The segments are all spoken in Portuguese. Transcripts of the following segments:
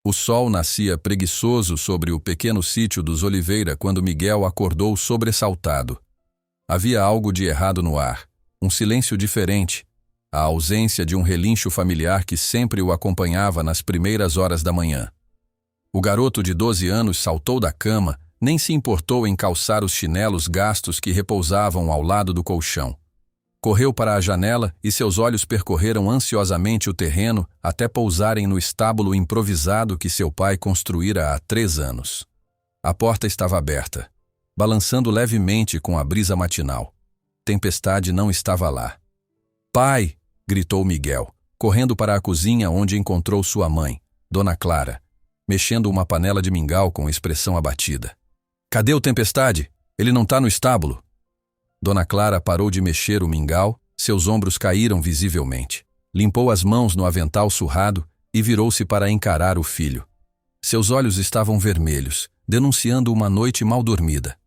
O sol nascia preguiçoso sobre o pequeno sítio dos Oliveira quando Miguel acordou sobressaltado. Havia algo de errado no ar, um silêncio diferente, a ausência de um relincho familiar que sempre o acompanhava nas primeiras horas da manhã. O garoto de 12 anos saltou da cama, nem se importou em calçar os chinelos gastos que repousavam ao lado do colchão. Correu para a janela e seus olhos percorreram ansiosamente o terreno até pousarem no estábulo improvisado que seu pai construíra há 3 anos. A porta estava aberta, balançando levemente com a brisa matinal. Tempestade não estava lá. "Pai!" gritou Miguel, correndo para a cozinha onde encontrou sua mãe, Dona Clara, mexendo uma panela de mingau com expressão abatida. "Cadê o Tempestade? Ele não está no estábulo." Dona Clara parou de mexer o mingau, seus ombros caíram visivelmente. Limpou as mãos no avental surrado e virou-se para encarar o filho. Seus olhos estavam vermelhos, denunciando uma noite mal dormida.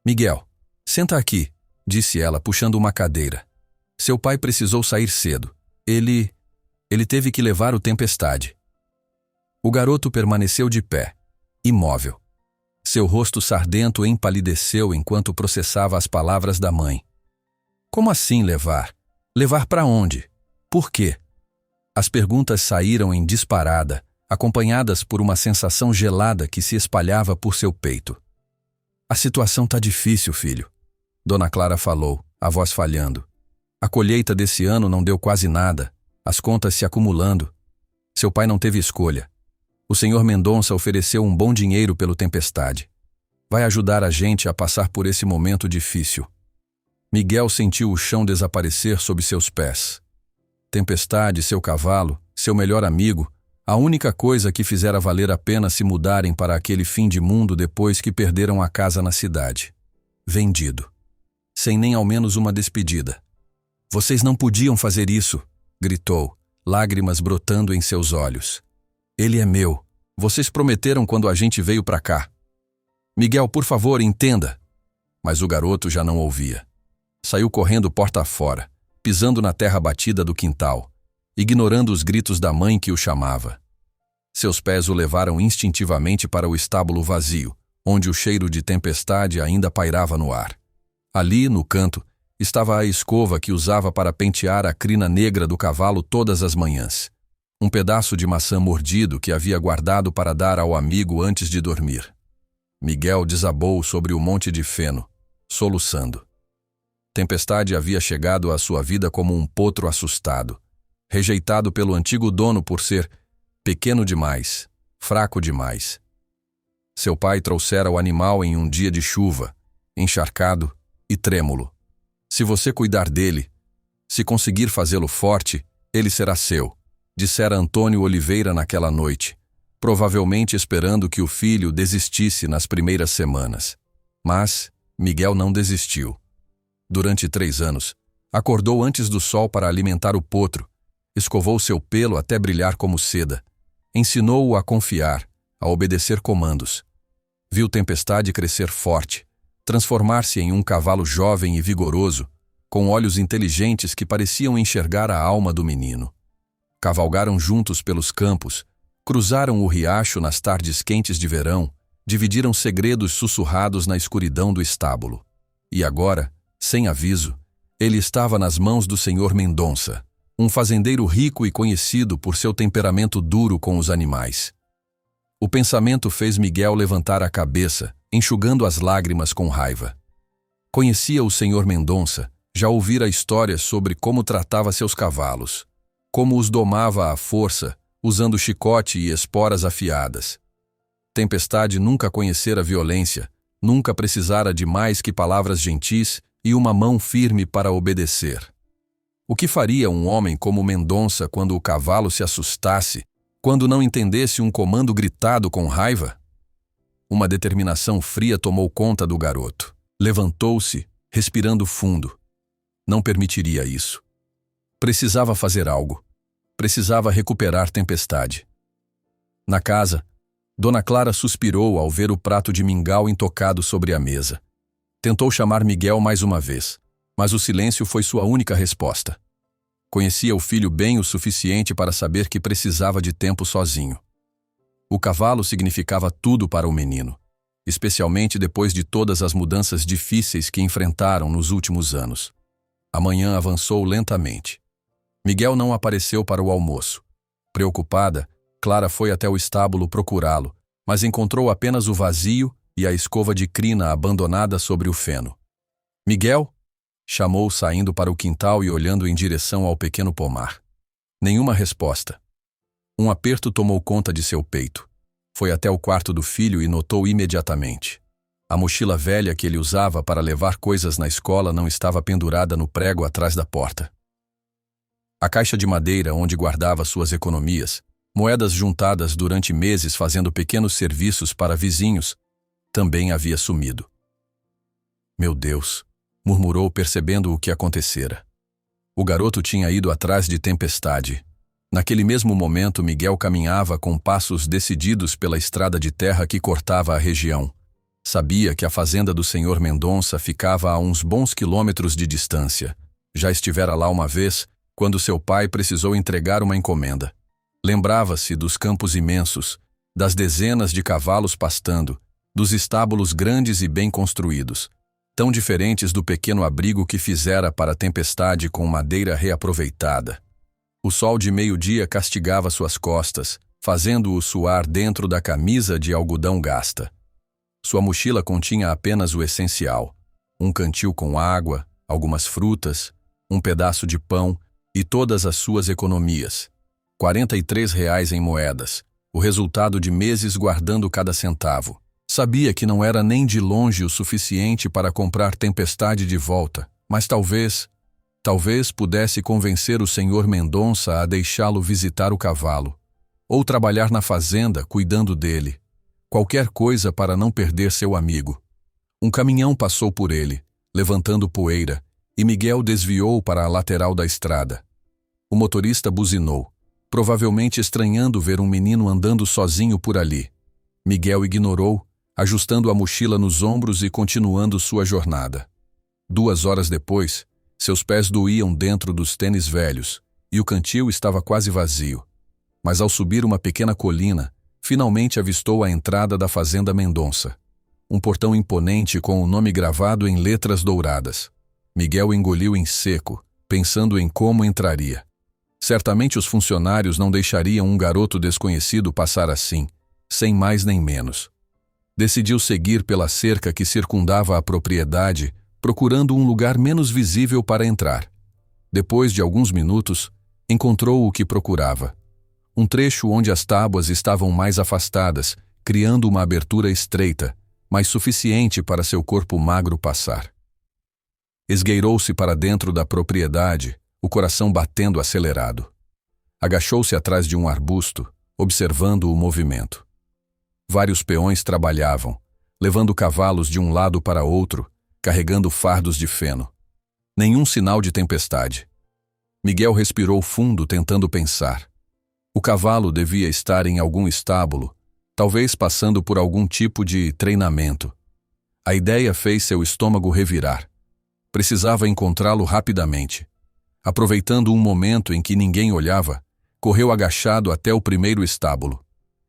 "Miguel, senta aqui", disse ela, puxando uma cadeira. "Seu pai precisou sair cedo. Ele teve que levar o Tempestade." O garoto permaneceu de pé, imóvel. Seu rosto sardento empalideceu enquanto processava as palavras da mãe. "Como assim levar? Levar para onde? Por quê?" As perguntas saíram em disparada, acompanhadas por uma sensação gelada que se espalhava por seu peito. "A situação tá difícil, filho", Dona Clara falou, a voz falhando. "A colheita desse ano não deu quase nada, as contas se acumulando. Seu pai não teve escolha. O senhor Mendonça ofereceu um bom dinheiro pelo Tempestade. Vai ajudar a gente a passar por esse momento difícil." Miguel sentiu o chão desaparecer sob seus pés. Tempestade, seu cavalo, seu melhor amigo, a única coisa que fizera valer a pena se mudarem para aquele fim de mundo depois que perderam a casa na cidade. Vendido. Sem nem ao menos uma despedida. "Vocês não podiam fazer isso", gritou, lágrimas brotando em seus olhos. "Ele é meu. Vocês prometeram quando a gente veio para cá." "Miguel, por favor, entenda." Mas o garoto já não ouvia. Saiu correndo porta fora, pisando na terra batida do quintal, ignorando os gritos da mãe que o chamava. Seus pés o levaram instintivamente para o estábulo vazio, onde o cheiro de Tempestade ainda pairava no ar. Ali, no canto, estava a escova que usava para pentear a crina negra do cavalo todas as manhãs. Um pedaço de maçã mordido que havia guardado para dar ao amigo antes de dormir. Miguel desabou sobre o monte de feno, soluçando. Tempestade havia chegado à sua vida como um potro assustado, rejeitado pelo antigo dono por ser pequeno demais, fraco demais. Seu pai trouxera o animal em um dia de chuva, encharcado e trêmulo. "Se você cuidar dele, se conseguir fazê-lo forte, ele será seu", dissera Antônio Oliveira naquela noite, provavelmente esperando que o filho desistisse nas primeiras semanas. Mas Miguel não desistiu. Durante 3 anos, acordou antes do sol para alimentar o potro, escovou seu pelo até brilhar como seda, ensinou-o a confiar, a obedecer comandos. Viu Tempestade crescer forte, transformar-se em um cavalo jovem e vigoroso, com olhos inteligentes que pareciam enxergar a alma do menino. Cavalgaram juntos pelos campos, cruzaram o riacho nas tardes quentes de verão, dividiram segredos sussurrados na escuridão do estábulo. E agora, sem aviso, ele estava nas mãos do senhor Mendonça, um fazendeiro rico e conhecido por seu temperamento duro com os animais. O pensamento fez Miguel levantar a cabeça, enxugando as lágrimas com raiva. Conhecia o senhor Mendonça, já ouvira histórias sobre como tratava seus cavalos, como os domava à força, usando chicote e esporas afiadas. Tempestade nunca conhecera violência, nunca precisara de mais que palavras gentis e uma mão firme para obedecer. O que faria um homem como Mendonça quando o cavalo se assustasse, quando não entendesse um comando gritado com raiva? Uma determinação fria tomou conta do garoto. Levantou-se, respirando fundo. Não permitiria isso. Precisava fazer algo. Precisava recuperar Tempestade. Na casa, Dona Clara suspirou ao ver o prato de mingau intocado sobre a mesa. Tentou chamar Miguel mais uma vez, mas o silêncio foi sua única resposta. Conhecia o filho bem o suficiente para saber que precisava de tempo sozinho. O cavalo significava tudo para o menino, especialmente depois de todas as mudanças difíceis que enfrentaram nos últimos anos. A manhã avançou lentamente. Miguel não apareceu para o almoço. Preocupada, Clara foi até o estábulo procurá-lo, mas encontrou apenas o vazio e a escova de crina abandonada sobre o feno. Miguel? Chamou saindo para o quintal e olhando em direção ao pequeno pomar. Nenhuma resposta. Um aperto tomou conta de seu peito. Foi até o quarto do filho e notou imediatamente. A mochila velha que ele usava para levar coisas na escola não estava pendurada no prego atrás da porta. A caixa de madeira onde guardava suas economias, moedas juntadas durante meses fazendo pequenos serviços para vizinhos, também havia sumido. Meu Deus, murmurou percebendo o que acontecera. O garoto tinha ido atrás de Tempestade. Naquele mesmo momento, Miguel caminhava com passos decididos pela estrada de terra que cortava a região. Sabia que a fazenda do Sr. Mendonça ficava a uns bons quilômetros de distância. Já estivera lá uma vez, quando seu pai precisou entregar uma encomenda. Lembrava-se dos campos imensos, das dezenas de cavalos pastando, dos estábulos grandes e bem construídos, tão diferentes do pequeno abrigo que fizera para a Tempestade com madeira reaproveitada. O sol de meio-dia castigava suas costas, fazendo-o suar dentro da camisa de algodão gasta. Sua mochila continha apenas o essencial: um cantil com água, algumas frutas, um pedaço de pão e todas as suas economias. R$ 43 em moedas, o resultado de meses guardando cada centavo. Sabia que não era nem de longe o suficiente para comprar Tempestade de volta, mas talvez pudesse convencer o Sr. Mendonça a deixá-lo visitar o cavalo, ou trabalhar na fazenda cuidando dele. Qualquer coisa para não perder seu amigo. Um caminhão passou por ele, levantando poeira, e Miguel desviou para a lateral da estrada. O motorista buzinou, provavelmente estranhando ver um menino andando sozinho por ali. Miguel ignorou, ajustando a mochila nos ombros e continuando sua jornada. 2 horas depois, seus pés doíam dentro dos tênis velhos, e o cantil estava quase vazio. Mas ao subir uma pequena colina, finalmente avistou a entrada da fazenda Mendonça. Um portão imponente com o nome gravado em letras douradas. Miguel engoliu em seco, pensando em como entraria. Certamente os funcionários não deixariam um garoto desconhecido passar assim, sem mais nem menos. Decidiu seguir pela cerca que circundava a propriedade, procurando um lugar menos visível para entrar. Depois de alguns minutos, encontrou o que procurava. Um trecho onde as tábuas estavam mais afastadas, criando uma abertura estreita, mas suficiente para seu corpo magro passar. Esgueirou-se para dentro da propriedade, o coração batendo acelerado. Agachou-se atrás de um arbusto, observando o movimento. Vários peões trabalhavam, levando cavalos de um lado para outro, carregando fardos de feno. Nenhum sinal de tempestade. Miguel respirou fundo, tentando pensar. O cavalo devia estar em algum estábulo, talvez passando por algum tipo de treinamento. A ideia fez seu estômago revirar. Precisava encontrá-lo rapidamente. Aproveitando um momento em que ninguém olhava, correu agachado até o primeiro estábulo.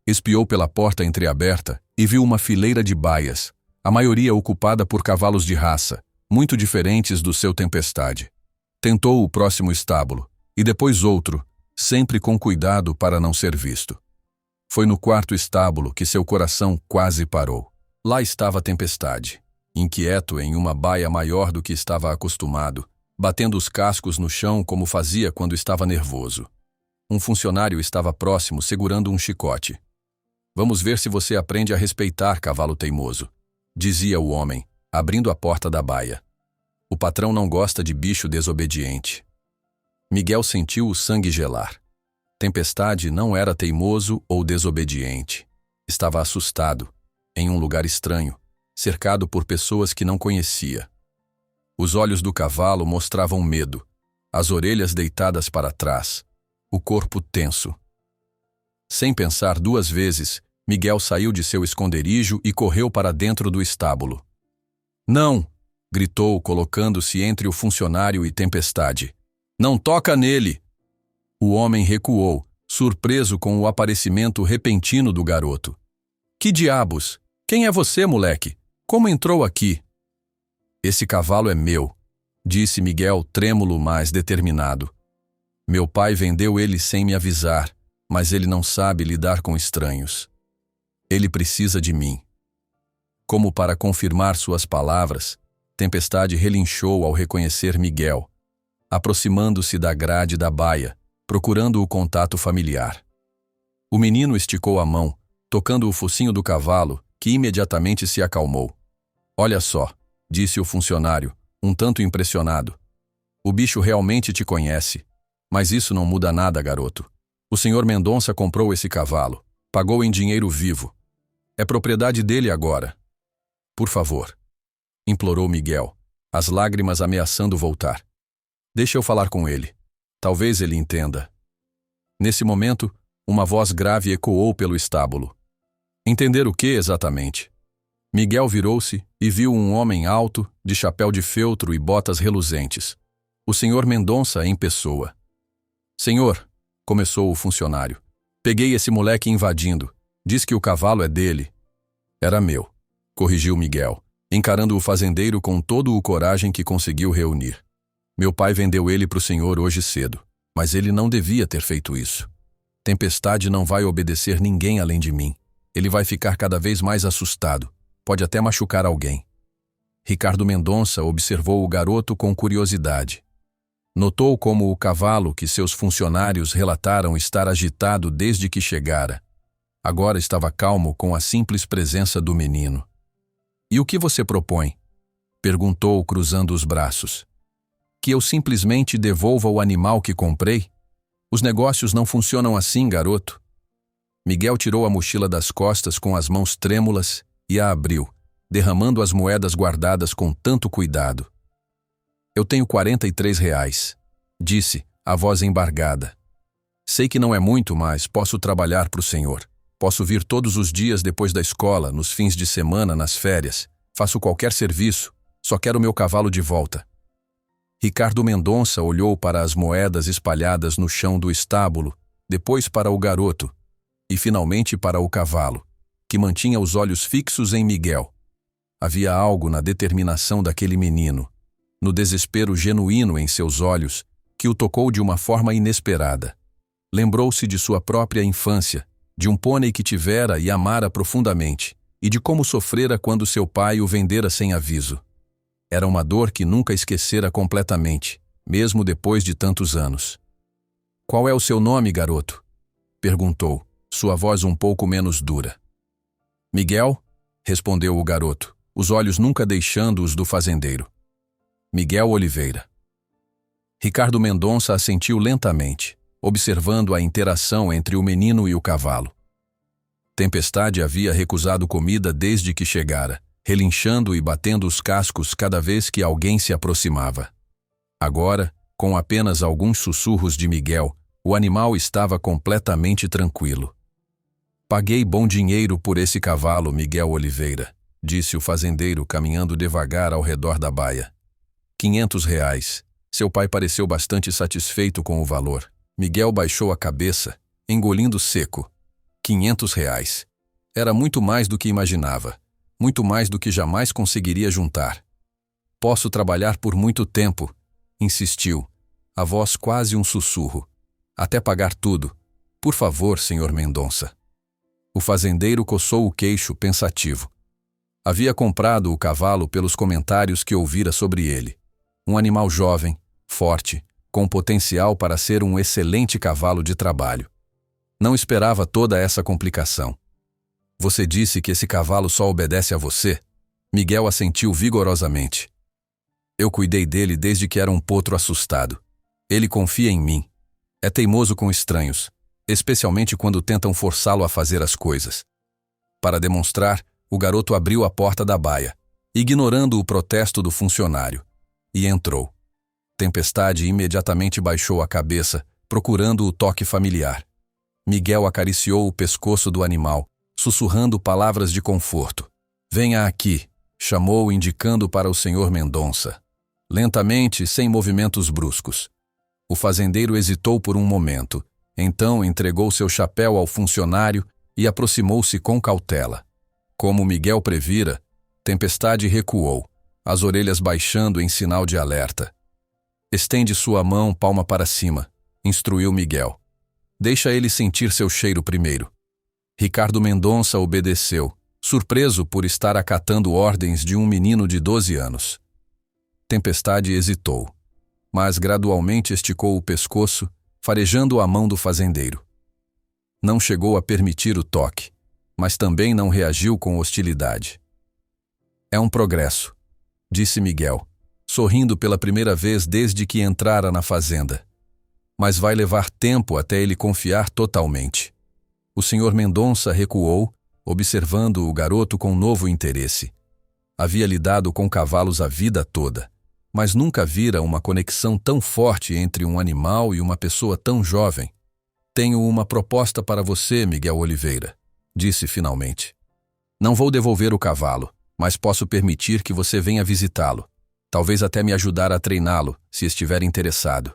Espiou pela porta entreaberta e viu uma fileira de baias, a maioria ocupada por cavalos de raça, muito diferentes do seu Tempestade. Tentou o próximo estábulo, e depois outro, sempre com cuidado para não ser visto. Foi no quarto estábulo que seu coração quase parou. Lá estava Tempestade, inquieto em uma baia maior do que estava acostumado, batendo os cascos no chão como fazia quando estava nervoso. Um funcionário estava próximo segurando um chicote. "Vamos ver se você aprende a respeitar, cavalo teimoso", dizia o homem, abrindo a porta da baia. "O patrão não gosta de bicho desobediente." Miguel sentiu o sangue gelar. Tempestade não era teimoso ou desobediente. Estava assustado, em um lugar estranho, cercado por pessoas que não conhecia. Os olhos do cavalo mostravam medo, as orelhas deitadas para trás, o corpo tenso. Sem pensar 2 vezes, Miguel saiu de seu esconderijo e correu para dentro do estábulo. "Não!" gritou, colocando-se entre o funcionário e Tempestade. "Não toca nele!" O homem recuou, surpreso com o aparecimento repentino do garoto. Que diabos? Quem é você, moleque? Como entrou aqui? Esse cavalo é meu, disse Miguel, trêmulo, mas determinado. Meu pai vendeu ele sem me avisar, mas ele não sabe lidar com estranhos. Ele precisa de mim. Como para confirmar suas palavras, Tempestade relinchou ao reconhecer Miguel, aproximando-se da grade da baia, procurando o contato familiar. O menino esticou a mão, tocando o focinho do cavalo, que imediatamente se acalmou. Olha só, disse o funcionário, um tanto impressionado. O bicho realmente te conhece. Mas isso não muda nada, garoto. O senhor Mendonça comprou esse cavalo, pagou em dinheiro vivo. É propriedade dele agora. Por favor, implorou Miguel, as lágrimas ameaçando voltar. Deixa eu falar com ele. Talvez ele entenda. Nesse momento, uma voz grave ecoou pelo estábulo. Entender o que exatamente? Miguel virou-se e viu um homem alto, de chapéu de feltro e botas reluzentes. O senhor Mendonça em pessoa. Senhor, começou o funcionário, peguei esse moleque invadindo. Diz que o cavalo é dele. Era meu, corrigiu Miguel, encarando o fazendeiro com todo o coragem que conseguiu reunir. Meu pai vendeu ele para o senhor hoje cedo, mas ele não devia ter feito isso. Tempestade não vai obedecer ninguém além de mim. Ele vai ficar cada vez mais assustado. Pode até machucar alguém. Ricardo Mendonça observou o garoto com curiosidade. Notou como o cavalo que seus funcionários relataram estar agitado desde que chegara. Agora estava calmo com a simples presença do menino. E o que você propõe? Perguntou, cruzando os braços. Que eu simplesmente devolva o animal que comprei? Os negócios não funcionam assim, garoto. Miguel tirou a mochila das costas com as mãos trêmulas e a abriu, derramando as moedas guardadas com tanto cuidado. Eu tenho R$ 43, disse, a voz embargada. Sei que não é muito, mas posso trabalhar para o senhor. Posso vir todos os dias depois da escola, nos fins de semana, nas férias. Faço qualquer serviço, só quero meu cavalo de volta. Ricardo Mendonça olhou para as moedas espalhadas no chão do estábulo, depois para o garoto, e finalmente para o cavalo, que mantinha os olhos fixos em Miguel. Havia algo na determinação daquele menino, no desespero genuíno em seus olhos, que o tocou de uma forma inesperada. Lembrou-se de sua própria infância, de um pônei que tivera e amara profundamente, e de como sofrera quando seu pai o vendera sem aviso. Era uma dor que nunca esquecera completamente, mesmo depois de tantos anos. Qual é o seu nome, garoto? Perguntou, sua voz um pouco menos dura. Miguel? Respondeu o garoto, os olhos nunca deixando-os do fazendeiro. Miguel Oliveira. Ricardo Mendonça assentiu lentamente, observando a interação entre o menino e o cavalo. Tempestade havia recusado comida desde que chegara, relinchando e batendo os cascos cada vez que alguém se aproximava. Agora, com apenas alguns sussurros de Miguel, o animal estava completamente tranquilo. Paguei bom dinheiro por esse cavalo, Miguel Oliveira, disse o fazendeiro caminhando devagar ao redor da baia. R$ 500. Seu pai pareceu bastante satisfeito com o valor. Miguel baixou a cabeça, engolindo seco. R$ 500. Era muito mais do que imaginava, muito mais do que jamais conseguiria juntar. Posso trabalhar por muito tempo, insistiu, a voz quase um sussurro. Até pagar tudo. Por favor, senhor Mendonça. O fazendeiro coçou o queixo, pensativo. Havia comprado o cavalo pelos comentários que ouvira sobre ele. Um animal jovem, forte, com potencial para ser um excelente cavalo de trabalho. Não esperava toda essa complicação. Você disse que esse cavalo só obedece a você? Miguel assentiu vigorosamente. Eu cuidei dele desde que era um potro assustado. Ele confia em mim. É teimoso com estranhos, especialmente quando tentam forçá-lo a fazer as coisas. Para demonstrar, o garoto abriu a porta da baia, ignorando o protesto do funcionário, e entrou. Tempestade imediatamente baixou a cabeça, procurando o toque familiar. Miguel acariciou o pescoço do animal, sussurrando palavras de conforto. Venha aqui, chamou, indicando para o senhor Mendonça. Lentamente, sem movimentos bruscos. O fazendeiro hesitou por um momento, Então entregou seu chapéu ao funcionário e aproximou-se com cautela. Como Miguel previra, Tempestade recuou, as orelhas baixando em sinal de alerta. Estende sua mão, palma para cima, instruiu Miguel. Deixa ele sentir seu cheiro primeiro. Ricardo Mendonça obedeceu, surpreso por estar acatando ordens de um menino de 12 anos. Tempestade hesitou, mas gradualmente esticou o pescoço, farejando a mão do fazendeiro. Não chegou a permitir o toque, mas também não reagiu com hostilidade. É um progresso, disse Miguel, sorrindo pela primeira vez desde que entrara na fazenda. Mas vai levar tempo até ele confiar totalmente. O Sr. Mendonça recuou, observando o garoto com novo interesse. Havia lidado com cavalos a vida toda, mas nunca vira uma conexão tão forte entre um animal e uma pessoa tão jovem. Tenho uma proposta para você, Miguel Oliveira, disse finalmente. Não vou devolver o cavalo, mas posso permitir que você venha visitá-lo. Talvez até me ajudar a treiná-lo, se estiver interessado.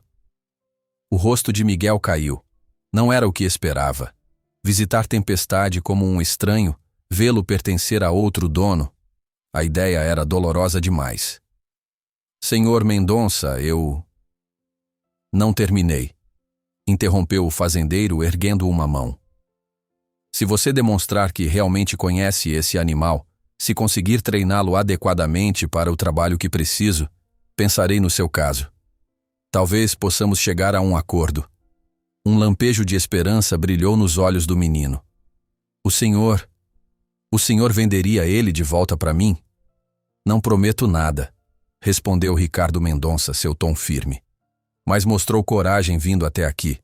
O rosto de Miguel caiu. Não era o que esperava. Visitar Tempestade como um estranho, vê-lo pertencer a outro dono. A ideia era dolorosa demais. Senhor Mendonça, eu... Não terminei. Interrompeu o fazendeiro erguendo uma mão. Se você demonstrar que realmente conhece esse animal, se conseguir treiná-lo adequadamente para o trabalho que preciso, pensarei no seu caso. Talvez possamos chegar a um acordo. Um lampejo de esperança brilhou nos olhos do menino. O senhor venderia ele de volta para mim? Não prometo nada, respondeu Ricardo Mendonça, seu tom firme. Mas mostrou coragem vindo até aqui.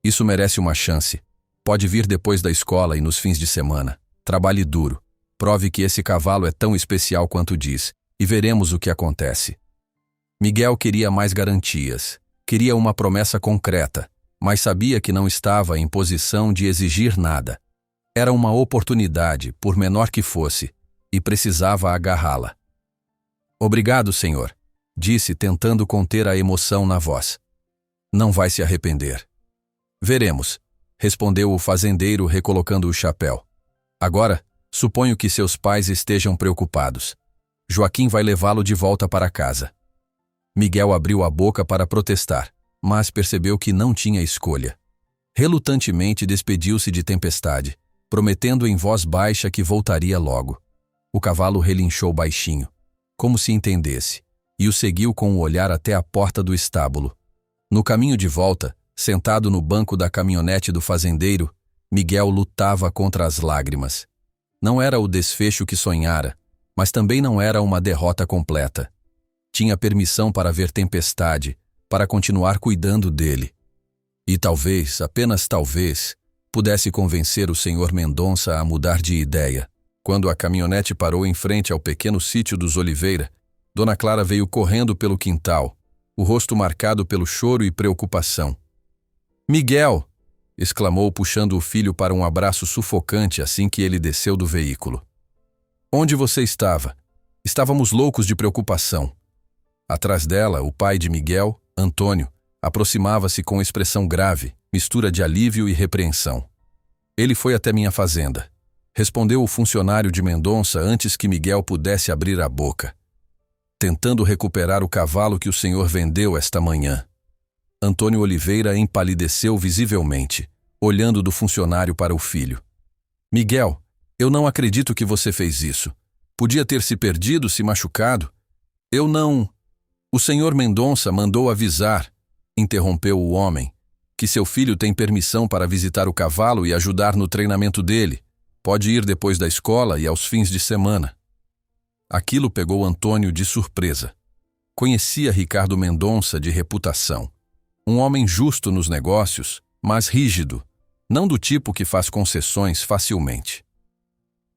Isso merece uma chance. Pode vir depois da escola e nos fins de semana. Trabalhe duro. Prove que esse cavalo é tão especial quanto diz, e veremos o que acontece. Miguel queria mais garantias. Queria uma promessa concreta, mas sabia que não estava em posição de exigir nada. Era uma oportunidade, por menor que fosse, e precisava agarrá-la. Obrigado, senhor, disse, tentando conter a emoção na voz. Não vai se arrepender. Veremos, respondeu o fazendeiro recolocando o chapéu. Agora, suponho que seus pais estejam preocupados. Joaquim vai levá-lo de volta para casa. Miguel abriu a boca para protestar, mas percebeu que não tinha escolha. Relutantemente despediu-se de Tempestade, prometendo em voz baixa que voltaria logo. O cavalo relinchou baixinho, como se entendesse, e o seguiu com o olhar até a porta do estábulo. No caminho de volta, sentado no banco da caminhonete do fazendeiro, Miguel lutava contra as lágrimas. Não era o desfecho que sonhara, mas também não era uma derrota completa. Tinha permissão para ver Tempestade, para continuar cuidando dele. E talvez, apenas talvez, pudesse convencer o Sr. Mendonça a mudar de ideia. Quando a caminhonete parou em frente ao pequeno sítio dos Oliveira, Dona Clara veio correndo pelo quintal, o rosto marcado pelo choro e preocupação. "Miguel!" exclamou, puxando o filho para um abraço sufocante assim que ele desceu do veículo. "Onde você estava?" Estávamos loucos de preocupação. Atrás dela, o pai de Miguel, Antônio, aproximava-se com expressão grave, mistura de alívio e repreensão. "Ele foi até minha fazenda", respondeu o funcionário de Mendonça antes que Miguel pudesse abrir a boca. "Tentando recuperar o cavalo que o senhor vendeu esta manhã." Antônio Oliveira empalideceu visivelmente, olhando do funcionário para o filho. "Miguel, eu não acredito que você fez isso. Podia ter se perdido, se machucado. Eu não... O senhor Mendonça mandou avisar", interrompeu o homem, "que seu filho tem permissão para visitar o cavalo e ajudar no treinamento dele. Pode ir depois da escola e aos fins de semana." Aquilo pegou Antônio de surpresa. Conhecia Ricardo Mendonça de reputação. Um homem justo nos negócios, mas rígido, não do tipo que faz concessões facilmente.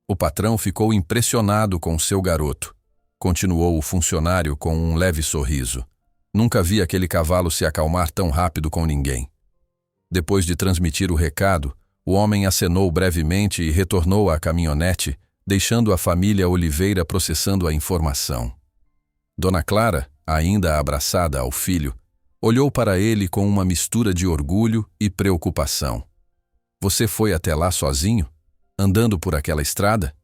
O patrão ficou impressionado com seu garoto. Continuou o funcionário com um leve sorriso. Nunca vi aquele cavalo se acalmar tão rápido com ninguém. Depois de transmitir o recado, o homem acenou brevemente e retornou à caminhonete, deixando a família Oliveira processando a informação. Dona Clara, ainda abraçada ao filho, Olhou para ele com uma mistura de orgulho e preocupação. Você foi até lá sozinho? Andando por aquela estrada?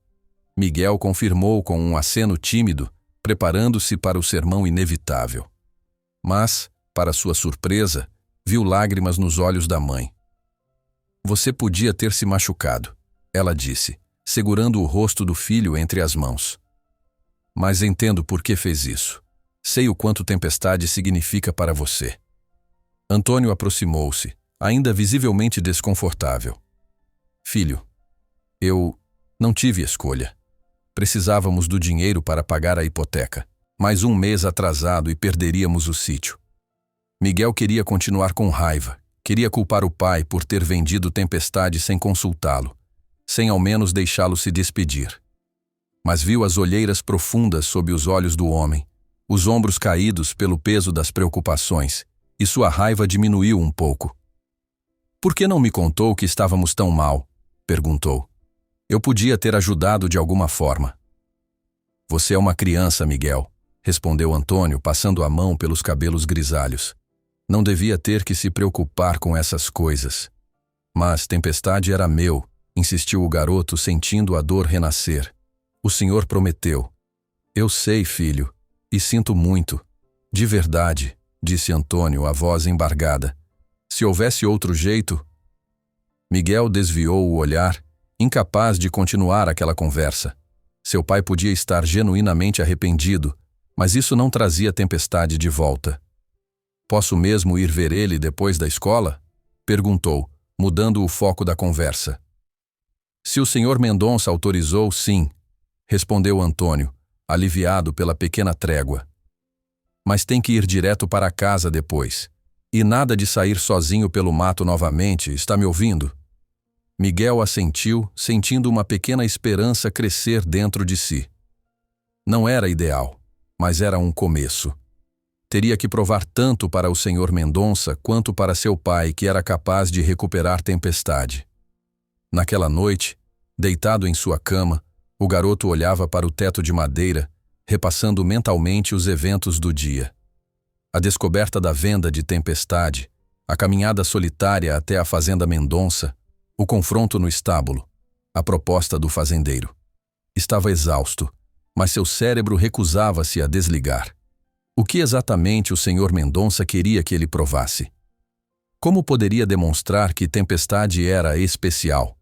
Miguel confirmou com um aceno tímido, preparando-se para o sermão inevitável. Mas, para sua surpresa, viu lágrimas nos olhos da mãe. Você podia ter se machucado, ela disse, segurando o rosto do filho entre as mãos. Mas entendo por que fez isso. Sei o quanto tempestade significa para você. Antônio aproximou-se, ainda visivelmente desconfortável. Filho, eu não tive escolha. Precisávamos do dinheiro para pagar a hipoteca. Mais um mês atrasado e perderíamos o sítio. Miguel queria continuar com raiva. Queria culpar o pai por ter vendido Tempestade sem consultá-lo, sem ao menos deixá-lo se despedir. Mas viu as olheiras profundas sob os olhos do homem, os ombros caídos pelo peso das preocupações, e sua raiva diminuiu um pouco. Por que não me contou que estávamos tão mal? Perguntou. Eu podia ter ajudado de alguma forma. Você é uma criança, Miguel, respondeu Antônio, passando a mão pelos cabelos grisalhos. Não devia ter que se preocupar com essas coisas. Mas Tempestade era meu, insistiu o garoto, sentindo a dor renascer. O senhor prometeu. Eu sei, filho, e sinto muito. De verdade, disse Antônio, a voz embargada. Se houvesse outro jeito... Miguel desviou o olhar, incapaz de continuar aquela conversa. Seu pai podia estar genuinamente arrependido, mas isso não trazia Tempestade de volta. Posso mesmo ir ver ele depois da escola? Perguntou, mudando o foco da conversa. Se o senhor Mendonça autorizou, sim, respondeu Antônio, aliviado pela pequena trégua. Mas tem que ir direto para casa depois. E nada de sair sozinho pelo mato novamente, está me ouvindo? Miguel assentiu, sentindo uma pequena esperança crescer dentro de si. Não era ideal, mas era um começo. Teria que provar tanto para o senhor Mendonça quanto para seu pai que era capaz de recuperar Tempestade. Naquela noite, deitado em sua cama, o garoto olhava para o teto de madeira, repassando mentalmente os eventos do dia. A descoberta da venda de Tempestade, a caminhada solitária até a fazenda Mendonça, o confronto no estábulo, a proposta do fazendeiro. Estava exausto, mas seu cérebro recusava-se a desligar. O que exatamente o senhor Mendonça queria que ele provasse? Como poderia demonstrar que Tempestade era especial?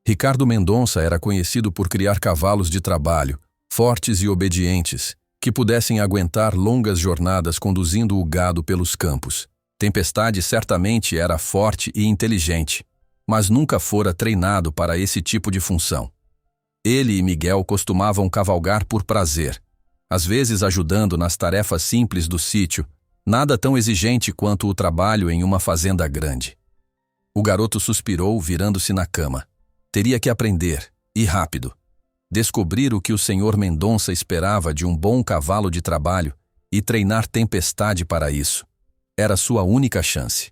Ricardo Mendonça era conhecido por criar cavalos de trabalho, fortes e obedientes, que pudessem aguentar longas jornadas conduzindo o gado pelos campos. Tempestade certamente era forte e inteligente, mas nunca fora treinado para esse tipo de função. Ele e Miguel costumavam cavalgar por prazer, às vezes ajudando nas tarefas simples do sítio, nada tão exigente quanto o trabalho em uma fazenda grande. O garoto suspirou, virando-se na cama. Teria que aprender, e rápido. Descobrir o que o senhor Mendonça esperava de um bom cavalo de trabalho e treinar Tempestade para isso. Era sua única chance.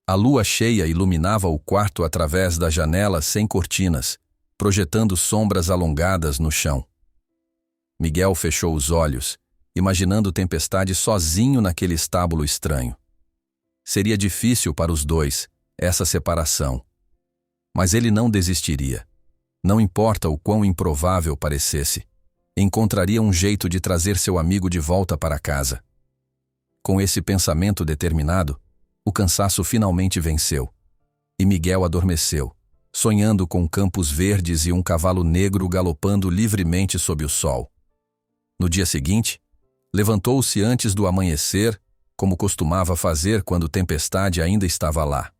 A lua cheia iluminava o quarto através da janela sem cortinas, projetando sombras alongadas no chão. Miguel fechou os olhos, imaginando Tempestade sozinho naquele estábulo estranho. Seria difícil para os dois, essa separação. Mas ele não desistiria. Não importa o quão improvável parecesse, encontraria um jeito de trazer seu amigo de volta para casa. Com esse pensamento determinado, o cansaço finalmente venceu, e Miguel adormeceu, sonhando com campos verdes e um cavalo negro galopando livremente sob o sol. No dia seguinte, levantou-se antes do amanhecer, como costumava fazer quando Tempestade ainda estava lá.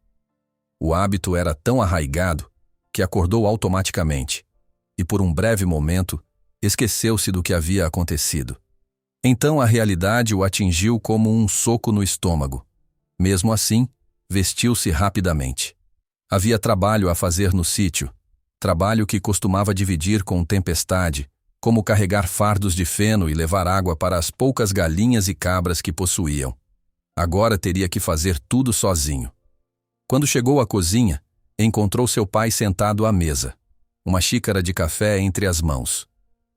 O hábito era tão arraigado que acordou automaticamente, e por um breve momento esqueceu-se do que havia acontecido. Então a realidade o atingiu como um soco no estômago. Mesmo assim, vestiu-se rapidamente. Havia trabalho a fazer no sítio, trabalho que costumava dividir com Tempestade, como carregar fardos de feno e levar água para as poucas galinhas e cabras que possuíam. Agora teria que fazer tudo sozinho. Quando chegou à cozinha, encontrou seu pai sentado à mesa, uma xícara de café entre as mãos,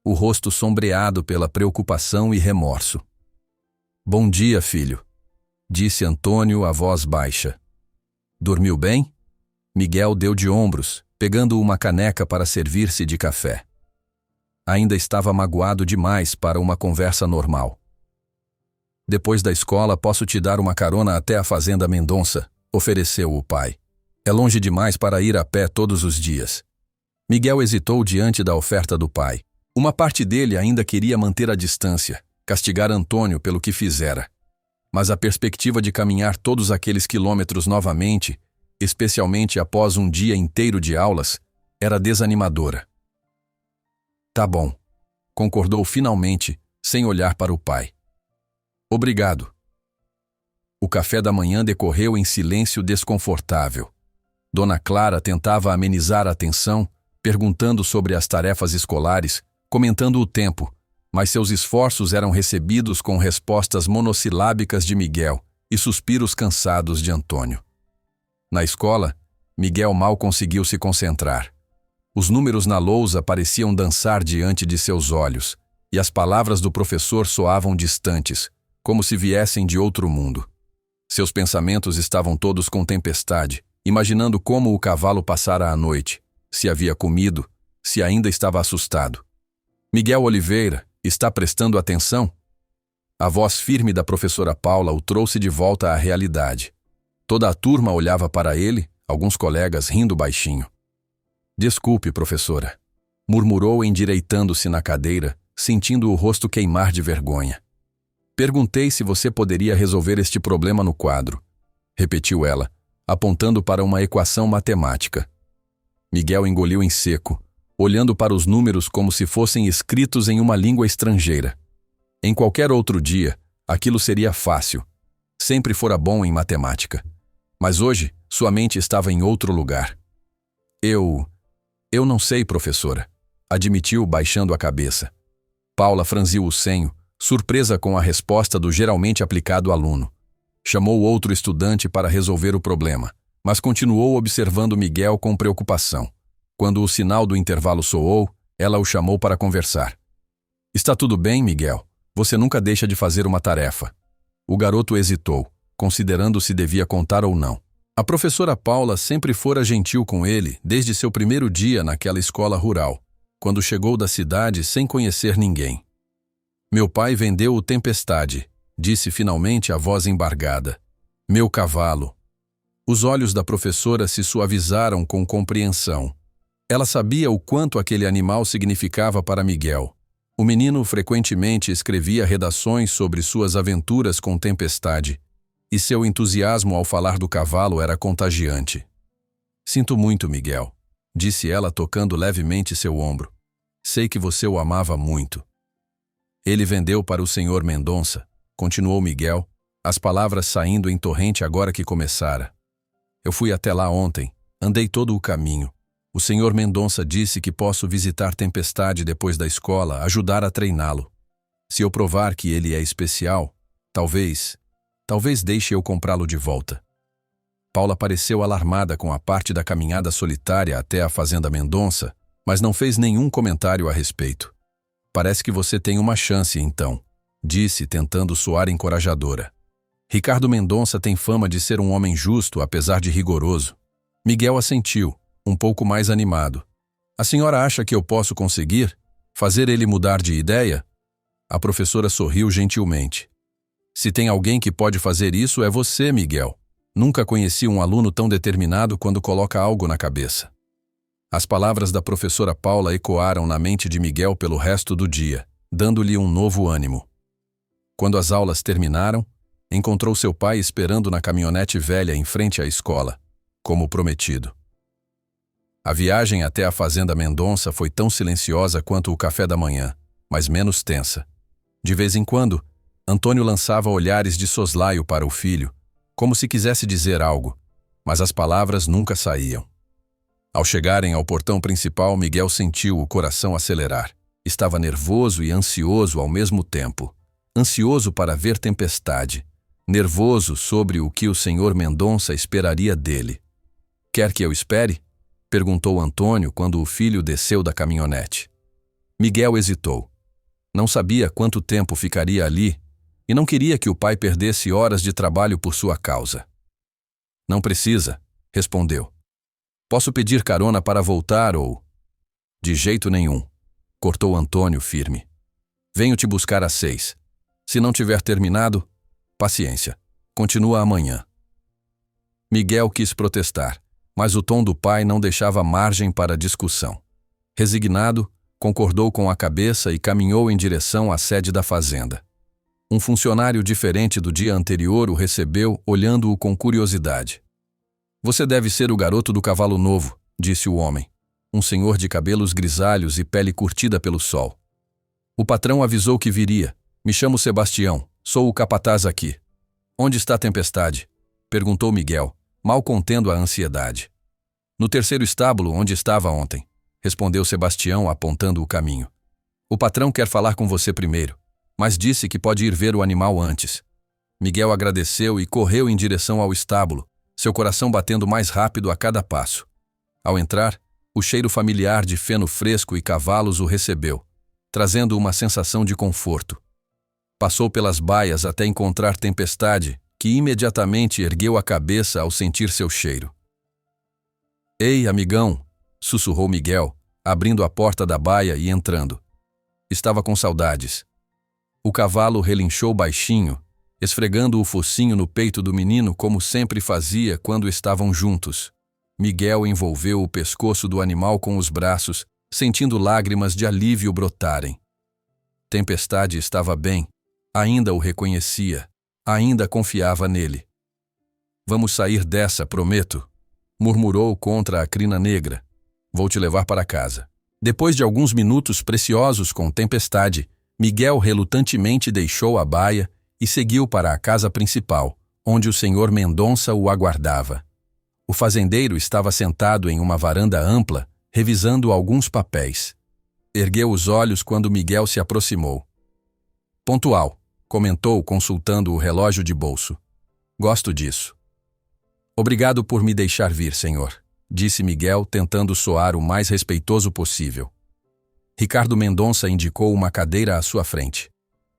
o rosto sombreado pela preocupação e remorso. Bom dia, filho. disse Antônio a voz baixa. Dormiu bem? Miguel deu de ombros, pegando uma caneca para servir-se de café. Ainda estava magoado demais para uma conversa normal. Depois da escola posso te dar uma carona até a fazenda Mendonça, ofereceu o pai. É longe demais para ir a pé todos os dias. Miguel hesitou diante da oferta do pai. Uma parte dele ainda queria manter a distância, castigar Antônio pelo que fizera. Mas a perspectiva de caminhar todos aqueles quilômetros novamente, especialmente após um dia inteiro de aulas, era desanimadora. Tá bom, concordou finalmente, sem olhar para o pai. Obrigado. O café da manhã decorreu em silêncio desconfortável. Dona Clara tentava amenizar a tensão, perguntando sobre as tarefas escolares, comentando o tempo, mas seus esforços eram recebidos com respostas monossilábicas de Miguel e suspiros cansados de Antônio. Na escola, Miguel mal conseguiu se concentrar. Os números na lousa pareciam dançar diante de seus olhos, e as palavras do professor soavam distantes, como se viessem de outro mundo. Seus pensamentos estavam todos com tempestade, imaginando como o cavalo passara a noite, se havia comido, se ainda estava assustado. Miguel Oliveira, está prestando atenção? A voz firme da professora Paula o trouxe de volta à realidade. Toda a turma olhava para ele, alguns colegas rindo baixinho. Desculpe, professora, murmurou endireitando-se na cadeira, sentindo o rosto queimar de vergonha. Perguntei se você poderia resolver este problema no quadro, repetiu ela, apontando para uma equação matemática. Miguel engoliu em seco, olhando para os números como se fossem escritos em uma língua estrangeira. Em qualquer outro dia, aquilo seria fácil. Sempre fora bom em matemática. Mas hoje, sua mente estava em outro lugar. Eu não sei, professora, admitiu baixando a cabeça. Paula franziu o senho, surpresa com a resposta do geralmente aplicado aluno. Chamou outro estudante para resolver o problema, mas continuou observando Miguel com preocupação. Quando o sinal do intervalo soou, ela o chamou para conversar. Está tudo bem, Miguel? Você nunca deixa de fazer uma tarefa. O garoto hesitou, considerando se devia contar ou não. A professora Paula sempre fora gentil com ele desde seu primeiro dia naquela escola rural, quando chegou da cidade sem conhecer ninguém. Meu pai vendeu o Tempestade, disse finalmente a voz embargada. Meu cavalo. Os olhos da professora se suavizaram com compreensão. Ela sabia o quanto aquele animal significava para Miguel. O menino frequentemente escrevia redações sobre suas aventuras com Tempestade, e seu entusiasmo ao falar do cavalo era contagiante. Sinto muito, Miguel, disse ela tocando levemente seu ombro. Sei que você o amava muito. Ele vendeu para o senhor Mendonça, continuou Miguel, as palavras saindo em torrente agora que começara. Eu fui até lá ontem, andei todo o caminho. O senhor Mendonça disse que posso visitar Tempestade depois da escola, ajudar a treiná-lo. Se eu provar que ele é especial, talvez deixe eu comprá-lo de volta. Paula pareceu alarmada com a parte da caminhada solitária até a fazenda Mendonça, mas não fez nenhum comentário a respeito. Parece que você tem uma chance, então, disse, tentando soar encorajadora. Ricardo Mendonça tem fama de ser um homem justo, apesar de rigoroso. Miguel assentiu, um pouco mais animado. A senhora acha que eu posso conseguir? Fazer ele mudar de ideia? A professora sorriu gentilmente. Se tem alguém que pode fazer isso, é você, Miguel. Nunca conheci um aluno tão determinado quando coloca algo na cabeça. As palavras da professora Paula ecoaram na mente de Miguel pelo resto do dia, dando-lhe um novo ânimo. Quando as aulas terminaram, encontrou seu pai esperando na caminhonete velha em frente à escola, como prometido. A viagem até a fazenda Mendonça foi tão silenciosa quanto o café da manhã, mas menos tensa. De vez em quando, Antônio lançava olhares de soslaio para o filho, como se quisesse dizer algo, mas as palavras nunca saíam. Ao chegarem ao portão principal, Miguel sentiu o coração acelerar. Estava nervoso e ansioso ao mesmo tempo. Ansioso para ver Tempestade. Nervoso sobre o que o senhor Mendonça esperaria dele. Quer que eu espere? Perguntou Antônio quando o filho desceu da caminhonete. Miguel hesitou. Não sabia quanto tempo ficaria ali e não queria que o pai perdesse horas de trabalho por sua causa. Não precisa, respondeu. Posso pedir carona para voltar ou... De jeito nenhum, cortou Antônio firme. Venho te buscar às 6. Se não tiver terminado, paciência. Continua amanhã. Miguel quis protestar, mas o tom do pai não deixava margem para discussão. Resignado, concordou com a cabeça e caminhou em direção à sede da fazenda. Um funcionário diferente do dia anterior o recebeu, olhando-o com curiosidade. Você deve ser o garoto do cavalo novo, disse o homem. Um senhor de cabelos grisalhos e pele curtida pelo sol. O patrão avisou que viria. Me chamo Sebastião, sou o capataz aqui. Onde está a tempestade? Perguntou Miguel, mal contendo a ansiedade. No terceiro estábulo, onde estava ontem, respondeu Sebastião, apontando o caminho. O patrão quer falar com você primeiro, mas disse que pode ir ver o animal antes. Miguel agradeceu e correu em direção ao estábulo, seu coração batendo mais rápido a cada passo. Ao entrar, o cheiro familiar de feno fresco e cavalos o recebeu, trazendo uma sensação de conforto. Passou pelas baias até encontrar Tempestade, que imediatamente ergueu a cabeça ao sentir seu cheiro. Ei, amigão, sussurrou Miguel, abrindo a porta da baia e entrando. Estava com saudades. O cavalo relinchou baixinho, esfregando o focinho no peito do menino como sempre fazia quando estavam juntos. Miguel envolveu o pescoço do animal com os braços, sentindo lágrimas de alívio brotarem. Tempestade estava bem, ainda o reconhecia, ainda confiava nele. Vamos sair dessa, prometo, murmurou contra a crina negra. Vou te levar para casa. Depois de alguns minutos preciosos com Tempestade, Miguel relutantemente deixou a baia e seguiu para a casa principal, onde o senhor Mendonça o aguardava. O fazendeiro estava sentado em uma varanda ampla, revisando alguns papéis. Ergueu os olhos quando Miguel se aproximou. Pontual, comentou consultando o relógio de bolso. Gosto disso. Obrigado por me deixar vir, senhor, disse Miguel, tentando soar o mais respeitoso possível. Ricardo Mendonça indicou uma cadeira à sua frente.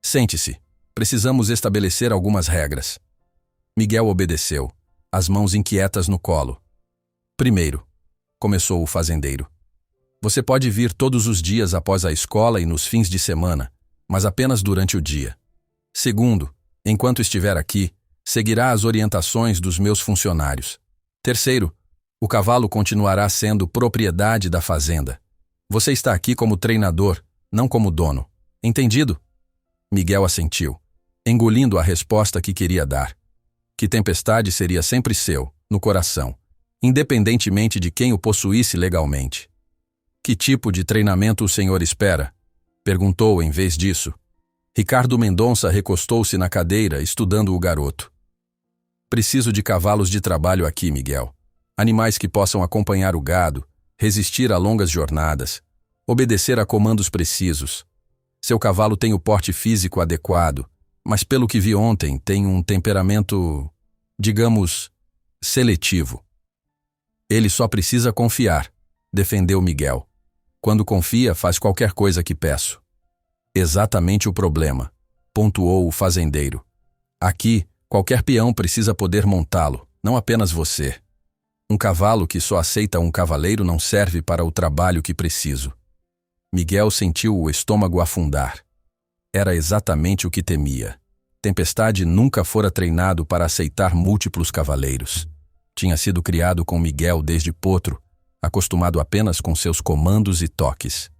Sente-se. Precisamos estabelecer algumas regras. Miguel obedeceu, as mãos inquietas no colo. Primeiro, começou o fazendeiro. Você pode vir todos os dias após a escola e nos fins de semana, mas apenas durante o dia. Segundo, enquanto estiver aqui, seguirá as orientações dos meus funcionários. Terceiro, o cavalo continuará sendo propriedade da fazenda. Você está aqui como treinador, não como dono. Entendido? Miguel assentiu, engolindo a resposta que queria dar. Que Tempestade seria sempre seu, no coração, independentemente de quem o possuísse legalmente. Que tipo de treinamento o senhor espera? Perguntou em vez disso. Ricardo Mendonça recostou-se na cadeira, estudando o garoto. Preciso de cavalos de trabalho aqui, Miguel. Animais que possam acompanhar o gado, resistir a longas jornadas, obedecer a comandos precisos. Seu cavalo tem o porte físico adequado, mas pelo que vi ontem tem um temperamento, digamos, seletivo. Ele só precisa confiar, defendeu Miguel. Quando confia, faz qualquer coisa que peço. Exatamente o problema, pontuou o fazendeiro. Aqui, qualquer peão precisa poder montá-lo, não apenas você. Um cavalo que só aceita um cavaleiro não serve para o trabalho que preciso. Miguel sentiu o estômago afundar. Era exatamente o que temia. Tempestade nunca fora treinado para aceitar múltiplos cavaleiros. Tinha sido criado com Miguel desde potro, acostumado apenas com seus comandos e toques.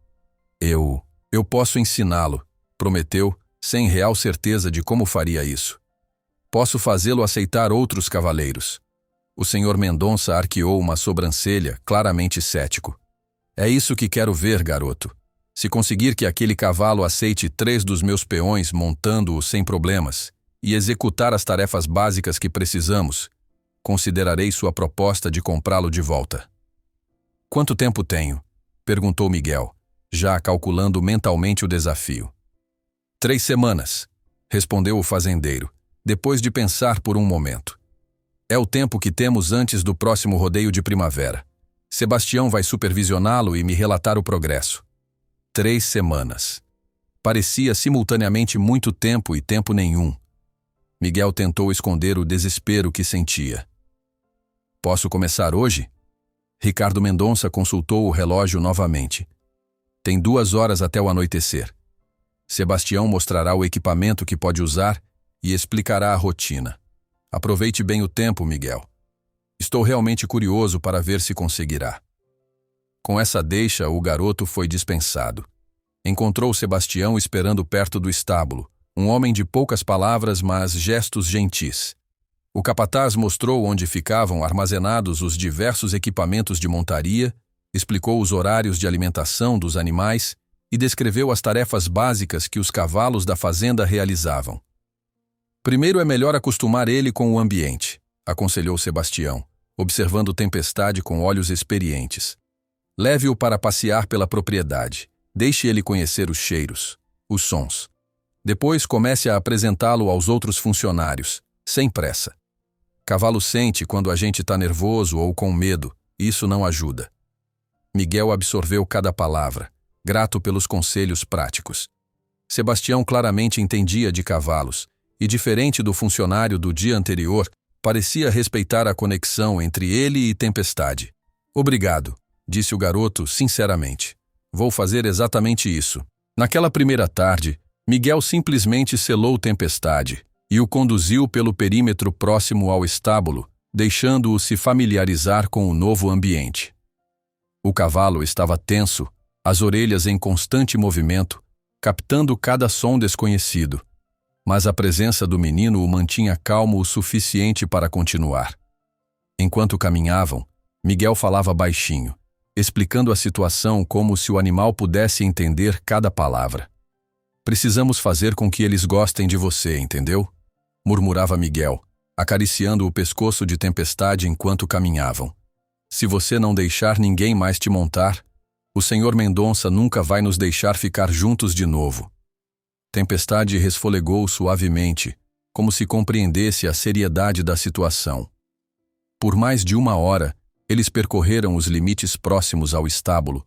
Eu posso ensiná-lo, prometeu, sem real certeza de como faria isso. Posso fazê-lo aceitar outros cavaleiros. O senhor Mendonça arqueou uma sobrancelha, claramente cético. É isso que quero ver, garoto. Se conseguir que aquele cavalo aceite 3 dos meus peões montando-o sem problemas e executar as tarefas básicas que precisamos, considerarei sua proposta de comprá-lo de volta. Quanto tempo tenho? Perguntou Miguel, já calculando mentalmente o desafio. 3 semanas, respondeu o fazendeiro, depois de pensar por um momento. É o tempo que temos antes do próximo rodeio de primavera. Sebastião vai supervisioná-lo e me relatar o progresso. 3 semanas. Parecia simultaneamente muito tempo e tempo nenhum, Miguel tentou esconder o desespero que sentia. Posso começar hoje? Ricardo Mendonça consultou o relógio novamente. Tem 2 horas até o anoitecer. Sebastião mostrará o equipamento que pode usar e explicará a rotina. Aproveite bem o tempo, Miguel. Estou realmente curioso para ver se conseguirá. Com essa deixa, o garoto foi dispensado. Encontrou Sebastião esperando perto do estábulo, um homem de poucas palavras, mas gestos gentis. O capataz mostrou onde ficavam armazenados os diversos equipamentos de montaria, explicou os horários de alimentação dos animais e descreveu as tarefas básicas que os cavalos da fazenda realizavam. Primeiro é melhor acostumar ele com o ambiente, aconselhou Sebastião, observando Tempestade com olhos experientes. Leve-o para passear pela propriedade. Deixe ele conhecer os cheiros, os sons. Depois comece a apresentá-lo aos outros funcionários, sem pressa. Cavalo sente quando a gente está nervoso ou com medo, e isso não ajuda. Miguel absorveu cada palavra, grato pelos conselhos práticos. Sebastião claramente entendia de cavalos, e diferente do funcionário do dia anterior, parecia respeitar a conexão entre ele e Tempestade. Obrigado, disse o garoto sinceramente. Vou fazer exatamente isso. Naquela primeira tarde, Miguel simplesmente selou Tempestade e o conduziu pelo perímetro próximo ao estábulo, deixando-o se familiarizar com o novo ambiente. O cavalo estava tenso, as orelhas em constante movimento, captando cada som desconhecido. Mas a presença do menino o mantinha calmo o suficiente para continuar. Enquanto caminhavam, Miguel falava baixinho, explicando a situação como se o animal pudesse entender cada palavra. Precisamos fazer com que eles gostem de você, entendeu? Murmurava Miguel, acariciando o pescoço de Tempestade enquanto caminhavam. Se você não deixar ninguém mais te montar, o senhor Mendonça nunca vai nos deixar ficar juntos de novo. Tempestade resfolegou suavemente, como se compreendesse a seriedade da situação. Por mais de 1 hora, eles percorreram os limites próximos ao estábulo,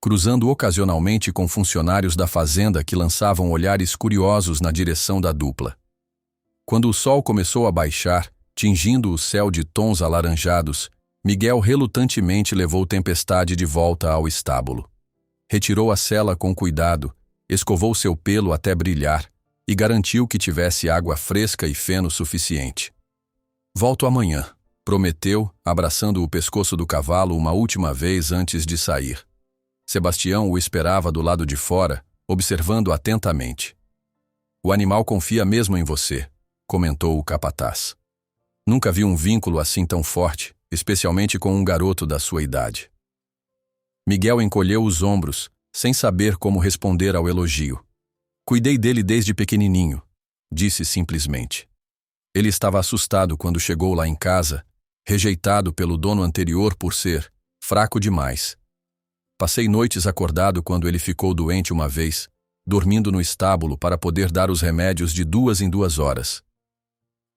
cruzando ocasionalmente com funcionários da fazenda que lançavam olhares curiosos na direção da dupla. Quando o sol começou a baixar, tingindo o céu de tons alaranjados, Miguel relutantemente levou Tempestade de volta ao estábulo. Retirou a sela com cuidado, escovou seu pelo até brilhar e garantiu que tivesse água fresca e feno suficiente. Volto amanhã, prometeu, abraçando o pescoço do cavalo uma última vez antes de sair. Sebastião o esperava do lado de fora, observando atentamente. O animal confia mesmo em você, comentou o capataz. Nunca vi um vínculo assim tão forte, especialmente com um garoto da sua idade. Miguel encolheu os ombros, sem saber como responder ao elogio. Cuidei dele desde pequenininho, disse simplesmente. Ele estava assustado quando chegou lá em casa, rejeitado pelo dono anterior por ser fraco demais. Passei noites acordado quando ele ficou doente uma vez, dormindo no estábulo para poder dar os remédios de 2 em 2 horas.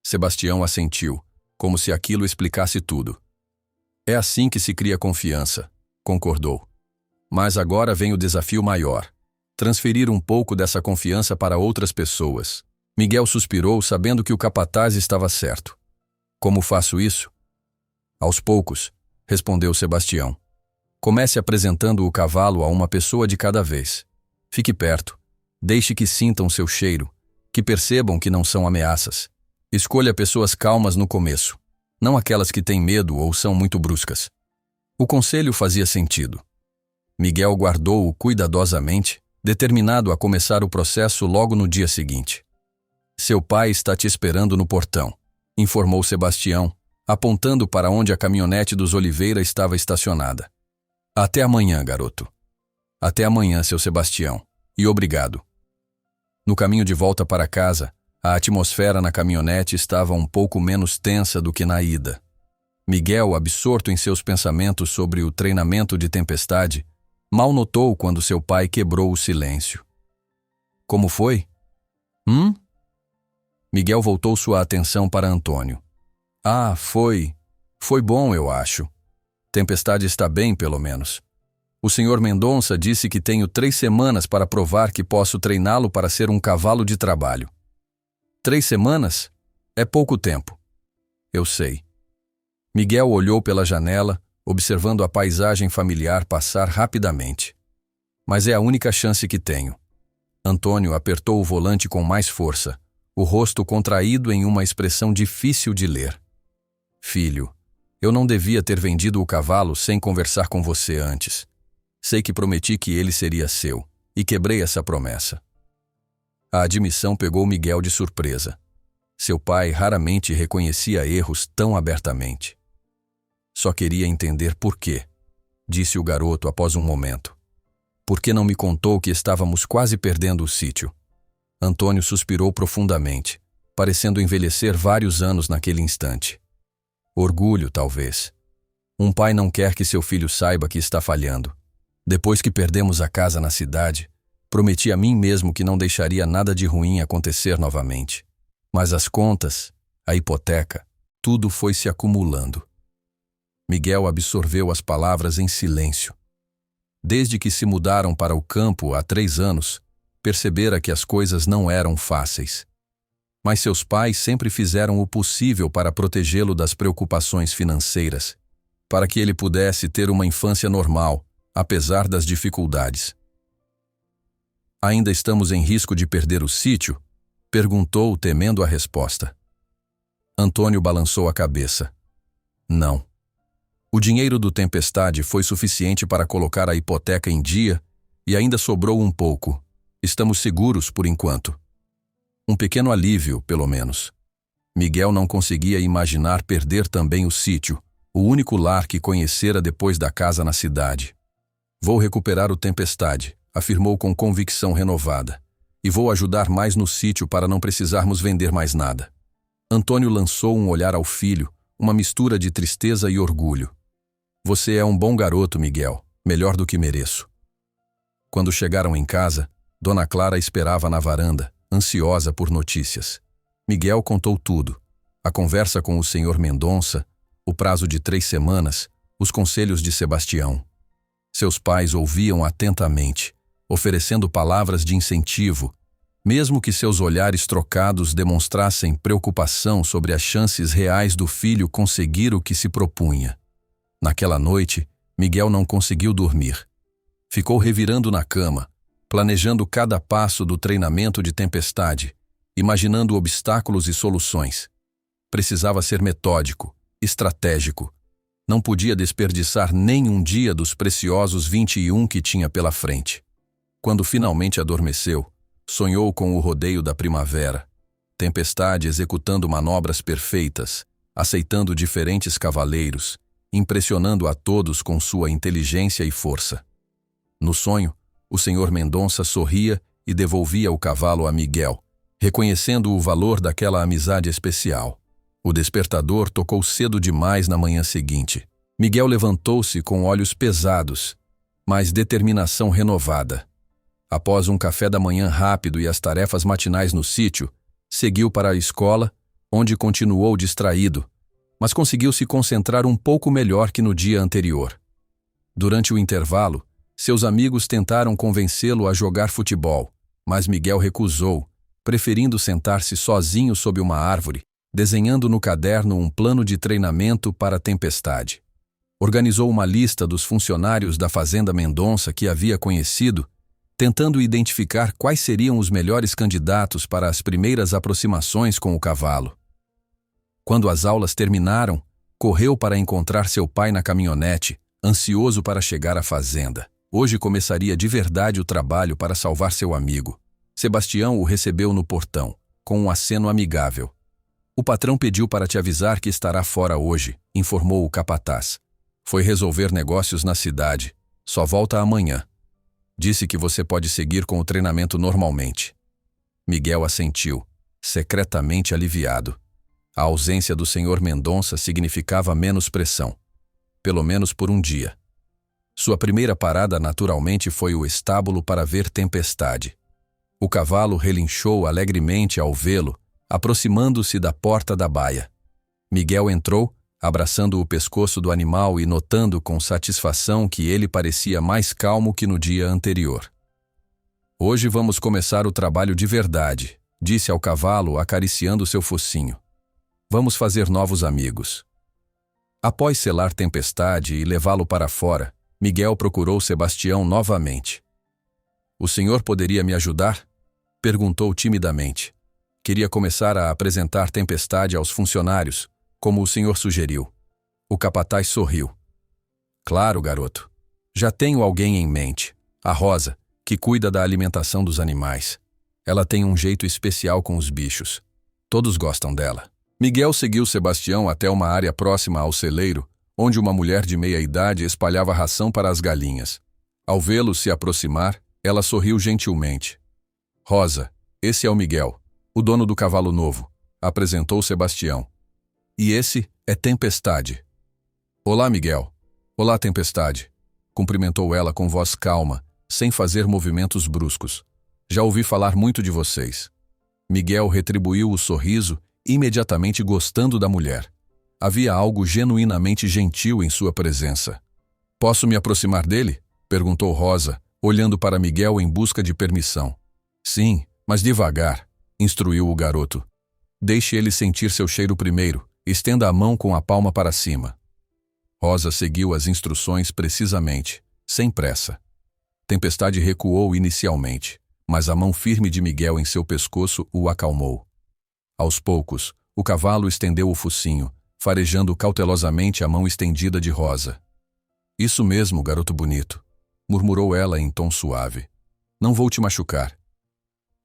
Sebastião assentiu, como se aquilo explicasse tudo. É assim que se cria confiança, concordou. Mas agora vem o desafio maior. Transferir um pouco dessa confiança para outras pessoas. Miguel suspirou, sabendo que o capataz estava certo. Como faço isso? Aos poucos, respondeu Sebastião. Comece apresentando o cavalo a uma pessoa de cada vez. Fique perto. Deixe que sintam seu cheiro, que percebam que não são ameaças. Escolha pessoas calmas no começo, não aquelas que têm medo ou são muito bruscas. O conselho fazia sentido. Miguel guardou-o cuidadosamente, determinado a começar o processo logo no dia seguinte. Seu pai está te esperando no portão, informou Sebastião, apontando para onde a caminhonete dos Oliveira estava estacionada. Até amanhã, garoto. Até amanhã, seu Sebastião, e obrigado. No caminho de volta para casa, a atmosfera na caminhonete estava um pouco menos tensa do que na ida. Miguel, absorto em seus pensamentos sobre o treinamento de Tempestade, mal notou quando seu pai quebrou o silêncio. Como foi? Miguel voltou sua atenção para Antônio. Ah, foi bom, eu acho. Tempestade está bem, pelo menos. O senhor Mendonça disse que tenho 3 semanas para provar que posso treiná-lo para ser um cavalo de trabalho. 3 semanas? É pouco tempo. Eu sei. Miguel olhou pela janela, observando a paisagem familiar passar rapidamente. Mas é a única chance que tenho. Antônio apertou o volante com mais força, o rosto contraído em uma expressão difícil de ler. Filho, eu não devia ter vendido o cavalo sem conversar com você antes. Sei que prometi que ele seria seu, e quebrei essa promessa. A admissão pegou Miguel de surpresa. Seu pai raramente reconhecia erros tão abertamente. Só queria entender por quê, disse o garoto após um momento. Por que não me contou que estávamos quase perdendo o sítio? Antônio suspirou profundamente, parecendo envelhecer vários anos naquele instante. Orgulho, talvez. Um pai não quer que seu filho saiba que está falhando. Depois que perdemos a casa na cidade, prometi a mim mesmo que não deixaria nada de ruim acontecer novamente. Mas as contas, a hipoteca, tudo foi se acumulando. Miguel absorveu as palavras em silêncio. Desde que se mudaram para o campo há 3 anos, percebera que as coisas não eram fáceis. Mas seus pais sempre fizeram o possível para protegê-lo das preocupações financeiras, para que ele pudesse ter uma infância normal, apesar das dificuldades. Ainda estamos em risco de perder o sítio? Perguntou, temendo a resposta. Antônio balançou a cabeça. Não. O dinheiro do Tempestade foi suficiente para colocar a hipoteca em dia e ainda sobrou um pouco. Estamos seguros por enquanto. Um pequeno alívio, pelo menos. Miguel não conseguia imaginar perder também o sítio, o único lar que conhecera depois da casa na cidade. Vou recuperar o Tempestade, afirmou com convicção renovada. E vou ajudar mais no sítio para não precisarmos vender mais nada. Antônio lançou um olhar ao filho, uma mistura de tristeza e orgulho. Você é um bom garoto, Miguel, melhor do que mereço. Quando chegaram em casa, Dona Clara esperava na varanda, ansiosa por notícias. Miguel contou tudo. A conversa com o senhor Mendonça, o prazo de 3 semanas, os conselhos de Sebastião. Seus pais ouviam atentamente, oferecendo palavras de incentivo, mesmo que seus olhares trocados demonstrassem preocupação sobre as chances reais do filho conseguir o que se propunha. Naquela noite, Miguel não conseguiu dormir. Ficou revirando na cama, planejando cada passo do treinamento de Tempestade, imaginando obstáculos e soluções. Precisava ser metódico, estratégico. Não podia desperdiçar nem um dia dos preciosos 21 que tinha pela frente. Quando finalmente adormeceu, sonhou com o rodeio da primavera. Tempestade executando manobras perfeitas, aceitando diferentes cavaleiros, impressionando a todos com sua inteligência e força. No sonho, o senhor Mendonça sorria e devolvia o cavalo a Miguel, reconhecendo o valor daquela amizade especial. O despertador tocou cedo demais na manhã seguinte. Miguel levantou-se com olhos pesados, mas determinação renovada. Após um café da manhã rápido e as tarefas matinais no sítio, seguiu para a escola, onde continuou distraído, mas conseguiu se concentrar um pouco melhor que no dia anterior. Durante o intervalo, seus amigos tentaram convencê-lo a jogar futebol, mas Miguel recusou, preferindo sentar-se sozinho sob uma árvore, desenhando no caderno um plano de treinamento para a Tempestade. Organizou uma lista dos funcionários da Fazenda Mendonça que havia conhecido, tentando identificar quais seriam os melhores candidatos para as primeiras aproximações com o cavalo. Quando as aulas terminaram, correu para encontrar seu pai na caminhonete, ansioso para chegar à fazenda. Hoje começaria de verdade o trabalho para salvar seu amigo. Sebastião o recebeu no portão, com um aceno amigável. O patrão pediu para te avisar que estará fora hoje, informou o capataz. Foi resolver negócios na cidade. Só volta amanhã. Disse que você pode seguir com o treinamento normalmente. Miguel assentiu, secretamente aliviado. A ausência do senhor Mendonça significava menos pressão. Pelo menos por um dia. Sua primeira parada naturalmente foi o estábulo para ver Tempestade. O cavalo relinchou alegremente ao vê-lo, aproximando-se da porta da baia. Miguel entrou, abraçando o pescoço do animal e notando com satisfação que ele parecia mais calmo que no dia anterior. Hoje vamos começar o trabalho de verdade, disse ao cavalo, acariciando seu focinho. Vamos fazer novos amigos. Após selar Tempestade e levá-lo para fora, Miguel procurou Sebastião novamente. O senhor poderia me ajudar? Perguntou timidamente. Queria começar a apresentar Tempestade aos funcionários, como o senhor sugeriu. O capataz sorriu. Claro, garoto. Já tenho alguém em mente, a Rosa, que cuida da alimentação dos animais. Ela tem um jeito especial com os bichos. Todos gostam dela. Miguel seguiu Sebastião até uma área próxima ao celeiro, onde uma mulher de meia idade espalhava ração para as galinhas. Ao vê-lo se aproximar, ela sorriu gentilmente. Rosa, esse é o Miguel, o dono do cavalo novo, apresentou Sebastião. E esse é Tempestade. Olá, Miguel. Olá, Tempestade, cumprimentou ela com voz calma, sem fazer movimentos bruscos. Já ouvi falar muito de vocês. Miguel retribuiu o sorriso, imediatamente gostando da mulher. Havia algo genuinamente gentil em sua presença. Posso me aproximar dele? Perguntou Rosa, olhando para Miguel em busca de permissão. Sim, mas devagar, instruiu o garoto. Deixe ele sentir seu cheiro primeiro. Estenda a mão com a palma para cima. Rosa seguiu as instruções precisamente, sem pressa. Tempestade recuou inicialmente, mas a mão firme de Miguel em seu pescoço o acalmou. Aos poucos, o cavalo estendeu o focinho, farejando cautelosamente a mão estendida de Rosa. Isso mesmo, garoto bonito, murmurou ela em tom suave. Não vou te machucar.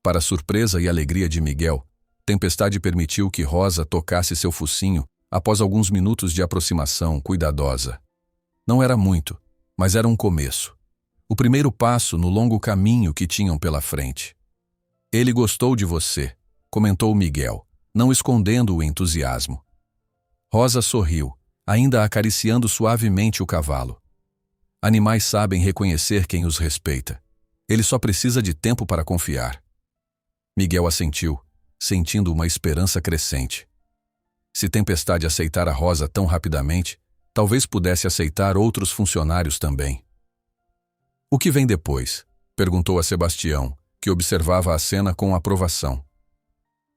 Para surpresa e alegria de Miguel, Tempestade permitiu que Rosa tocasse seu focinho após alguns minutos de aproximação cuidadosa. Não era muito, mas era um começo. O primeiro passo no longo caminho que tinham pela frente. Ele gostou de você, comentou Miguel, não escondendo o entusiasmo. Rosa sorriu, ainda acariciando suavemente o cavalo. Animais sabem reconhecer quem os respeita. Ele só precisa de tempo para confiar. Miguel assentiu, sentindo uma esperança crescente. Se Tempestade aceitar a Rosa tão rapidamente, talvez pudesse aceitar outros funcionários também. O que vem depois? Perguntou a Sebastião, que observava a cena com aprovação.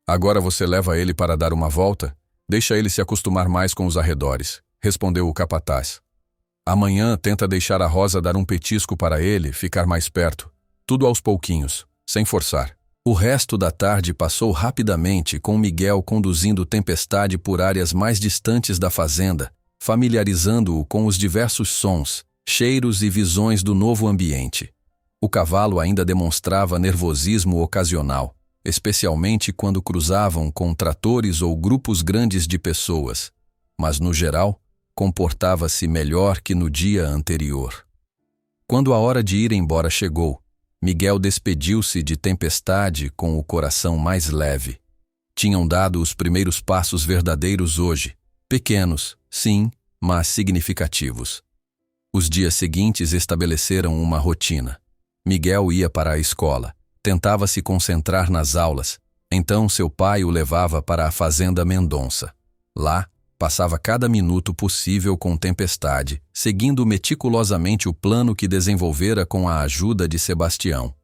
Agora você leva ele para dar uma volta? Deixa ele se acostumar mais com os arredores, respondeu o capataz. Amanhã tenta deixar a Rosa dar um petisco para ele ficar mais perto, tudo aos pouquinhos, sem forçar. O resto da tarde passou rapidamente com Miguel conduzindo Tempestade por áreas mais distantes da fazenda, familiarizando-o com os diversos sons, cheiros e visões do novo ambiente. O cavalo ainda demonstrava nervosismo ocasional, especialmente quando cruzavam com tratores ou grupos grandes de pessoas, mas, no geral, comportava-se melhor que no dia anterior. Quando a hora de ir embora chegou, Miguel despediu-se de Tempestade com o coração mais leve. Tinham dado os primeiros passos verdadeiros hoje, pequenos, sim, mas significativos. Os dias seguintes estabeleceram uma rotina. Miguel ia para a escola, tentava se concentrar nas aulas, então seu pai o levava para a fazenda Mendonça. Lá, passava cada minuto possível com Tempestade, seguindo meticulosamente o plano que desenvolvera com a ajuda de Sebastião.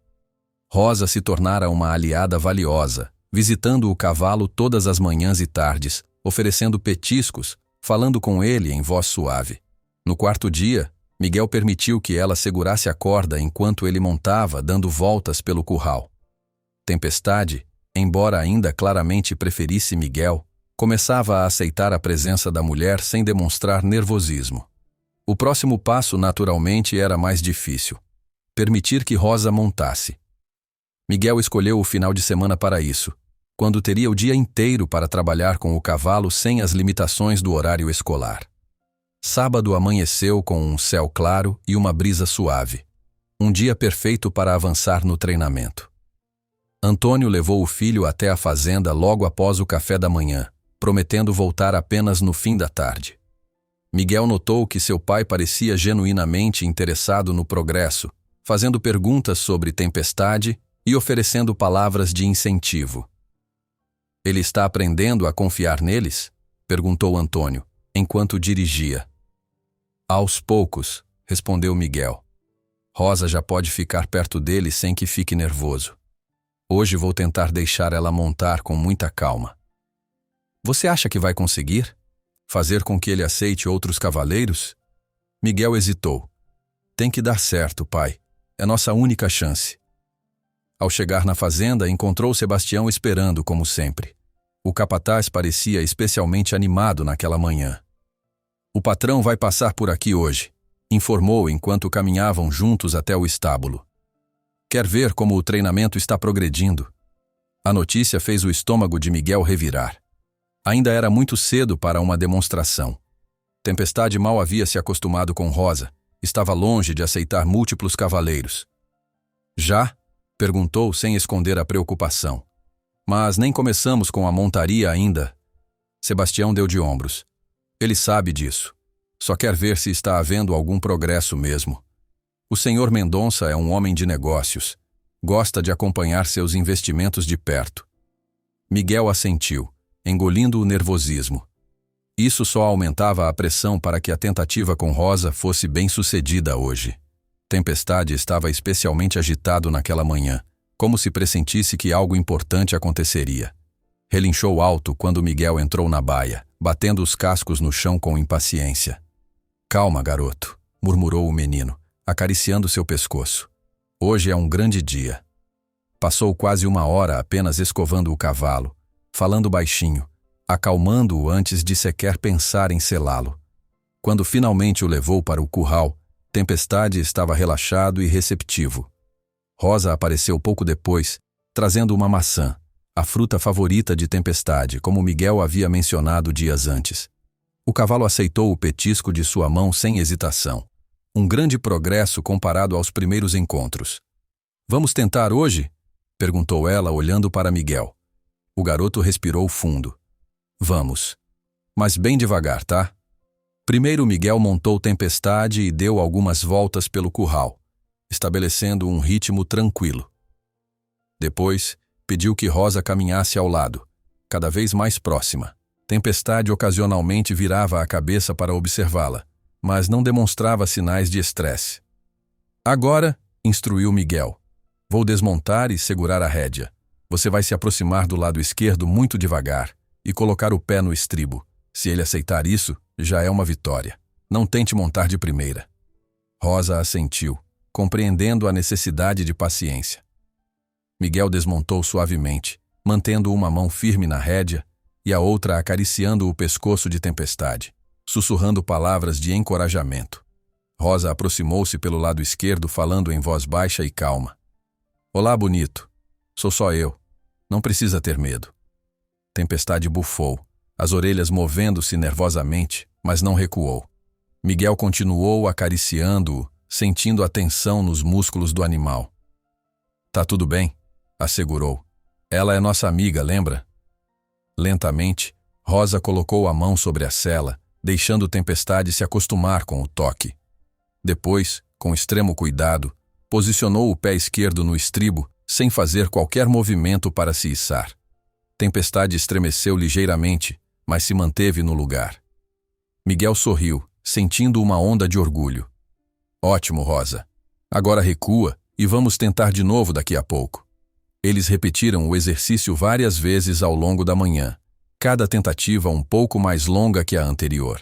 Rosa se tornara uma aliada valiosa, visitando o cavalo todas as manhãs e tardes, oferecendo petiscos, falando com ele em voz suave. No quarto dia, Miguel permitiu que ela segurasse a corda enquanto ele montava, dando voltas pelo curral. Tempestade, embora ainda claramente preferisse Miguel, começava a aceitar a presença da mulher sem demonstrar nervosismo. O próximo passo, naturalmente, era mais difícil. Permitir que Rosa montasse. Miguel escolheu o final de semana para isso, quando teria o dia inteiro para trabalhar com o cavalo sem as limitações do horário escolar. Sábado amanheceu com um céu claro e uma brisa suave. Um dia perfeito para avançar no treinamento. Antônio levou o filho até a fazenda logo após o café da manhã, prometendo voltar apenas no fim da tarde. Miguel notou que seu pai parecia genuinamente interessado no progresso, fazendo perguntas sobre Tempestade e oferecendo palavras de incentivo. Ele está aprendendo a confiar neles? Perguntou Antônio, enquanto dirigia. Aos poucos, respondeu Miguel. Rosa já pode ficar perto dele sem que fique nervoso. Hoje vou tentar deixar ela montar com muita calma. Você acha que vai conseguir? Fazer com que ele aceite outros cavaleiros? Miguel hesitou. Tem que dar certo, pai. É nossa única chance. Ao chegar na fazenda, encontrou Sebastião esperando, como sempre. O capataz parecia especialmente animado naquela manhã. O patrão vai passar por aqui hoje, informou enquanto caminhavam juntos até o estábulo. Quer ver como o treinamento está progredindo? A notícia fez o estômago de Miguel revirar. Ainda era muito cedo para uma demonstração. Tempestade mal havia se acostumado com Rosa. Estava longe de aceitar múltiplos cavaleiros. Já? Perguntou sem esconder a preocupação. Mas nem começamos com a montaria ainda. Sebastião deu de ombros. Ele sabe disso. Só quer ver se está havendo algum progresso mesmo. O senhor Mendonça é um homem de negócios. Gosta de acompanhar seus investimentos de perto. Miguel assentiu, engolindo o nervosismo. Isso só aumentava a pressão para que a tentativa com Rosa fosse bem-sucedida hoje. Tempestade estava especialmente agitado naquela manhã, como se pressentisse que algo importante aconteceria. Relinchou alto quando Miguel entrou na baia, batendo os cascos no chão com impaciência. Calma, garoto, murmurou o menino, acariciando seu pescoço. Hoje é um grande dia. Passou quase 1 hora apenas escovando o cavalo, falando baixinho, acalmando-o antes de sequer pensar em selá-lo. Quando finalmente o levou para o curral, Tempestade estava relaxado e receptivo. Rosa apareceu pouco depois, trazendo uma maçã, a fruta favorita de Tempestade, como Miguel havia mencionado dias antes. O cavalo aceitou o petisco de sua mão sem hesitação. Um grande progresso comparado aos primeiros encontros. Vamos tentar hoje? Perguntou ela, olhando para Miguel. O garoto respirou fundo. Vamos. Mas bem devagar, tá? Primeiro Miguel montou Tempestade e deu algumas voltas pelo curral, estabelecendo um ritmo tranquilo. Depois, pediu que Rosa caminhasse ao lado, cada vez mais próxima. Tempestade ocasionalmente virava a cabeça para observá-la, mas não demonstrava sinais de estresse. Agora, instruiu Miguel, vou desmontar e segurar a rédea. Você vai se aproximar do lado esquerdo muito devagar e colocar o pé no estribo. Se ele aceitar isso, já é uma vitória. Não tente montar de primeira. Rosa assentiu, compreendendo a necessidade de paciência. Miguel desmontou suavemente, mantendo uma mão firme na rédea e a outra acariciando o pescoço de Tempestade, sussurrando palavras de encorajamento. Rosa aproximou-se pelo lado esquerdo, falando em voz baixa e calma. Olá, bonito. Sou só eu. Não precisa ter medo. Tempestade bufou, as orelhas movendo-se nervosamente, mas não recuou. Miguel continuou acariciando-o, sentindo a tensão nos músculos do animal. Tá tudo bem, assegurou. Ela é nossa amiga, lembra? Lentamente, Rosa colocou a mão sobre a sela, deixando Tempestade se acostumar com o toque. Depois, com extremo cuidado, posicionou o pé esquerdo no estribo, sem fazer qualquer movimento para se içar. Tempestade estremeceu ligeiramente, mas se manteve no lugar. Miguel sorriu, sentindo uma onda de orgulho. Ótimo, Rosa. Agora recua e vamos tentar de novo daqui a pouco. Eles repetiram o exercício várias vezes ao longo da manhã, cada tentativa um pouco mais longa que a anterior.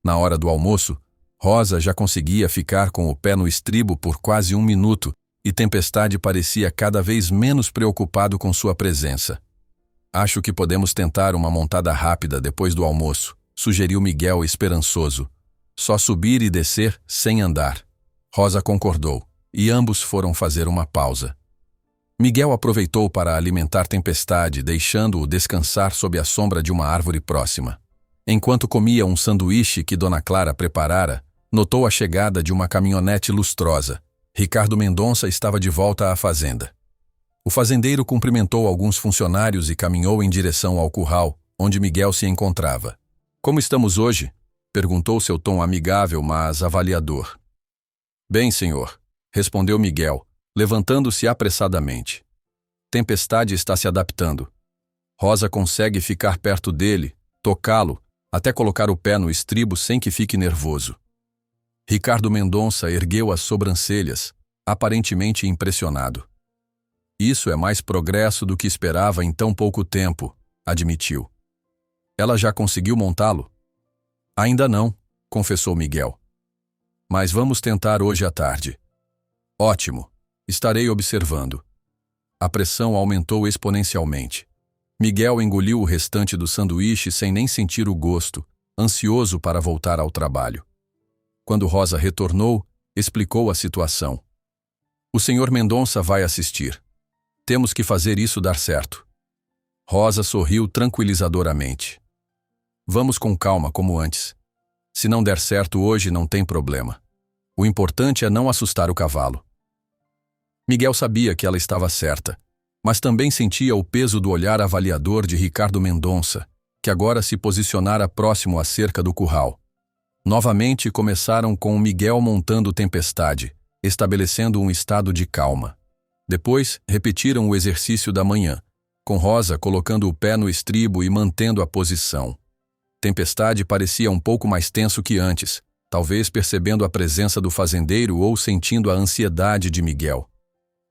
Na hora do almoço, Rosa já conseguia ficar com o pé no estribo por quase 1 minuto e Tempestade parecia cada vez menos preocupado com sua presença. Acho que podemos tentar uma montada rápida depois do almoço, sugeriu Miguel esperançoso. Só subir e descer sem andar. Rosa concordou, e ambos foram fazer uma pausa. Miguel aproveitou para alimentar Tempestade, deixando-o descansar sob a sombra de uma árvore próxima. Enquanto comia um sanduíche que Dona Clara preparara, notou a chegada de uma caminhonete lustrosa. Ricardo Mendonça estava de volta à fazenda. O fazendeiro cumprimentou alguns funcionários e caminhou em direção ao curral, onde Miguel se encontrava. Como estamos hoje? Perguntou seu tom amigável, mas avaliador. Bem, senhor, respondeu Miguel, levantando-se apressadamente. Tempestade está se adaptando. Rosa consegue ficar perto dele, tocá-lo, até colocar o pé no estribo sem que fique nervoso. Ricardo Mendonça ergueu as sobrancelhas, aparentemente impressionado. Isso é mais progresso do que esperava em tão pouco tempo, admitiu. Ela já conseguiu montá-lo? Ainda não, confessou Miguel. Mas vamos tentar hoje à tarde. Ótimo, estarei observando. A pressão aumentou exponencialmente. Miguel engoliu o restante do sanduíche sem nem sentir o gosto, ansioso para voltar ao trabalho. Quando Rosa retornou, explicou a situação. O Sr. Mendonça vai assistir. Temos que fazer isso dar certo. Rosa sorriu tranquilizadoramente. Vamos com calma, como antes. Se não der certo hoje, não tem problema. O importante é não assustar o cavalo. Miguel sabia que ela estava certa, mas também sentia o peso do olhar avaliador de Ricardo Mendonça, que agora se posicionara próximo à cerca do curral. Novamente começaram com Miguel montando Tempestade, estabelecendo um estado de calma. Depois, repetiram o exercício da manhã, com Rosa colocando o pé no estribo e mantendo a posição. Tempestade parecia um pouco mais tenso que antes, talvez percebendo a presença do fazendeiro ou sentindo a ansiedade de Miguel.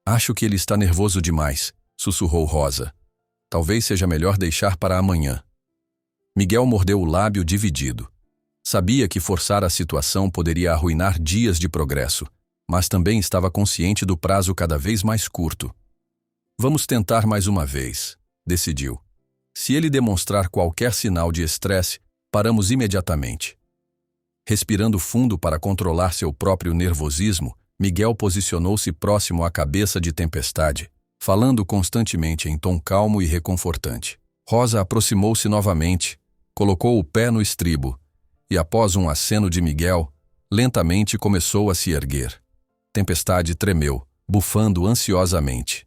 Acho que ele está nervoso demais, sussurrou Rosa. Talvez seja melhor deixar para amanhã. Miguel mordeu o lábio dividido. Sabia que forçar a situação poderia arruinar dias de progresso, mas também estava consciente do prazo cada vez mais curto. Vamos tentar mais uma vez, decidiu. Se ele demonstrar qualquer sinal de estresse, paramos imediatamente. Respirando fundo para controlar seu próprio nervosismo, Miguel posicionou-se próximo à cabeça de Tempestade, falando constantemente em tom calmo e reconfortante. Rosa aproximou-se novamente, colocou o pé no estribo e, após um aceno de Miguel, lentamente começou a se erguer. Tempestade tremeu, bufando ansiosamente.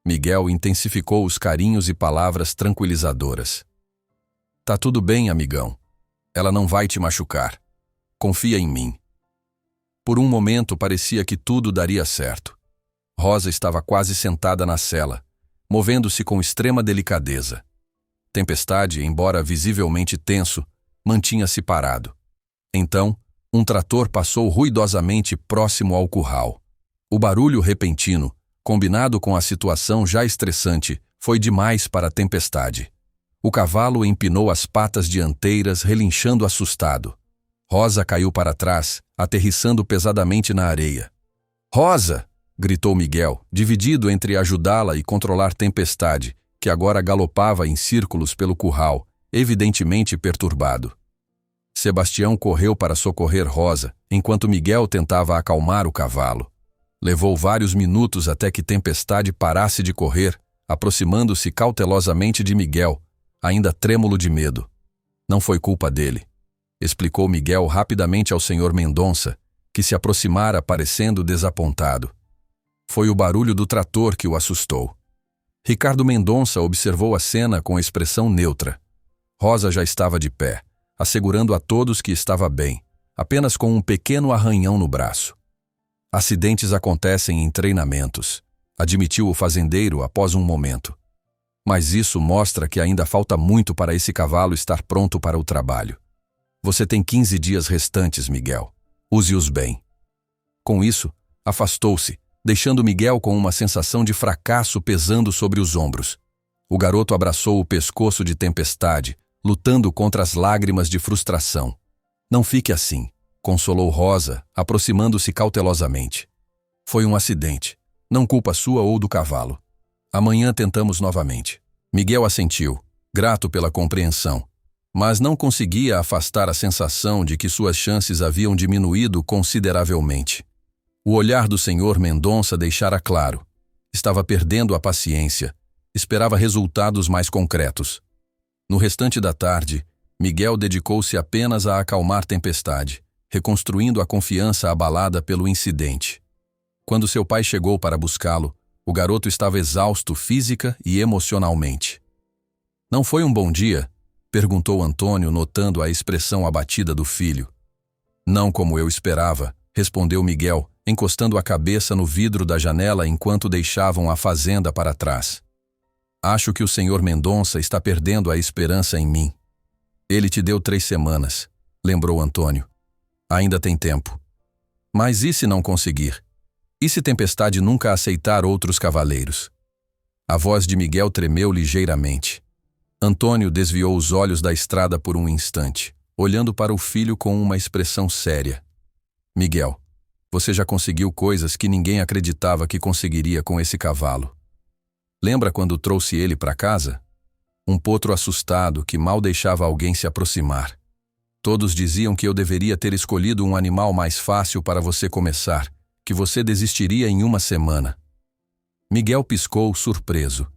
Miguel intensificou os carinhos e palavras tranquilizadoras. Tá tudo bem, amigão. Ela não vai te machucar. Confia em mim. Por um momento parecia que tudo daria certo. Rosa estava quase sentada na sela, movendo-se com extrema delicadeza. Tempestade, embora visivelmente tenso, mantinha-se parado. Então, um trator passou ruidosamente próximo ao curral. O barulho repentino, combinado com a situação já estressante, foi demais para a Tempestade. O cavalo empinou as patas dianteiras, relinchando assustado. Rosa caiu para trás, aterrissando pesadamente na areia. «Rosa!» gritou Miguel, dividido entre ajudá-la e controlar Tempestade, que agora galopava em círculos pelo curral, evidentemente perturbado. Sebastião correu para socorrer Rosa, enquanto Miguel tentava acalmar o cavalo. Levou vários minutos até que Tempestade parasse de correr, aproximando-se cautelosamente de Miguel, ainda trêmulo de medo. Não foi culpa dele, explicou Miguel rapidamente ao Sr. Mendonça, que se aproximara parecendo desapontado. Foi o barulho do trator que o assustou. Ricardo Mendonça observou a cena com expressão neutra. Rosa já estava de pé, assegurando a todos que estava bem, apenas com um pequeno arranhão no braço. Acidentes acontecem em treinamentos, admitiu o fazendeiro após um momento. Mas isso mostra que ainda falta muito para esse cavalo estar pronto para o trabalho. Você tem 15 dias restantes, Miguel. Use-os bem. Com isso, afastou-se, deixando Miguel com uma sensação de fracasso pesando sobre os ombros. O garoto abraçou o pescoço de Tempestade, lutando contra as lágrimas de frustração. Não fique assim, consolou Rosa, aproximando-se cautelosamente. Foi um acidente, não culpa sua ou do cavalo. Amanhã tentamos novamente. Miguel assentiu, grato pela compreensão, mas não conseguia afastar a sensação de que suas chances haviam diminuído consideravelmente. O olhar do Sr. Mendonça deixara claro. Estava perdendo a paciência. Esperava resultados mais concretos. No restante da tarde, Miguel dedicou-se apenas a acalmar Tempestade, reconstruindo a confiança abalada pelo incidente. Quando seu pai chegou para buscá-lo, o garoto estava exausto física e emocionalmente. «Não foi um bom dia?» perguntou Antônio, notando a expressão abatida do filho. «Não como eu esperava», respondeu Miguel, encostando a cabeça no vidro da janela enquanto deixavam a fazenda para trás. «Acho que o Sr. Mendonça está perdendo a esperança em mim. Ele te deu 3 semanas», lembrou Antônio. «Ainda tem tempo. Mas e se não conseguir? E se Tempestade nunca aceitar outros cavaleiros?» A voz de Miguel tremeu ligeiramente. Antônio desviou os olhos da estrada por um instante, olhando para o filho com uma expressão séria. Miguel, você já conseguiu coisas que ninguém acreditava que conseguiria com esse cavalo. Lembra quando trouxe ele para casa? Um potro assustado que mal deixava alguém se aproximar. Todos diziam que eu deveria ter escolhido um animal mais fácil para você começar, que você desistiria em uma semana. Miguel piscou, surpreso.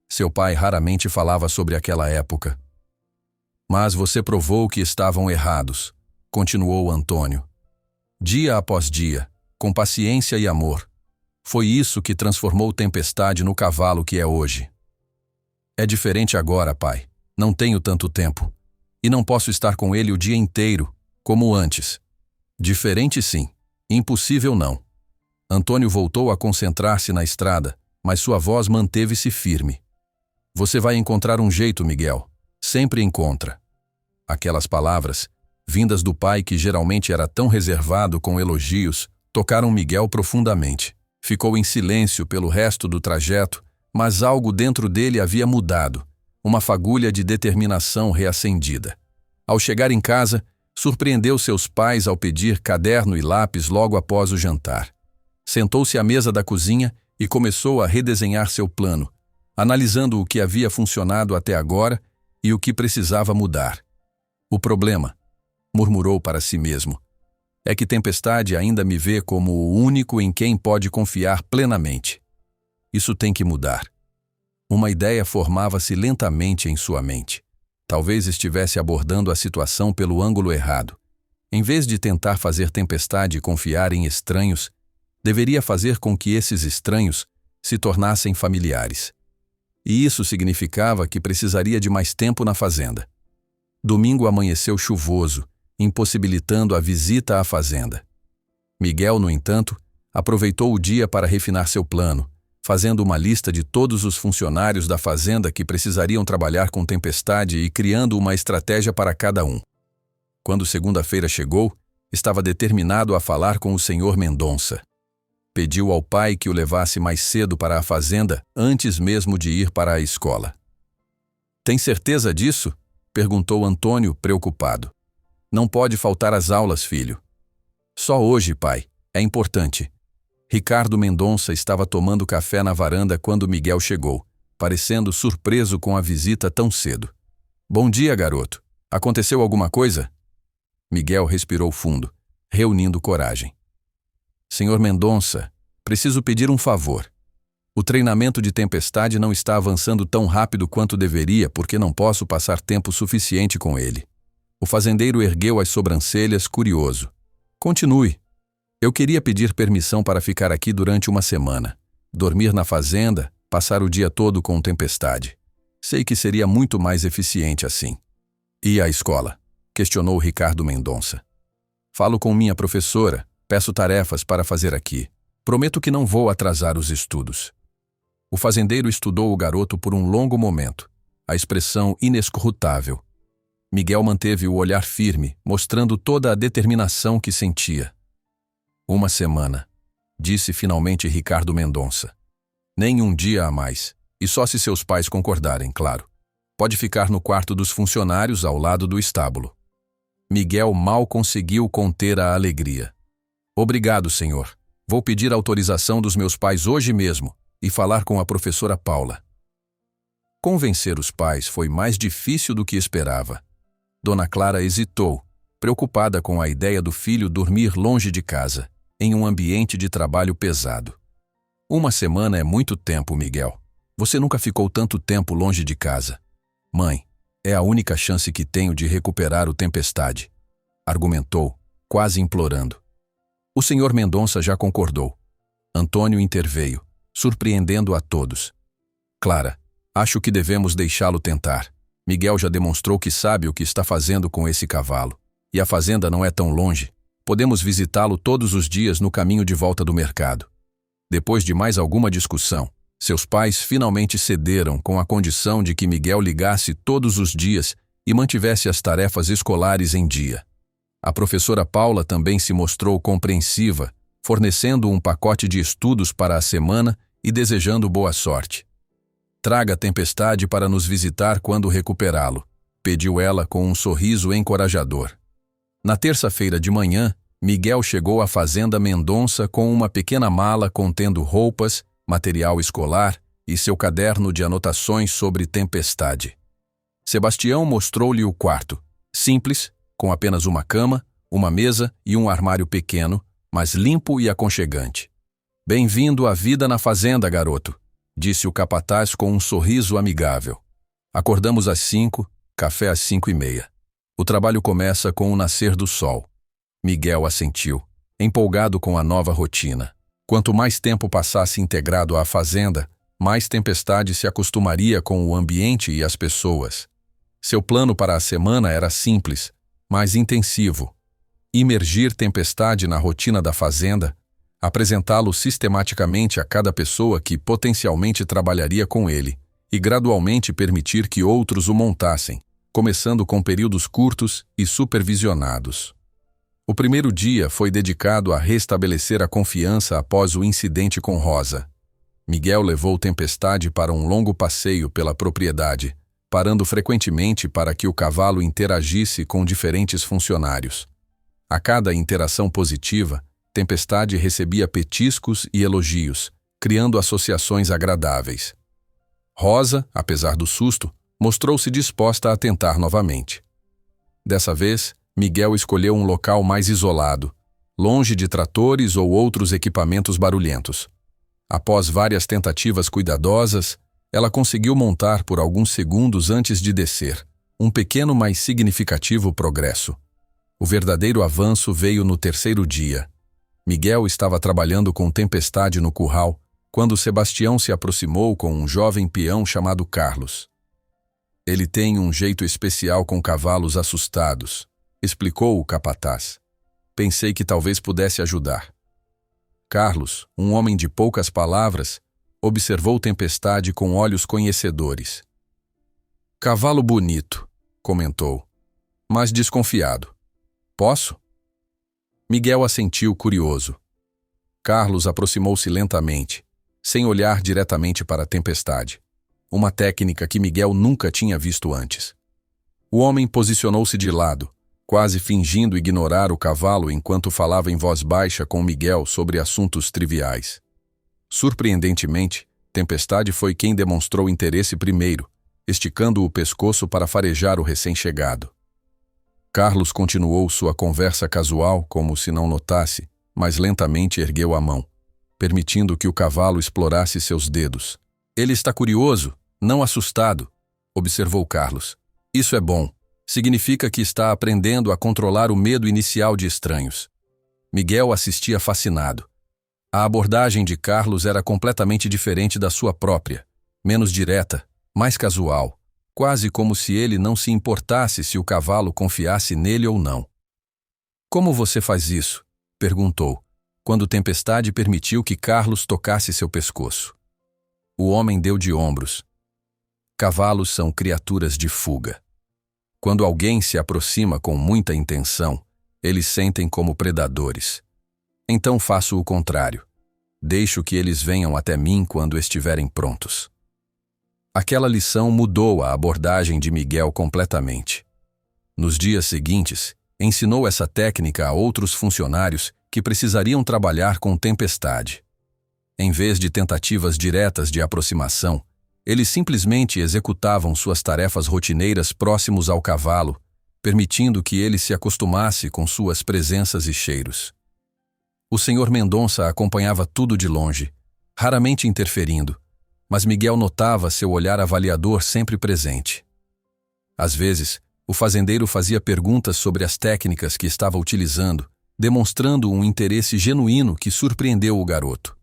Seu pai raramente falava sobre aquela época. Mas você provou que estavam errados, continuou Antônio. Dia após dia, com paciência e amor. Foi isso que transformou Tempestade no cavalo que é hoje. É diferente agora, pai. Não tenho tanto tempo. E não posso estar com ele o dia inteiro, como antes. Diferente sim, impossível não. Antônio voltou a concentrar-se na estrada, mas sua voz manteve-se firme. Você vai encontrar um jeito, Miguel. Sempre encontra. Aquelas palavras, vindas do pai que geralmente era tão reservado com elogios, tocaram Miguel profundamente. Ficou em silêncio pelo resto do trajeto, mas algo dentro dele havia mudado, uma fagulha de determinação reacendida. Ao chegar em casa, surpreendeu seus pais ao pedir caderno e lápis logo após o jantar. Sentou-se à mesa da cozinha e começou a redesenhar seu plano, analisando o que havia funcionado até agora e o que precisava mudar. O problema, murmurou para si mesmo, é que Tempestade ainda me vê como o único em quem pode confiar plenamente. Isso tem que mudar. Uma ideia formava-se lentamente em sua mente. Talvez estivesse abordando a situação pelo ângulo errado. Em vez de tentar fazer Tempestade confiar em estranhos, deveria fazer com que esses estranhos se tornassem familiares. E isso significava que precisaria de mais tempo na fazenda. Domingo amanheceu chuvoso, impossibilitando a visita à fazenda. Miguel, no entanto, aproveitou o dia para refinar seu plano, fazendo uma lista de todos os funcionários da fazenda que precisariam trabalhar com Tempestade e criando uma estratégia para cada um. Quando segunda-feira chegou, estava determinado a falar com o Sr. Mendonça. Pediu ao pai que o levasse mais cedo para a fazenda, antes mesmo de ir para a escola. Tem certeza disso? Perguntou Antônio, preocupado. Não pode faltar às aulas, filho. Só hoje, pai. É importante. Ricardo Mendonça estava tomando café na varanda quando Miguel chegou, parecendo surpreso com a visita tão cedo. Bom dia, garoto. Aconteceu alguma coisa? Miguel respirou fundo, reunindo coragem. Senhor Mendonça, preciso pedir um favor. O treinamento de Tempestade não está avançando tão rápido quanto deveria porque não posso passar tempo suficiente com ele. O fazendeiro ergueu as sobrancelhas, curioso. Continue. Eu queria pedir permissão para ficar aqui durante uma semana. Dormir na fazenda, passar o dia todo com Tempestade. Sei que seria muito mais eficiente assim. E a escola? Questionou Ricardo Mendonça. Falo com minha professora, peço tarefas para fazer aqui. Prometo que não vou atrasar os estudos. O fazendeiro estudou o garoto por um longo momento, a expressão inescrutável. Miguel manteve o olhar firme, mostrando toda a determinação que sentia. Uma semana, disse finalmente Ricardo Mendonça. Nem um dia a mais, e só se seus pais concordarem, claro. Pode ficar no quarto dos funcionários ao lado do estábulo. Miguel mal conseguiu conter a alegria. Obrigado, senhor. Vou pedir autorização dos meus pais hoje mesmo e falar com a professora Paula. Convencer os pais foi mais difícil do que esperava. Dona Clara hesitou, preocupada com a ideia do filho dormir longe de casa, em um ambiente de trabalho pesado. Uma semana é muito tempo, Miguel. Você nunca ficou tanto tempo longe de casa. Mãe, é a única chance que tenho de recuperar o Tempestade, argumentou, quase implorando. O senhor Mendonça já concordou. Antônio interveio, surpreendendo a todos. Clara, acho que devemos deixá-lo tentar. Miguel já demonstrou que sabe o que está fazendo com esse cavalo. E a fazenda não é tão longe. Podemos visitá-lo todos os dias no caminho de volta do mercado. Depois de mais alguma discussão, seus pais finalmente cederam com a condição de que Miguel ligasse todos os dias e mantivesse as tarefas escolares em dia. A professora Paula também se mostrou compreensiva, fornecendo um pacote de estudos para a semana e desejando boa sorte. Traga a Tempestade para nos visitar quando recuperá-lo, pediu ela com um sorriso encorajador. Na terça-feira de manhã, Miguel chegou à fazenda Mendonça com uma pequena mala contendo roupas, material escolar e seu caderno de anotações sobre Tempestade. Sebastião mostrou-lhe o quarto, simples, com apenas uma cama, uma mesa e um armário pequeno, mas limpo e aconchegante. Bem-vindo à vida na fazenda, garoto, disse o capataz com um sorriso amigável. Acordamos às 5, café às 5:30. O trabalho começa com o nascer do sol. Miguel assentiu, empolgado com a nova rotina. Quanto mais tempo passasse integrado à fazenda, mais Tempestade se acostumaria com o ambiente e as pessoas. Seu plano para a semana era simples, mas intensivo. Imergir Tempestade na rotina da fazenda, apresentá-lo sistematicamente a cada pessoa que potencialmente trabalharia com ele e gradualmente permitir que outros o montassem, começando com períodos curtos e supervisionados. O primeiro dia foi dedicado a restabelecer a confiança após o incidente com Rosa. Miguel levou Tempestade para um longo passeio pela propriedade, parando frequentemente para que o cavalo interagisse com diferentes funcionários. A cada interação positiva, Tempestade recebia petiscos e elogios, criando associações agradáveis. Rosa, apesar do susto, mostrou-se disposta a tentar novamente. Dessa vez, Miguel escolheu um local mais isolado, longe de tratores ou outros equipamentos barulhentos. Após várias tentativas cuidadosas, ela conseguiu montar por alguns segundos antes de descer, um pequeno mas significativo progresso. O verdadeiro avanço veio no terceiro dia. Miguel estava trabalhando com Tempestade no curral, quando Sebastião se aproximou com um jovem peão chamado Carlos. Ele tem um jeito especial com cavalos assustados, explicou o capataz. Pensei que talvez pudesse ajudar. Carlos, um homem de poucas palavras, observou Tempestade com olhos conhecedores. Cavalo bonito, comentou, mas desconfiado. Posso? Miguel assentiu curioso. Carlos aproximou-se lentamente, sem olhar diretamente para a Tempestade, uma técnica que Miguel nunca tinha visto antes. O homem posicionou-se de lado, quase fingindo ignorar o cavalo enquanto falava em voz baixa com Miguel sobre assuntos triviais. Surpreendentemente, Tempestade foi quem demonstrou interesse primeiro, esticando o pescoço para farejar o recém-chegado. Carlos continuou sua conversa casual como se não notasse, mas lentamente ergueu a mão, permitindo que o cavalo explorasse seus dedos. Ele está curioso, não assustado, observou Carlos. Isso é bom. Significa que está aprendendo a controlar o medo inicial de estranhos. Miguel assistia fascinado. A abordagem de Carlos era completamente diferente da sua própria, menos direta, mais casual, quase como se ele não se importasse se o cavalo confiasse nele ou não. Como você faz isso? Perguntou, quando Tempestade permitiu que Carlos tocasse seu pescoço. O homem deu de ombros. Cavalos são criaturas de fuga. Quando alguém se aproxima com muita intenção, eles sentem como predadores. Então faço o contrário. Deixo que eles venham até mim quando estiverem prontos. Aquela lição mudou a abordagem de Miguel completamente. Nos dias seguintes, ensinou essa técnica a outros funcionários que precisariam trabalhar com Tempestade. Em vez de tentativas diretas de aproximação, eles simplesmente executavam suas tarefas rotineiras próximos ao cavalo, permitindo que ele se acostumasse com suas presenças e cheiros. O Sr. Mendonça acompanhava tudo de longe, raramente interferindo, mas Miguel notava seu olhar avaliador sempre presente. Às vezes, o fazendeiro fazia perguntas sobre as técnicas que estava utilizando, demonstrando um interesse genuíno que surpreendeu o garoto.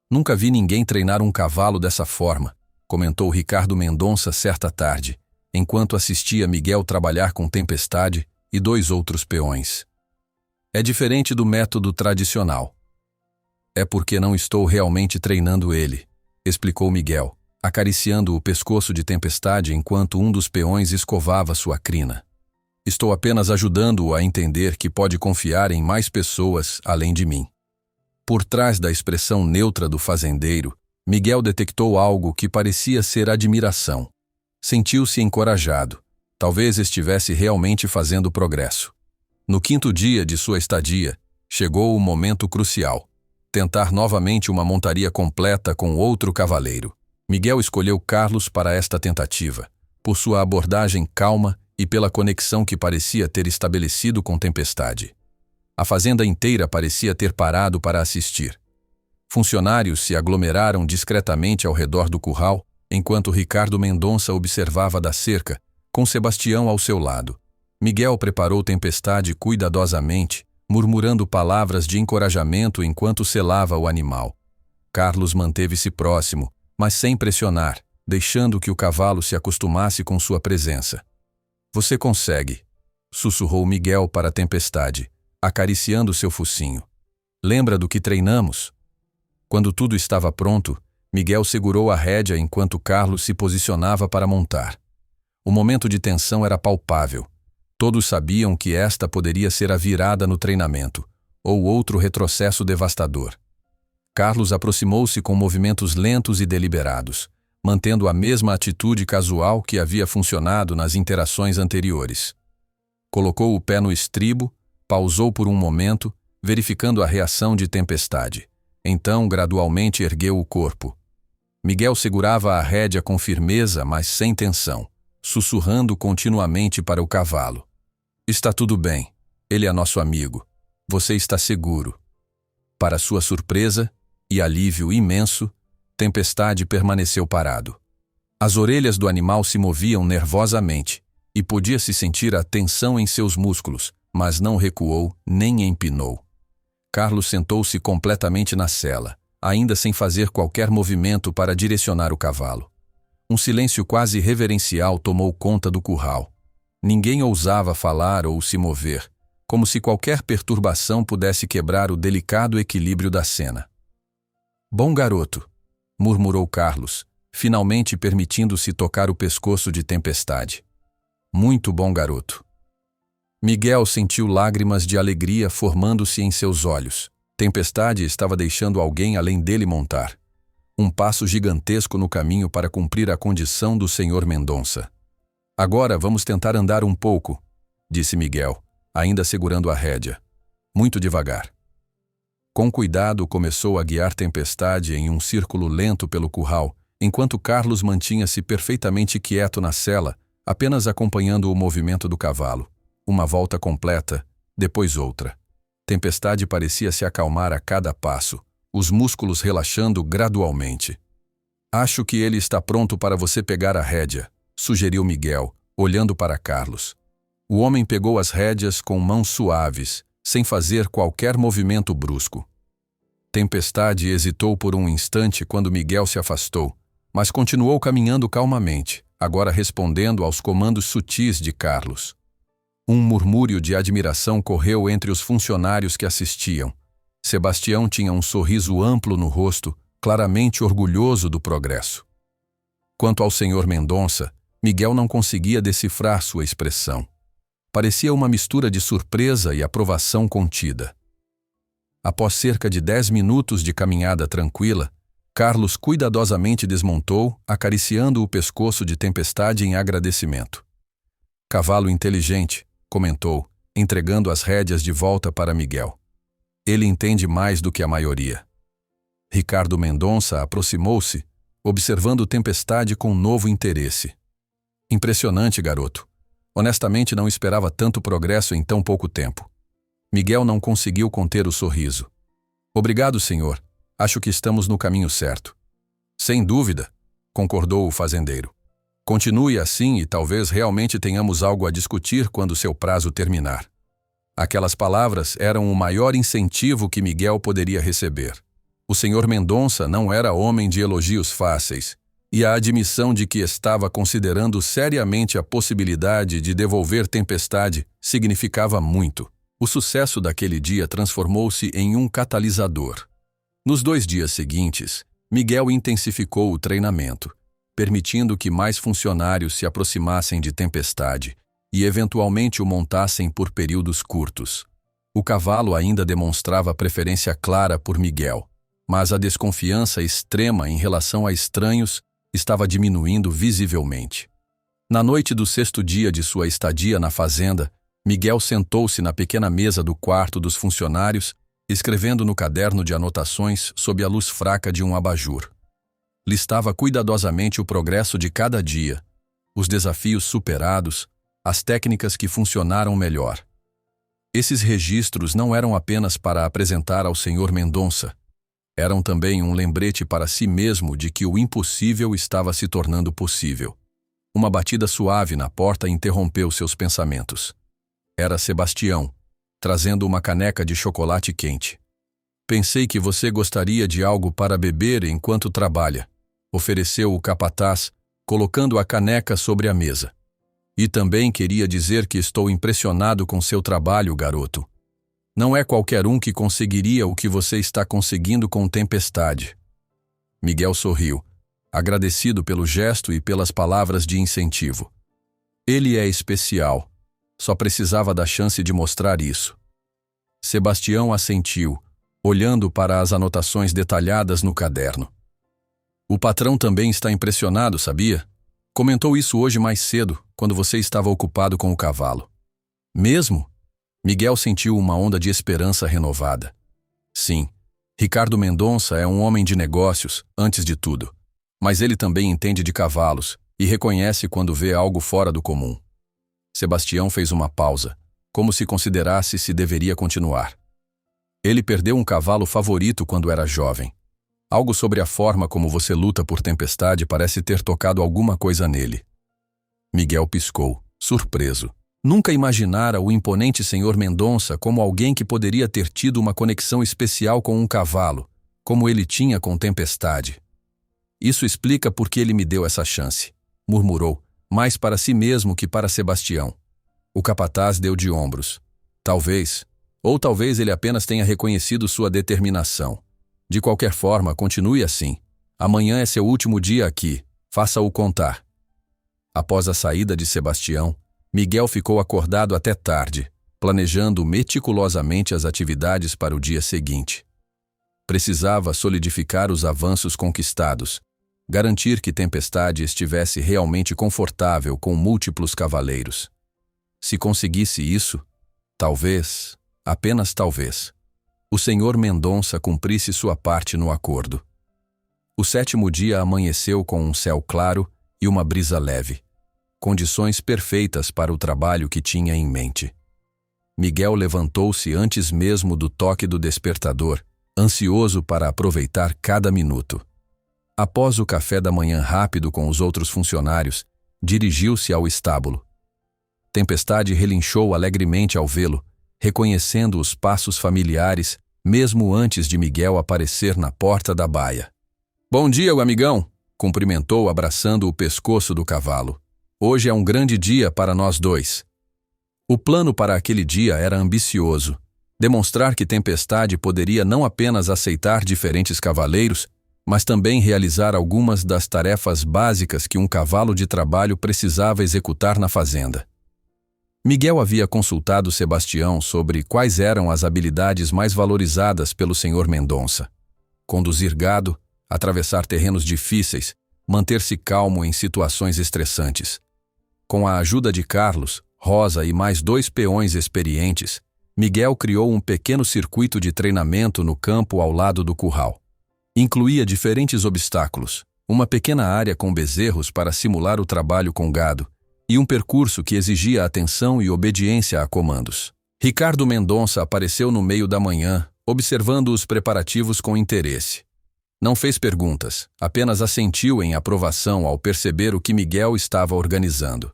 Nunca vi ninguém treinar um cavalo dessa forma, comentou Ricardo Mendonça certa tarde, enquanto assistia Miguel trabalhar com Tempestade e 2 outros peões. É diferente do método tradicional. É porque não estou realmente treinando ele, explicou Miguel, acariciando o pescoço de Tempestade enquanto um dos peões escovava sua crina. Estou apenas ajudando-o a entender que pode confiar em mais pessoas além de mim. Por trás da expressão neutra do fazendeiro, Miguel detectou algo que parecia ser admiração. Sentiu-se encorajado. Talvez estivesse realmente fazendo progresso. No 5º dia de sua estadia, chegou o momento crucial. Tentar novamente uma montaria completa com outro cavaleiro. Miguel escolheu Carlos para esta tentativa, por sua abordagem calma e pela conexão que parecia ter estabelecido com Tempestade. A fazenda inteira parecia ter parado para assistir. Funcionários se aglomeraram discretamente ao redor do curral, enquanto Ricardo Mendonça observava da cerca, com Sebastião ao seu lado. Miguel preparou Tempestade cuidadosamente, murmurando palavras de encorajamento enquanto selava o animal. Carlos manteve-se próximo, mas sem pressionar, deixando que o cavalo se acostumasse com sua presença. "Você consegue", sussurrou Miguel para a Tempestade, acariciando seu focinho. "Lembra do que treinamos?" Quando tudo estava pronto, Miguel segurou a rédea enquanto Carlos se posicionava para montar. O momento de tensão era palpável. Todos sabiam que esta poderia ser a virada no treinamento, ou outro retrocesso devastador. Carlos aproximou-se com movimentos lentos e deliberados, mantendo a mesma atitude casual que havia funcionado nas interações anteriores. Colocou o pé no estribo, pausou por um momento, verificando a reação de Tempestade. Então, gradualmente ergueu o corpo. Miguel segurava a rédea com firmeza, mas sem tensão, sussurrando continuamente para o cavalo. "Está tudo bem. Ele é nosso amigo. Você está seguro." Para sua surpresa e alívio imenso, Tempestade permaneceu parado. As orelhas do animal se moviam nervosamente e podia-se sentir a tensão em seus músculos, mas não recuou nem empinou. Carlos sentou-se completamente na sela, ainda sem fazer qualquer movimento para direcionar o cavalo. Um silêncio quase reverencial tomou conta do curral. Ninguém ousava falar ou se mover, como se qualquer perturbação pudesse quebrar o delicado equilíbrio da cena. "Bom garoto", murmurou Carlos, finalmente permitindo-se tocar o pescoço de Tempestade. "Muito bom garoto." Miguel sentiu lágrimas de alegria formando-se em seus olhos. Tempestade estava deixando alguém além dele montar. Um passo gigantesco no caminho para cumprir a condição do Sr. Mendonça. "Agora vamos tentar andar um pouco", disse Miguel, ainda segurando a rédea. Muito devagar. Com cuidado começou a guiar Tempestade em um círculo lento pelo curral, enquanto Carlos mantinha-se perfeitamente quieto na sela, apenas acompanhando o movimento do cavalo. Uma volta completa, depois outra. Tempestade parecia se acalmar a cada passo, os músculos relaxando gradualmente. "Acho que ele está pronto para você pegar a rédea", sugeriu Miguel, olhando para Carlos. O homem pegou as rédeas com mãos suaves, sem fazer qualquer movimento brusco. Tempestade hesitou por um instante quando Miguel se afastou, mas continuou caminhando calmamente, agora respondendo aos comandos sutis de Carlos. Um murmúrio de admiração correu entre os funcionários que assistiam. Sebastião tinha um sorriso amplo no rosto, claramente orgulhoso do progresso. Quanto ao Sr. Mendonça, Miguel não conseguia decifrar sua expressão. Parecia uma mistura de surpresa e aprovação contida. Após cerca de 10 minutos de caminhada tranquila, Carlos cuidadosamente desmontou, acariciando o pescoço de Tempestade em agradecimento. "Cavalo inteligente", comentou, entregando as rédeas de volta para Miguel. "Ele entende mais do que a maioria." Ricardo Mendonça aproximou-se, observando Tempestade com novo interesse. "Impressionante, garoto. Honestamente não esperava tanto progresso em tão pouco tempo." Miguel não conseguiu conter o sorriso. "Obrigado, senhor. Acho que estamos no caminho certo." "Sem dúvida", concordou o fazendeiro. "Continue assim e talvez realmente tenhamos algo a discutir quando seu prazo terminar." Aquelas palavras eram o maior incentivo que Miguel poderia receber. O Sr. Mendonça não era homem de elogios fáceis, e a admissão de que estava considerando seriamente a possibilidade de devolver Tempestade significava muito. O sucesso daquele dia transformou-se em um catalisador. Nos 2 dias seguintes, Miguel intensificou o treinamento, permitindo que mais funcionários se aproximassem de Tempestade e eventualmente o montassem por períodos curtos. O cavalo ainda demonstrava preferência clara por Miguel, mas a desconfiança extrema em relação a estranhos estava diminuindo visivelmente. Na noite do 6º dia de sua estadia na fazenda, Miguel sentou-se na pequena mesa do quarto dos funcionários, escrevendo no caderno de anotações sob a luz fraca de um abajur. Listava cuidadosamente o progresso de cada dia, os desafios superados, as técnicas que funcionaram melhor. Esses registros não eram apenas para apresentar ao Sr. Mendonça, eram também um lembrete para si mesmo de que o impossível estava se tornando possível. Uma batida suave na porta interrompeu seus pensamentos. Era Sebastião, trazendo uma caneca de chocolate quente. Pensei que você gostaria de algo para beber enquanto trabalha, ofereceu o capataz, colocando a caneca sobre a mesa. E também queria dizer que estou impressionado com seu trabalho, garoto. Não é qualquer um que conseguiria o que você está conseguindo com Tempestade. Miguel sorriu, agradecido pelo gesto e pelas palavras de incentivo. Ele é especial. Só precisava da chance de mostrar isso. Sebastião assentiu, olhando para as anotações detalhadas no caderno. O patrão também está impressionado, sabia? Comentou isso hoje mais cedo, quando você estava ocupado com o cavalo. Mesmo? Miguel sentiu uma onda de esperança renovada. Sim, Ricardo Mendonça é um homem de negócios, antes de tudo. Mas ele também entende de cavalos e reconhece quando vê algo fora do comum. Sebastião fez uma pausa, como se considerasse se deveria continuar. Ele perdeu um cavalo favorito quando era jovem. Algo sobre a forma como você luta por Tempestade parece ter tocado alguma coisa nele. Miguel piscou, surpreso. Nunca imaginara o imponente Sr. Mendonça como alguém que poderia ter tido uma conexão especial com um cavalo, como ele tinha com Tempestade. Isso explica por que ele me deu essa chance, murmurou, mais para si mesmo que para Sebastião. O capataz deu de ombros. Talvez, ou talvez ele apenas tenha reconhecido sua determinação. De qualquer forma, continue assim. Amanhã é seu último dia aqui. Faça-o contar. Após a saída de Sebastião, Miguel ficou acordado até tarde, planejando meticulosamente as atividades para o dia seguinte. Precisava solidificar os avanços conquistados, garantir que Tempestade estivesse realmente confortável com múltiplos cavaleiros. Se conseguisse isso, talvez, apenas talvez, o Sr. Mendonça cumprisse sua parte no acordo. O 7º dia amanheceu com um céu claro e uma brisa leve. Condições perfeitas para o trabalho que tinha em mente. Miguel levantou-se antes mesmo do toque do despertador, ansioso para aproveitar cada minuto. Após o café da manhã rápido com os outros funcionários, dirigiu-se ao estábulo. Tempestade relinchou alegremente ao vê-lo, reconhecendo os passos familiares, mesmo antes de Miguel aparecer na porta da baia. "Bom dia, amigão!" cumprimentou abraçando o pescoço do cavalo. "Hoje é um grande dia para nós dois." O plano para aquele dia era ambicioso. Demonstrar que Tempestade poderia não apenas aceitar diferentes cavaleiros, mas também realizar algumas das tarefas básicas que um cavalo de trabalho precisava executar na fazenda. Miguel havia consultado Sebastião sobre quais eram as habilidades mais valorizadas pelo Sr. Mendonça. Conduzir gado, atravessar terrenos difíceis, manter-se calmo em situações estressantes. Com a ajuda de Carlos, Rosa e mais 2 peões experientes, Miguel criou um pequeno circuito de treinamento no campo ao lado do curral. Incluía diferentes obstáculos, uma pequena área com bezerros para simular o trabalho com gado, e um percurso que exigia atenção e obediência a comandos. Ricardo Mendonça apareceu no meio da manhã, observando os preparativos com interesse. Não fez perguntas, apenas assentiu em aprovação ao perceber o que Miguel estava organizando.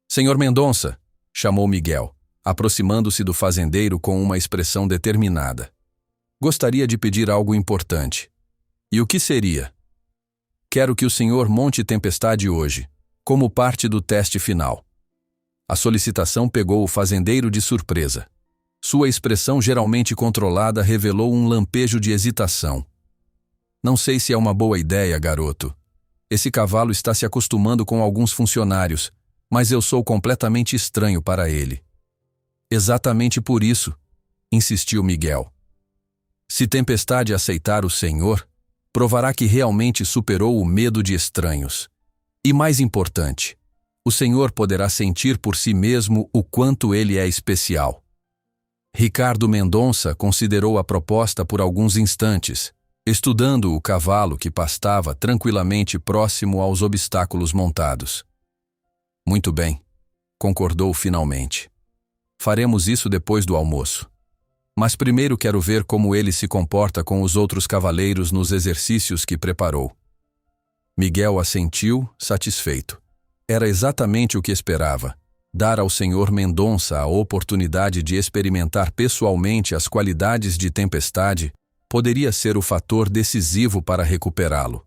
"Senhor Mendonça", chamou Miguel, aproximando-se do fazendeiro com uma expressão determinada. "Gostaria de pedir algo importante." "E o que seria?" "Quero que o senhor monte Tempestade hoje, como parte do teste final." A solicitação pegou o fazendeiro de surpresa. Sua expressão geralmente controlada revelou um lampejo de hesitação. "Não sei se é uma boa ideia, garoto. Esse cavalo está se acostumando com alguns funcionários, mas eu sou completamente estranho para ele." "Exatamente por isso", insistiu Miguel. Se Tempestade aceitar o Senhor, provará que realmente superou o medo de estranhos. E mais importante, o Senhor poderá sentir por si mesmo o quanto ele é especial. Ricardo Mendonça considerou a proposta por alguns instantes, estudando o cavalo que pastava tranquilamente próximo aos obstáculos montados. Muito bem, concordou finalmente. Faremos isso depois do almoço. Mas primeiro quero ver como ele se comporta com os outros cavaleiros nos exercícios que preparou. Miguel assentiu, satisfeito. Era exatamente o que esperava. Dar ao Sr. Mendonça a oportunidade de experimentar pessoalmente as qualidades de Tempestade poderia ser o fator decisivo para recuperá-lo.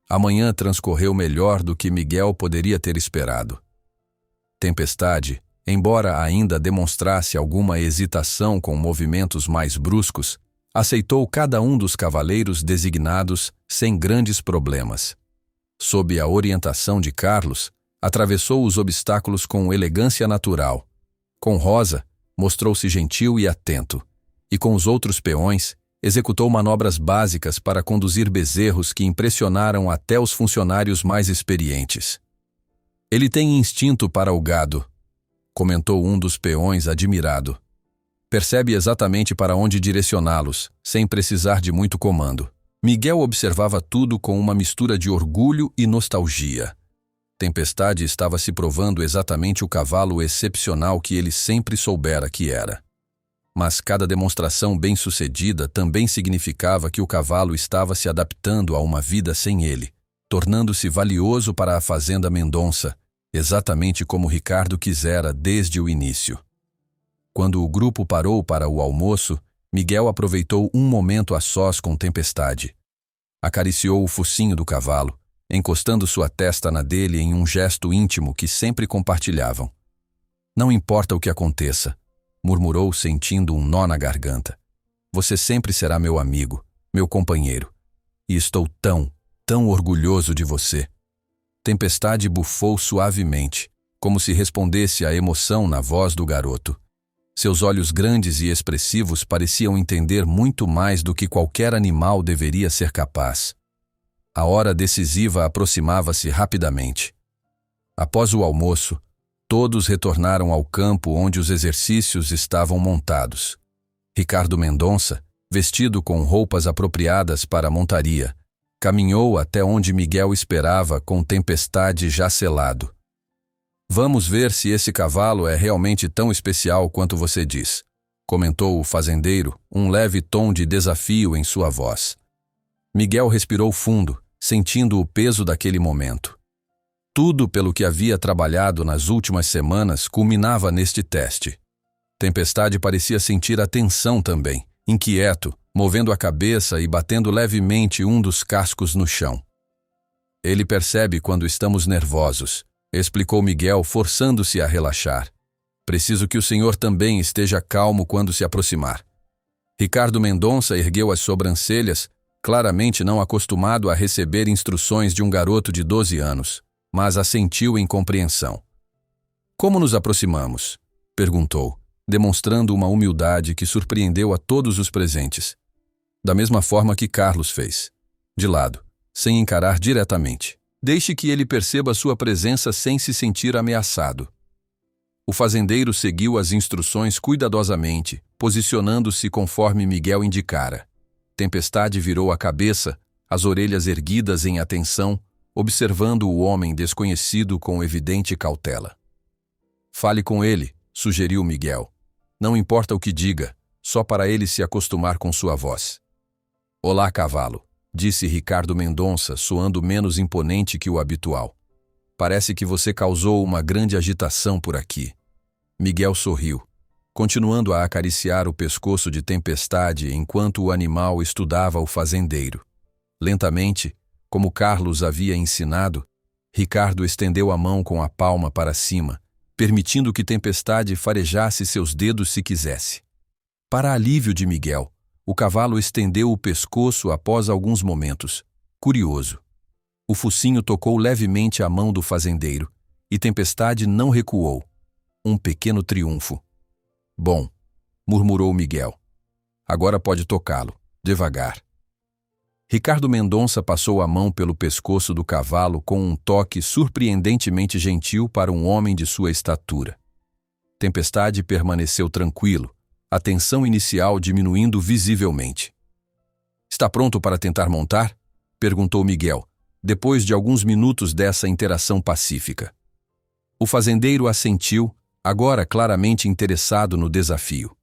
A manhã transcorreu melhor do que Miguel poderia ter esperado. Tempestade, embora ainda demonstrasse alguma hesitação com movimentos mais bruscos, aceitou cada um dos cavaleiros designados sem grandes problemas. Sob a orientação de Carlos, atravessou os obstáculos com elegância natural. Com Rosa, mostrou-se gentil e atento, e com os outros peões, executou manobras básicas para conduzir bezerros que impressionaram até os funcionários mais experientes. Ele tem instinto para o gado, comentou um dos peões admirado. Percebe exatamente para onde direcioná-los, sem precisar de muito comando. Miguel observava tudo com uma mistura de orgulho e nostalgia. Tempestade estava se provando exatamente o cavalo excepcional que ele sempre soubera que era. Mas cada demonstração bem-sucedida também significava que o cavalo estava se adaptando a uma vida sem ele, tornando-se valioso para a fazenda Mendonça, exatamente como Ricardo quisera desde o início. Quando o grupo parou para o almoço, Miguel aproveitou um momento a sós com Tempestade. Acariciou o focinho do cavalo, encostando sua testa na dele em um gesto íntimo que sempre compartilhavam. Não importa o que aconteça, murmurou sentindo um nó na garganta. Você sempre será meu amigo, meu companheiro. E estou tão orgulhoso de você. Tempestade bufou suavemente, como se respondesse à emoção na voz do garoto. Seus olhos grandes e expressivos pareciam entender muito mais do que qualquer animal deveria ser capaz. A hora decisiva aproximava-se rapidamente. Após o almoço, todos retornaram ao campo onde os exercícios estavam montados. Ricardo Mendonça, vestido com roupas apropriadas para a montaria, caminhou até onde Miguel esperava com Tempestade já selado. Vamos ver se esse cavalo é realmente tão especial quanto você diz, comentou o fazendeiro, um leve tom de desafio em sua voz. Miguel respirou fundo, sentindo o peso daquele momento. Tudo pelo que havia trabalhado nas últimas semanas culminava neste teste. Tempestade parecia sentir a tensão também, inquieto, movendo a cabeça e batendo levemente um dos cascos no chão. Ele percebe quando estamos nervosos, explicou Miguel, forçando-se a relaxar. Preciso que o senhor também esteja calmo quando se aproximar. Ricardo Mendonça ergueu as sobrancelhas, claramente não acostumado a receber instruções de um garoto de 12 anos, mas assentiu em compreensão. Como nos aproximamos? Perguntou, demonstrando uma humildade que surpreendeu a todos os presentes. Da mesma forma que Carlos fez, de lado, sem encarar diretamente. Deixe que ele perceba sua presença sem se sentir ameaçado. O fazendeiro seguiu as instruções cuidadosamente, posicionando-se conforme Miguel indicara. Tempestade virou a cabeça, as orelhas erguidas em atenção, observando o homem desconhecido com evidente cautela. Fale com ele, sugeriu Miguel. Não importa o que diga, só para ele se acostumar com sua voz. Olá, cavalo, disse Ricardo Mendonça, soando menos imponente que o habitual. Parece que você causou uma grande agitação por aqui. Miguel sorriu, continuando a acariciar o pescoço de Tempestade enquanto o animal estudava o fazendeiro. Lentamente, como Carlos havia ensinado, Ricardo estendeu a mão com a palma para cima, permitindo que Tempestade farejasse seus dedos se quisesse. Para alívio de Miguel, o cavalo estendeu o pescoço após alguns momentos, curioso. O focinho tocou levemente a mão do fazendeiro, e Tempestade não recuou. Um pequeno triunfo. Bom, murmurou Miguel. Agora pode tocá-lo, devagar. Ricardo Mendonça passou a mão pelo pescoço do cavalo com um toque surpreendentemente gentil para um homem de sua estatura. Tempestade permaneceu tranquilo, a tensão inicial diminuindo visivelmente. "Está pronto para tentar montar?" perguntou Miguel, depois de alguns minutos dessa interação pacífica. O fazendeiro assentiu, agora claramente interessado no desafio.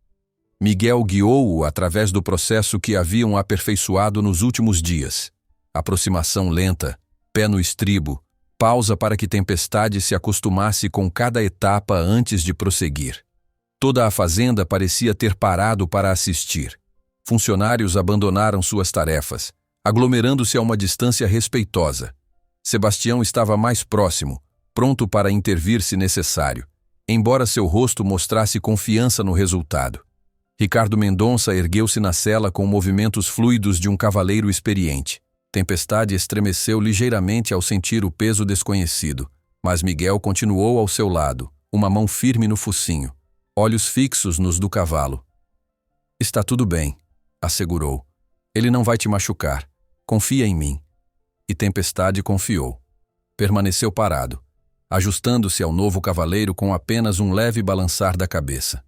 Miguel guiou-o através do processo que haviam aperfeiçoado nos últimos dias. Aproximação lenta, pé no estribo, pausa para que Tempestade se acostumasse com cada etapa antes de prosseguir. Toda a fazenda parecia ter parado para assistir. Funcionários abandonaram suas tarefas, aglomerando-se a uma distância respeitosa. Sebastião estava mais próximo, pronto para intervir se necessário, embora seu rosto mostrasse confiança no resultado. Ricardo Mendonça ergueu-se na sela com movimentos fluidos de um cavaleiro experiente. Tempestade estremeceu ligeiramente ao sentir o peso desconhecido, mas Miguel continuou ao seu lado, uma mão firme no focinho, olhos fixos nos do cavalo. "Está tudo bem", assegurou. "Ele não vai te machucar. Confia em mim." E Tempestade confiou. Permaneceu parado, ajustando-se ao novo cavaleiro com apenas um leve balançar da cabeça.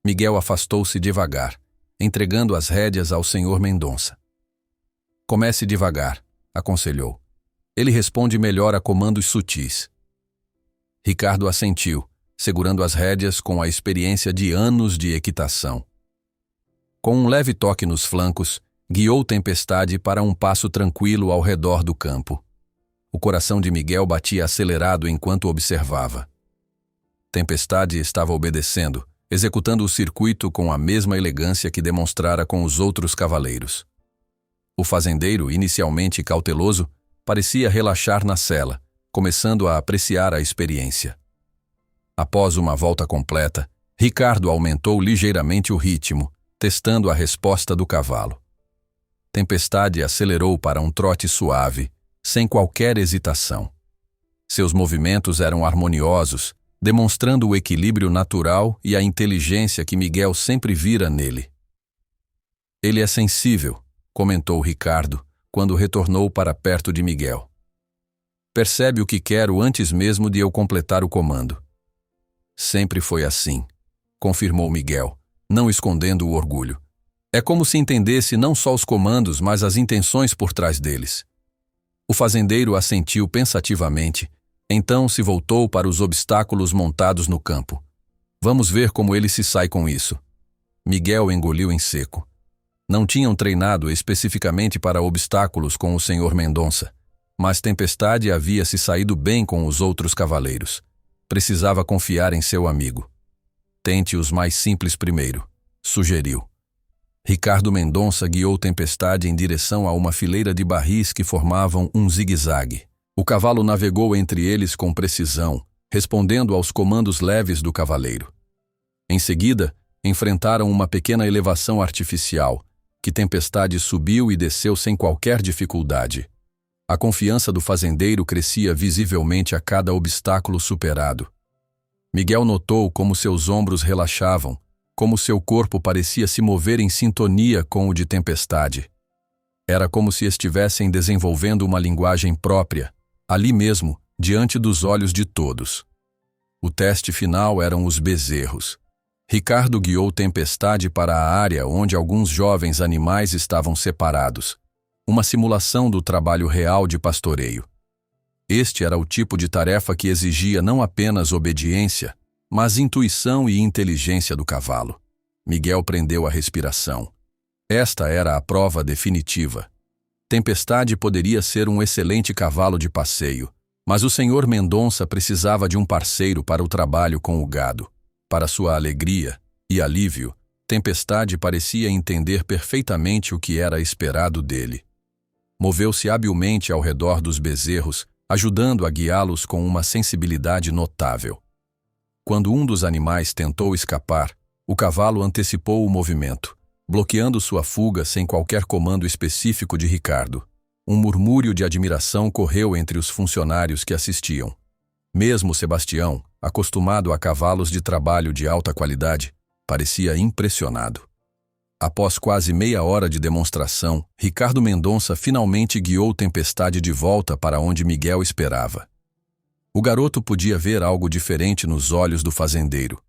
Miguel afastou-se devagar, entregando as rédeas ao senhor Mendonça. "Comece devagar", aconselhou. "Ele responde melhor a comandos sutis." Ricardo assentiu, segurando as rédeas com a experiência de anos de equitação. Com um leve toque nos flancos, guiou Tempestade para um passo tranquilo ao redor do campo. O coração de Miguel batia acelerado enquanto observava. Tempestade estava obedecendo, executando o circuito com a mesma elegância que demonstrara com os outros cavaleiros. O fazendeiro, inicialmente cauteloso, parecia relaxar na sela, começando a apreciar a experiência. Após uma volta completa, Ricardo aumentou ligeiramente o ritmo, testando a resposta do cavalo. Tempestade acelerou para um trote suave, sem qualquer hesitação. Seus movimentos eram harmoniosos, demonstrando o equilíbrio natural e a inteligência que Miguel sempre vira nele. "Ele é sensível", comentou Ricardo, quando retornou para perto de Miguel. "Percebe o que quero antes mesmo de eu completar o comando." "Sempre foi assim", confirmou Miguel, não escondendo o orgulho. "É como se entendesse não só os comandos, mas as intenções por trás deles." O fazendeiro assentiu pensativamente, então se voltou para os obstáculos montados no campo. "Vamos ver como ele se sai com isso." Miguel engoliu em seco. Não tinham treinado especificamente para obstáculos com o senhor Mendonça, mas Tempestade havia se saído bem com os outros cavaleiros. Precisava confiar em seu amigo. "Tente os mais simples primeiro", sugeriu. Ricardo Mendonça guiou Tempestade em direção a uma fileira de barris que formavam um zigue-zague. O cavalo navegou entre eles com precisão, respondendo aos comandos leves do cavaleiro. Em seguida, enfrentaram uma pequena elevação artificial, que Tempestade subiu e desceu sem qualquer dificuldade. A confiança do fazendeiro crescia visivelmente a cada obstáculo superado. Miguel notou como seus ombros relaxavam, como seu corpo parecia se mover em sintonia com o de Tempestade. Era como se estivessem desenvolvendo uma linguagem própria, ali mesmo, diante dos olhos de todos. O teste final eram os bezerros. Ricardo guiou Tempestade para a área onde alguns jovens animais estavam separados, uma simulação do trabalho real de pastoreio. Este era o tipo de tarefa que exigia não apenas obediência, mas intuição e inteligência do cavalo. Miguel prendeu a respiração. Esta era a prova definitiva. Tempestade poderia ser um excelente cavalo de passeio, mas o senhor Mendonça precisava de um parceiro para o trabalho com o gado. Para sua alegria e alívio, Tempestade parecia entender perfeitamente o que era esperado dele. Moveu-se habilmente ao redor dos bezerros, ajudando a guiá-los com uma sensibilidade notável. Quando um dos animais tentou escapar, o cavalo antecipou o movimento, bloqueando sua fuga sem qualquer comando específico de Ricardo. Um murmúrio de admiração correu entre os funcionários que assistiam. Mesmo Sebastião, acostumado a cavalos de trabalho de alta qualidade, parecia impressionado. Após quase meia hora de demonstração, Ricardo Mendonça finalmente guiou Tempestade de volta para onde Miguel esperava. O garoto podia ver algo diferente nos olhos do fazendeiro.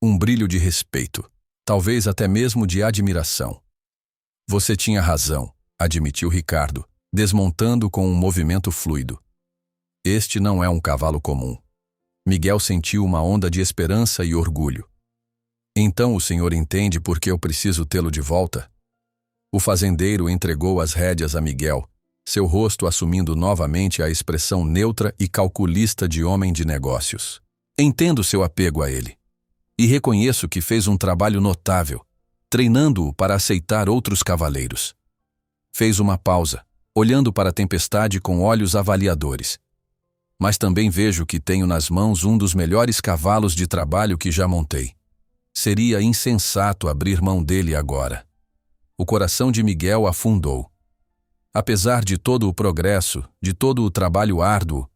Um brilho de respeito, talvez até mesmo de admiração. Você tinha razão, admitiu Ricardo, desmontando com um movimento fluido. Este não é um cavalo comum. Miguel sentiu uma onda de esperança e orgulho. Então o senhor entende por que eu preciso tê-lo de volta? O fazendeiro entregou as rédeas a Miguel, seu rosto assumindo novamente a expressão neutra e calculista de homem de negócios. Entendo seu apego a ele. E reconheço que fez um trabalho notável, treinando-o para aceitar outros cavaleiros. Fez uma pausa, olhando para a Tempestade com olhos avaliadores. Mas também vejo que tenho nas mãos um dos melhores cavalos de trabalho que já montei. Seria insensato abrir mão dele agora. O coração de Miguel afundou. Apesar de todo o progresso, de todo o trabalho árduo,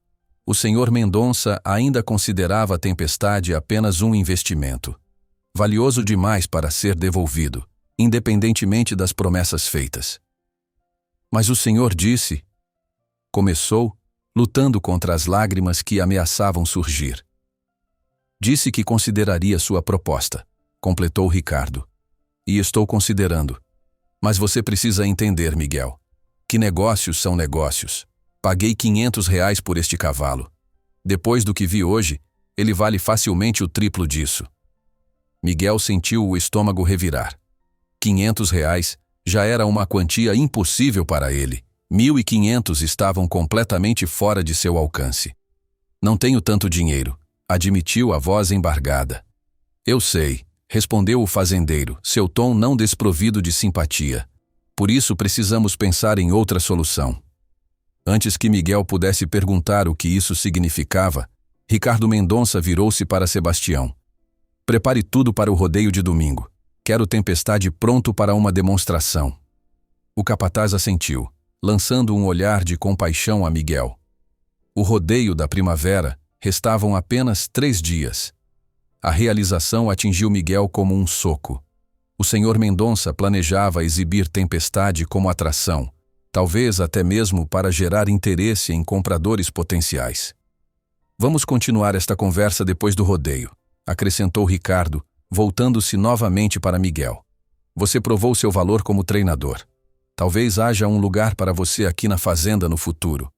o senhor Mendonça ainda considerava a Tempestade apenas um investimento, valioso demais para ser devolvido, independentemente das promessas feitas. Mas o senhor disse... Começou, lutando contra as lágrimas que ameaçavam surgir. Disse que consideraria sua proposta, completou Ricardo. E estou considerando. Mas você precisa entender, Miguel, que negócios são negócios. Paguei R$ 500 por este cavalo. Depois do que vi hoje, ele vale facilmente o triplo disso. Miguel sentiu o estômago revirar. R$ 500 já era uma quantia impossível para ele. 1.500 estavam completamente fora de seu alcance. Não tenho tanto dinheiro, admitiu a voz embargada. Eu sei, respondeu o fazendeiro, seu tom não desprovido de simpatia. Por isso precisamos pensar em outra solução. Antes que Miguel pudesse perguntar o que isso significava, Ricardo Mendonça virou-se para Sebastião. Prepare tudo para o rodeio de domingo. Quero Tempestade pronto para uma demonstração. O capataz assentiu, lançando um olhar de compaixão a Miguel. O rodeio da primavera restavam apenas 3 dias. A realização atingiu Miguel como um soco. O senhor Mendonça planejava exibir Tempestade como atração, talvez até mesmo para gerar interesse em compradores potenciais. Vamos continuar esta conversa depois do rodeio, acrescentou Ricardo, voltando-se novamente para Miguel. Você provou seu valor como treinador. Talvez haja um lugar para você aqui na fazenda no futuro.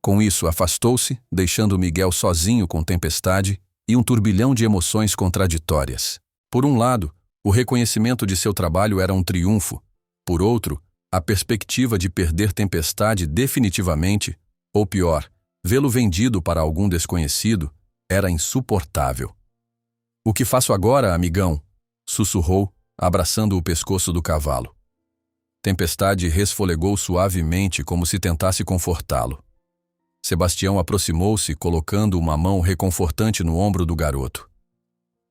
Com isso, afastou-se, deixando Miguel sozinho com Tempestade e um turbilhão de emoções contraditórias. Por um lado, o reconhecimento de seu trabalho era um triunfo. Por outro, a perspectiva de perder Tempestade definitivamente, ou pior, vê-lo vendido para algum desconhecido, era insuportável. O que faço agora, amigão? Sussurrou, abraçando o pescoço do cavalo. Tempestade resfolegou suavemente como se tentasse confortá-lo. Sebastião aproximou-se, colocando uma mão reconfortante no ombro do garoto.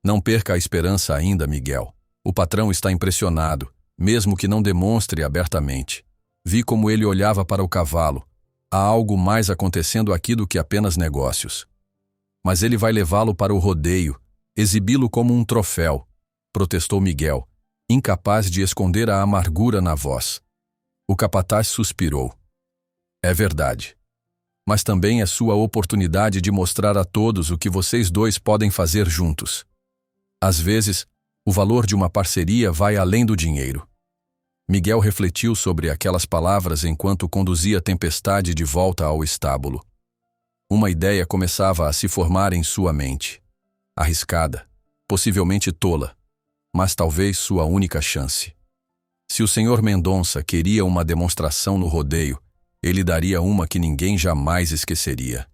Não perca a esperança ainda, Miguel. O patrão está impressionado, mesmo que não demonstre abertamente. Vi como ele olhava para o cavalo. Há algo mais acontecendo aqui do que apenas negócios. Mas ele vai levá-lo para o rodeio, exibi-lo como um troféu, protestou Miguel, incapaz de esconder a amargura na voz. O capataz suspirou. É verdade. Mas também é sua oportunidade de mostrar a todos o que vocês dois podem fazer juntos. Às vezes, o valor de uma parceria vai além do dinheiro. Miguel refletiu sobre aquelas palavras enquanto conduzia Tempestade de volta ao estábulo. Uma ideia começava a se formar em sua mente. Arriscada, possivelmente tola, mas talvez sua única chance. Se o senhor Mendonça queria uma demonstração no rodeio, ele daria uma que ninguém jamais esqueceria.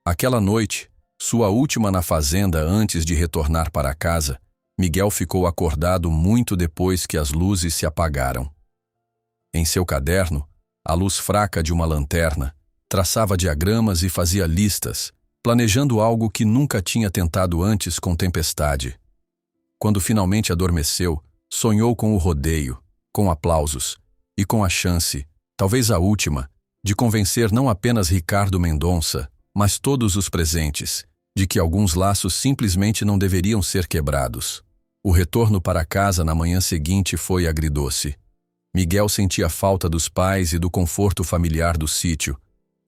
Aquela noite, sua última na fazenda antes de retornar para casa, Miguel ficou acordado muito depois que as luzes se apagaram. Em seu caderno, a luz fraca de uma lanterna, traçava diagramas e fazia listas, planejando algo que nunca tinha tentado antes com Tempestade. Quando finalmente adormeceu, sonhou com o rodeio, com aplausos e com a chance, talvez a última, de convencer não apenas Ricardo Mendonça, mas todos os presentes, de que alguns laços simplesmente não deveriam ser quebrados. O retorno para casa na manhã seguinte foi agridoce. Miguel sentia falta dos pais e do conforto familiar do sítio,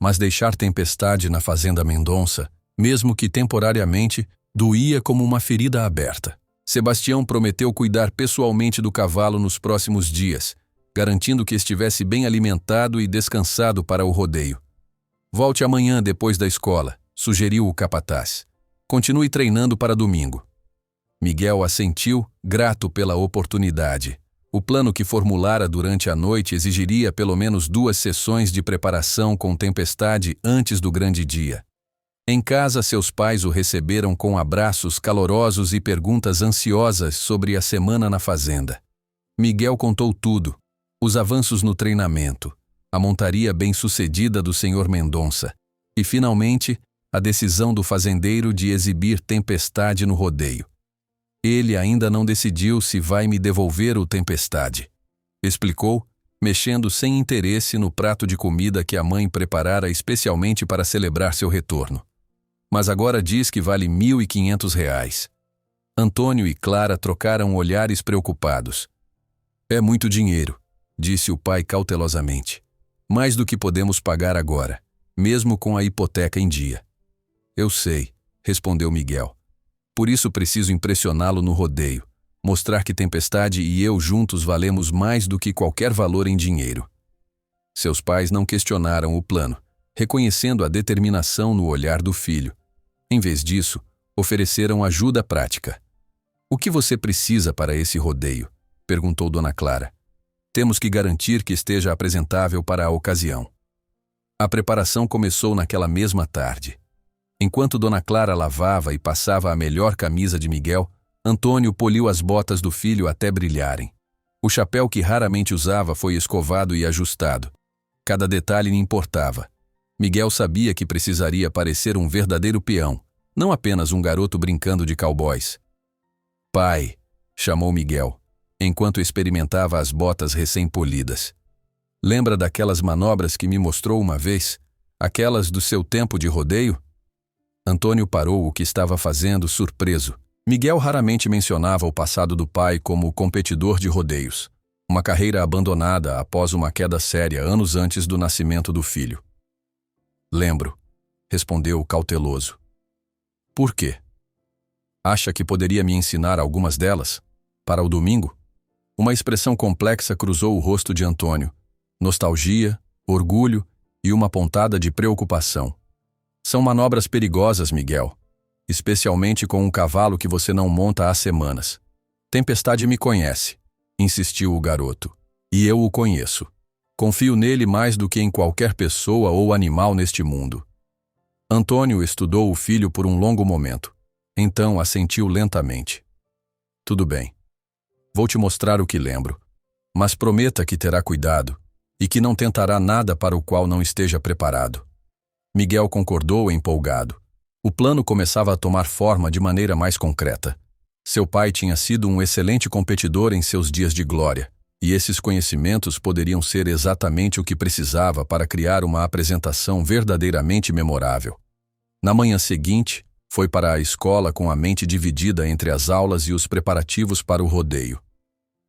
mas deixar Tempestade na fazenda Mendonça, mesmo que temporariamente, doía como uma ferida aberta. Sebastião prometeu cuidar pessoalmente do cavalo nos próximos dias, garantindo que estivesse bem alimentado e descansado para o rodeio. Volte amanhã depois da escola, sugeriu o capataz. Continue treinando para domingo. Miguel assentiu, grato pela oportunidade. O plano que formulara durante a noite exigiria pelo menos 2 sessões de preparação com Tempestade antes do grande dia. Em casa, seus pais o receberam com abraços calorosos e perguntas ansiosas sobre a semana na fazenda. Miguel contou tudo: os avanços no treinamento, a montaria bem-sucedida do Sr. Mendonça e, finalmente, a decisão do fazendeiro de exibir Tempestade no rodeio. Ele ainda não decidiu se vai me devolver o Tempestade, explicou, mexendo sem interesse no prato de comida que a mãe preparara especialmente para celebrar seu retorno. Mas agora diz que vale R$ 1.500. Antônio e Clara trocaram olhares preocupados. É muito dinheiro, disse o pai cautelosamente. Mais do que podemos pagar agora, mesmo com a hipoteca em dia. Eu sei, respondeu Miguel. Por isso preciso impressioná-lo no rodeio, mostrar que Tempestade e eu juntos valemos mais do que qualquer valor em dinheiro. Seus pais não questionaram o plano, reconhecendo a determinação no olhar do filho. Em vez disso, ofereceram ajuda prática. O que você precisa para esse rodeio? Perguntou Dona Clara. Temos que garantir que esteja apresentável para a ocasião. A preparação começou naquela mesma tarde. Enquanto Dona Clara lavava e passava a melhor camisa de Miguel, Antônio poliu as botas do filho até brilharem. O chapéu que raramente usava foi escovado e ajustado. Cada detalhe lhe importava. Miguel sabia que precisaria parecer um verdadeiro peão, não apenas um garoto brincando de cowboys. Pai, chamou Miguel, enquanto experimentava as botas recém-polidas. Lembra daquelas manobras que me mostrou uma vez? Aquelas do seu tempo de rodeio? Antônio parou o que estava fazendo, surpreso. Miguel raramente mencionava o passado do pai como competidor de rodeios, uma carreira abandonada após uma queda séria anos antes do nascimento do filho. Lembro, respondeu cauteloso. Por quê? Acha que poderia me ensinar algumas delas? Para o domingo? Uma expressão complexa cruzou o rosto de Antônio. Nostalgia, orgulho e uma pontada de preocupação. São manobras perigosas, Miguel, especialmente com um cavalo que você não monta há semanas. Tempestade me conhece, insistiu o garoto. E eu o conheço. Confio nele mais do que em qualquer pessoa ou animal neste mundo. Antônio estudou o filho por um longo momento. Então assentiu lentamente. Tudo bem. Vou te mostrar o que lembro. Mas prometa que terá cuidado e que não tentará nada para o qual não esteja preparado. Miguel concordou empolgado. O plano começava a tomar forma de maneira mais concreta. Seu pai tinha sido um excelente competidor em seus dias de glória, e esses conhecimentos poderiam ser exatamente o que precisava para criar uma apresentação verdadeiramente memorável. Na manhã seguinte, foi para a escola com a mente dividida entre as aulas e os preparativos para o rodeio.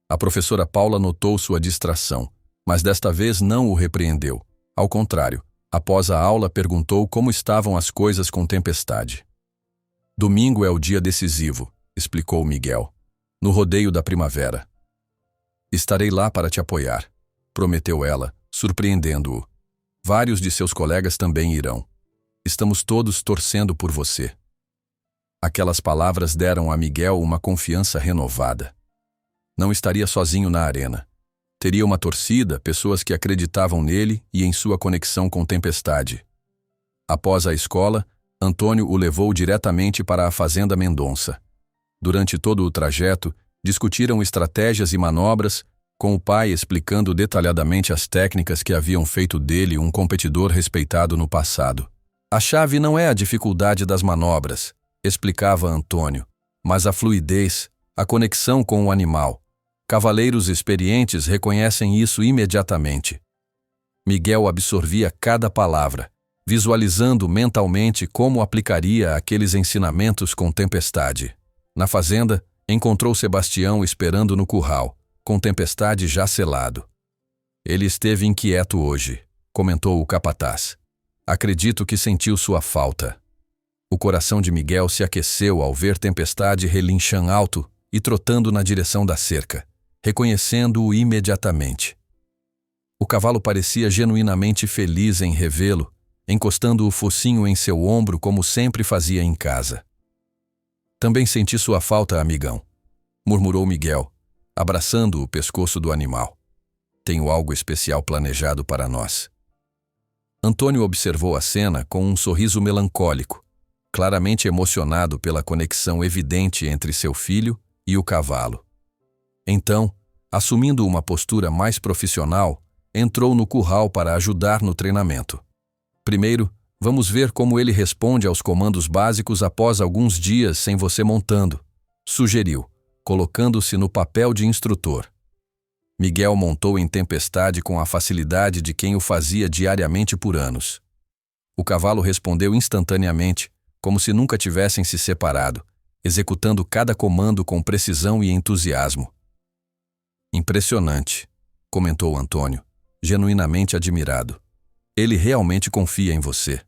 A professora Paula notou sua distração, mas desta vez não o repreendeu. Ao contrário, após a aula perguntou como estavam as coisas com Tempestade. Domingo é o dia decisivo, explicou Miguel, no rodeio da primavera. Estarei lá para te apoiar, prometeu ela, surpreendendo-o. Vários de seus colegas também irão. Estamos todos torcendo por você. Aquelas palavras deram a Miguel uma confiança renovada. Não estaria sozinho na arena. Teria uma torcida, pessoas que acreditavam nele e em sua conexão com Tempestade. Após a escola, Antônio o levou diretamente para a fazenda Mendonça. Durante todo o trajeto, discutiram estratégias e manobras, com o pai explicando detalhadamente as técnicas que haviam feito dele um competidor respeitado no passado. A chave não é a dificuldade das manobras, explicava Antônio, mas a fluidez, a conexão com o animal. Cavaleiros experientes reconhecem isso imediatamente. Miguel absorvia cada palavra, visualizando mentalmente como aplicaria aqueles ensinamentos com Tempestade. Na fazenda, Encontrou Sebastião esperando no curral, com Tempestade já selado. Ele esteve inquieto hoje, comentou o capataz. Acredito que sentiu sua falta. O coração de Miguel se aqueceu ao ver Tempestade relinchando alto e trotando na direção da cerca, reconhecendo-o imediatamente. O cavalo parecia genuinamente feliz em revê-lo, encostando o focinho em seu ombro como sempre fazia em casa. Também senti sua falta, amigão, murmurou Miguel, abraçando o pescoço do animal. Tenho algo especial planejado para nós. Antônio observou a cena com um sorriso melancólico, claramente emocionado pela conexão evidente entre seu filho e o cavalo. Então, assumindo uma postura mais profissional, entrou no curral para ajudar no treinamento. Primeiro, vamos ver como ele responde aos comandos básicos após alguns dias sem você montando, sugeriu, colocando-se no papel de instrutor. Miguel montou em Tempestade com a facilidade de quem o fazia diariamente por anos. O cavalo respondeu instantaneamente, como se nunca tivessem se separado, executando cada comando com precisão e entusiasmo. Impressionante, comentou Antônio, genuinamente admirado. Ele realmente confia em você.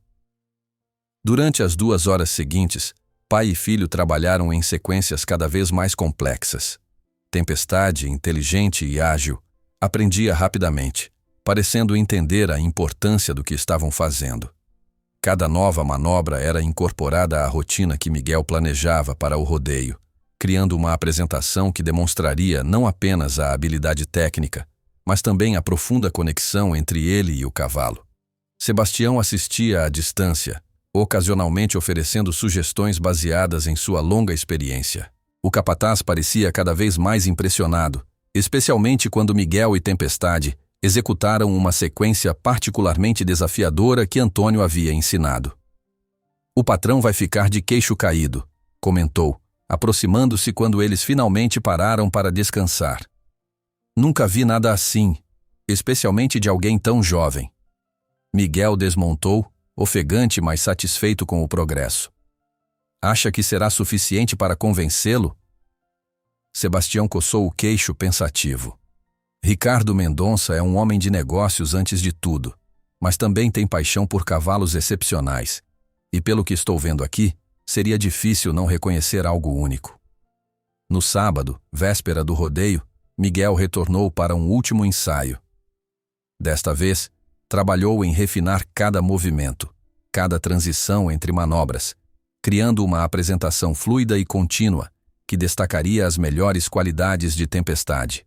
Durante as 2 horas seguintes, pai e filho trabalharam em sequências cada vez mais complexas. Tempestade, inteligente e ágil, aprendia rapidamente, parecendo entender a importância do que estavam fazendo. Cada nova manobra era incorporada à rotina que Miguel planejava para o rodeio, criando uma apresentação que demonstraria não apenas a habilidade técnica, mas também a profunda conexão entre ele e o cavalo. Sebastião assistia à distância, ocasionalmente oferecendo sugestões baseadas em sua longa experiência. O capataz parecia cada vez mais impressionado, especialmente quando Miguel e Tempestade executaram uma sequência particularmente desafiadora que Antônio havia ensinado. O patrão vai ficar de queixo caído, comentou, aproximando-se quando eles finalmente pararam para descansar. Nunca vi nada assim, especialmente de alguém tão jovem. Miguel desmontou, ofegante mas satisfeito com o progresso. Acha que será suficiente para convencê-lo? Sebastião coçou o queixo pensativo. Ricardo Mendonça é um homem de negócios antes de tudo, mas também tem paixão por cavalos excepcionais. E pelo que estou vendo aqui, seria difícil não reconhecer algo único. No sábado, véspera do rodeio, Miguel retornou para um último ensaio. Desta vez, trabalhou em refinar cada movimento, cada transição entre manobras, criando uma apresentação fluida e contínua que destacaria as melhores qualidades de Tempestade.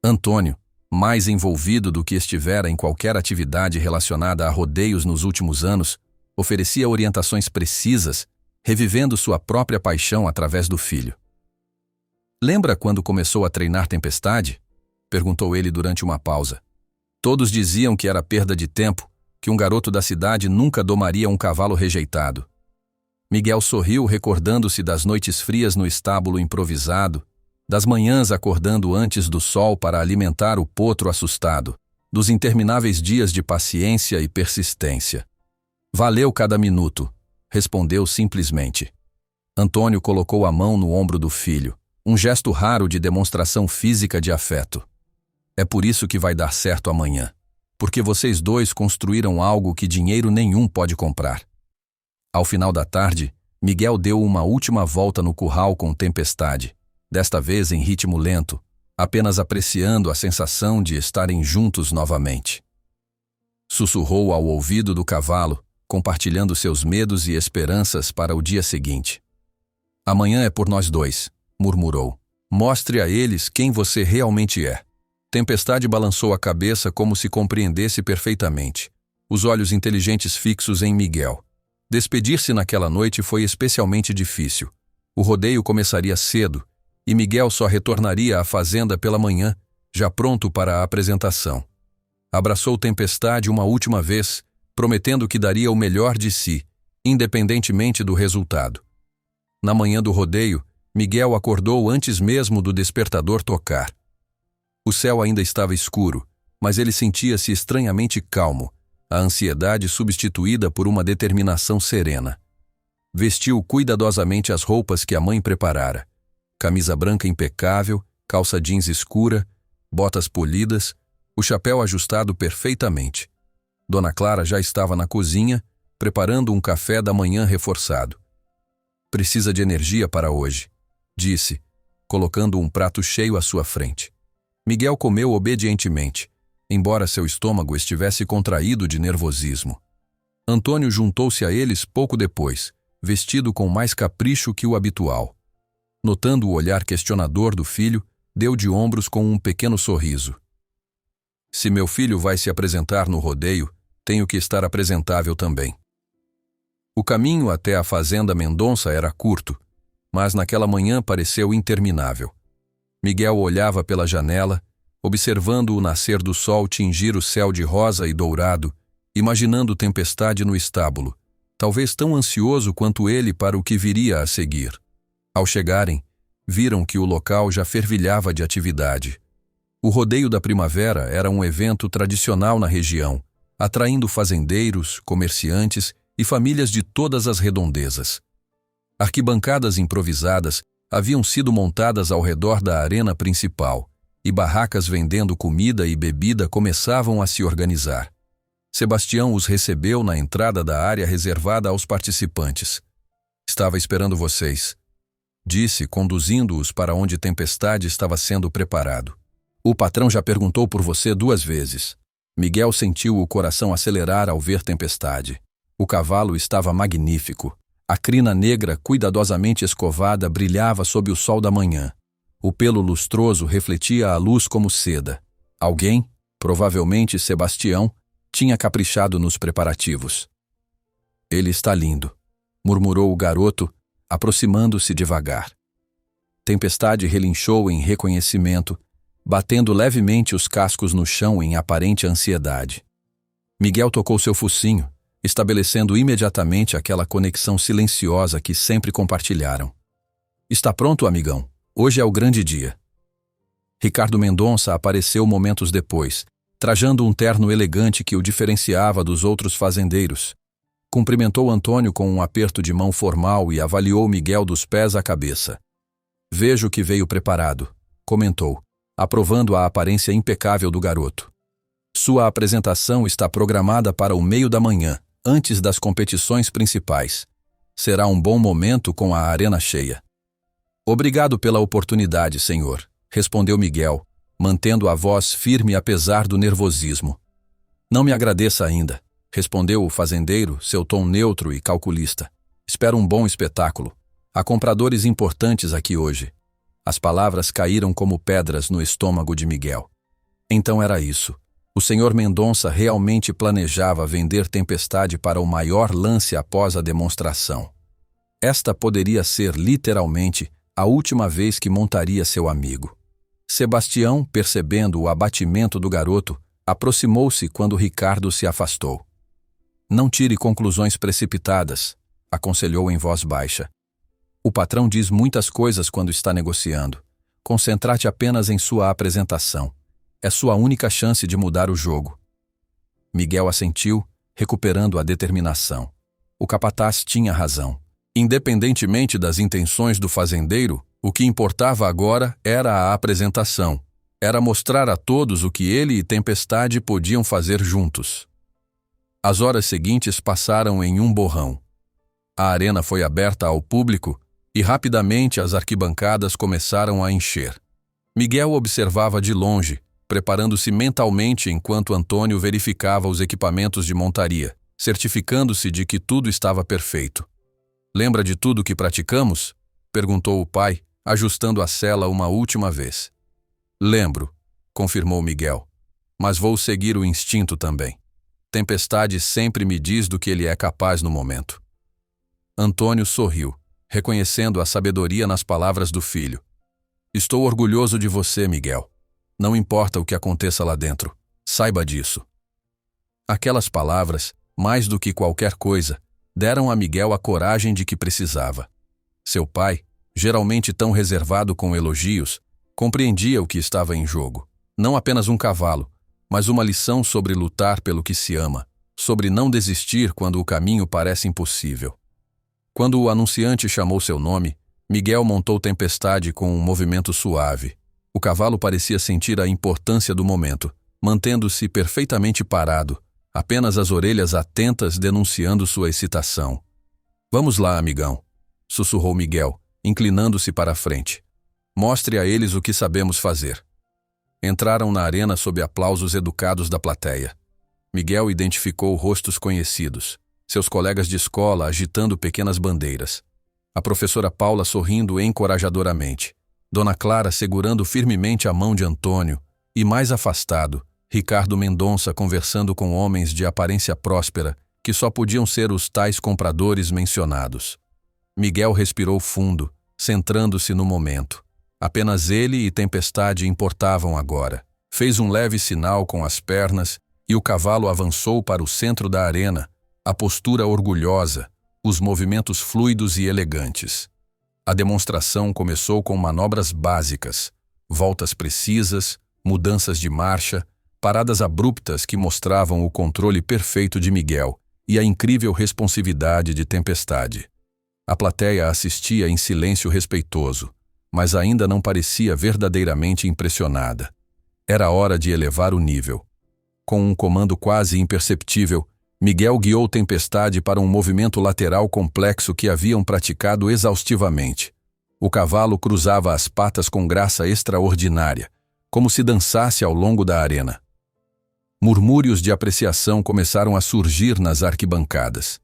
Antônio, mais envolvido do que estivera em qualquer atividade relacionada a rodeios nos últimos anos, oferecia orientações precisas, revivendo sua própria paixão através do filho. Lembra quando começou a treinar Tempestade? Perguntou ele durante uma pausa. Todos diziam que era perda de tempo, que um garoto da cidade nunca domaria um cavalo rejeitado. Miguel sorriu, recordando-se das noites frias no estábulo improvisado, das manhãs acordando antes do sol para alimentar o potro assustado, dos intermináveis dias de paciência e persistência. Valeu cada minuto, respondeu simplesmente. Antônio colocou a mão no ombro do filho, um gesto raro de demonstração física de afeto. É por isso que vai dar certo amanhã, porque vocês dois construíram algo que dinheiro nenhum pode comprar. Ao final da tarde, Miguel deu uma última volta no curral com Tempestade, desta vez em ritmo lento, apenas apreciando a sensação de estarem juntos novamente. Sussurrou ao ouvido do cavalo, compartilhando seus medos e esperanças para o dia seguinte. Amanhã é por nós dois, murmurou. Mostre a eles quem você realmente é. Tempestade balançou a cabeça como se compreendesse perfeitamente, os olhos inteligentes fixos em Miguel. Despedir-se naquela noite foi especialmente difícil. O rodeio começaria cedo, e Miguel só retornaria à fazenda pela manhã, já pronto para a apresentação. Abraçou Tempestade uma última vez, prometendo que daria o melhor de si, independentemente do resultado. Na manhã do rodeio, Miguel acordou antes mesmo do despertador tocar. O céu ainda estava escuro, mas ele sentia-se estranhamente calmo, a ansiedade substituída por uma determinação serena. Vestiu cuidadosamente as roupas que a mãe preparara. camisa branca impecável, calça jeans escura, botas polidas, o chapéu ajustado perfeitamente. Dona Clara já estava na cozinha, preparando um café da manhã reforçado. Precisa de energia para hoje, disse, colocando um prato cheio à sua frente. Miguel comeu obedientemente, embora seu estômago estivesse contraído de nervosismo. Antônio juntou-se a eles pouco depois, vestido com mais capricho que o habitual. Notando o olhar questionador do filho, deu de ombros com um pequeno sorriso. Se meu filho vai se apresentar no rodeio, tenho que estar apresentável também. O caminho até a fazenda Mendonça era curto, mas naquela manhã pareceu interminável. Miguel olhava pela janela, observando o nascer do sol tingir o céu de rosa e dourado, imaginando tempestade no estábulo, talvez tão ansioso quanto ele para o que viria a seguir. Ao chegarem, viram que o local já fervilhava de atividade. O rodeio da primavera era um evento tradicional na região, atraindo fazendeiros, comerciantes e famílias de todas as redondezas. Arquibancadas improvisadas haviam sido montadas ao redor da arena principal, e barracas vendendo comida e bebida começavam a se organizar. Sebastião os recebeu na entrada da área reservada aos participantes. Estava esperando vocês, disse, conduzindo-os para onde Tempestade estava sendo preparado. O patrão já perguntou por você 2 vezes. Miguel sentiu o coração acelerar ao ver Tempestade. O cavalo estava magnífico. A crina negra, cuidadosamente escovada, brilhava sob o sol da manhã. O pelo lustroso refletia a luz como seda. Alguém, provavelmente Sebastião, tinha caprichado nos preparativos. Ele está lindo, murmurou o garoto, aproximando-se devagar. Tempestade relinchou em reconhecimento, batendo levemente os cascos no chão em aparente ansiedade. Miguel tocou seu focinho, estabelecendo imediatamente aquela conexão silenciosa que sempre compartilharam. Está pronto, amigão? Hoje é o grande dia. Ricardo Mendonça apareceu momentos depois, trajando um terno elegante que o diferenciava dos outros fazendeiros. Cumprimentou Antônio com um aperto de mão formal e avaliou Miguel dos pés à cabeça. Vejo que veio preparado, comentou, aprovando a aparência impecável do garoto. Sua apresentação está programada para o meio da manhã, antes das competições principais. Será um bom momento com a arena cheia. Obrigado pela oportunidade, senhor, respondeu Miguel, mantendo a voz firme apesar do nervosismo. Não me agradeça ainda, respondeu o fazendeiro, seu tom neutro e calculista. Espero um bom espetáculo. Há compradores importantes aqui hoje. As palavras caíram como pedras no estômago de Miguel. Então era isso. O senhor Mendonça realmente planejava vender Tempestade para o maior lance após a demonstração. Esta poderia ser, literalmente, a última vez que montaria seu amigo. Sebastião, percebendo o abatimento do garoto, aproximou-se quando Ricardo se afastou. Não tire conclusões precipitadas, aconselhou em voz baixa. O patrão diz muitas coisas quando está negociando. Concentre-te apenas em sua apresentação. É sua única chance de mudar o jogo. Miguel assentiu, recuperando a determinação. O capataz tinha razão. Independentemente das intenções do fazendeiro, o que importava agora era a apresentação. Era mostrar a todos o que ele e Tempestade podiam fazer juntos. As horas seguintes passaram em um borrão. A arena foi aberta ao público e rapidamente as arquibancadas começaram a encher. Miguel observava de longe, preparando-se mentalmente enquanto Antônio verificava os equipamentos de montaria, certificando-se de que tudo estava perfeito. Lembra de tudo que praticamos? Perguntou o pai, ajustando a sela uma última vez. Lembro, confirmou Miguel, mas vou seguir o instinto também. Tempestade sempre me diz do que ele é capaz no momento. Antônio sorriu, reconhecendo a sabedoria nas palavras do filho. Estou orgulhoso de você, Miguel. Não importa o que aconteça lá dentro, saiba disso. Aquelas palavras, mais do que qualquer coisa, deram a Miguel a coragem de que precisava. Seu pai, geralmente tão reservado com elogios, compreendia o que estava em jogo. Não apenas um cavalo, mas uma lição sobre lutar pelo que se ama, sobre não desistir quando o caminho parece impossível. Quando o anunciante chamou seu nome, Miguel montou Tempestade com um movimento suave. O cavalo parecia sentir a importância do momento, mantendo-se perfeitamente parado, apenas as orelhas atentas denunciando sua excitação. Vamos lá, amigão, sussurrou Miguel, inclinando-se para a frente. Mostre a eles o que sabemos fazer. Entraram na arena sob aplausos educados da plateia. Miguel identificou rostos conhecidos, seus colegas de escola agitando pequenas bandeiras. A professora Paula sorrindo encorajadoramente. Dona Clara segurando firmemente a mão de Antônio e, mais afastado, Ricardo Mendonça conversando com homens de aparência próspera que só podiam ser os tais compradores mencionados. Miguel respirou fundo, centrando-se no momento. Apenas ele e Tempestade importavam agora. Fez um leve sinal com as pernas e o cavalo avançou para o centro da arena, a postura orgulhosa, os movimentos fluidos e elegantes. A demonstração começou com manobras básicas, voltas precisas, mudanças de marcha, paradas abruptas que mostravam o controle perfeito de Miguel e a incrível responsividade de Tempestade. A plateia assistia em silêncio respeitoso, mas ainda não parecia verdadeiramente impressionada. Era hora de elevar o nível. Com um comando quase imperceptível, Miguel guiou Tempestade para um movimento lateral complexo que haviam praticado exaustivamente. O cavalo cruzava as patas com graça extraordinária, como se dançasse ao longo da arena. Murmúrios de apreciação começaram a surgir nas arquibancadas.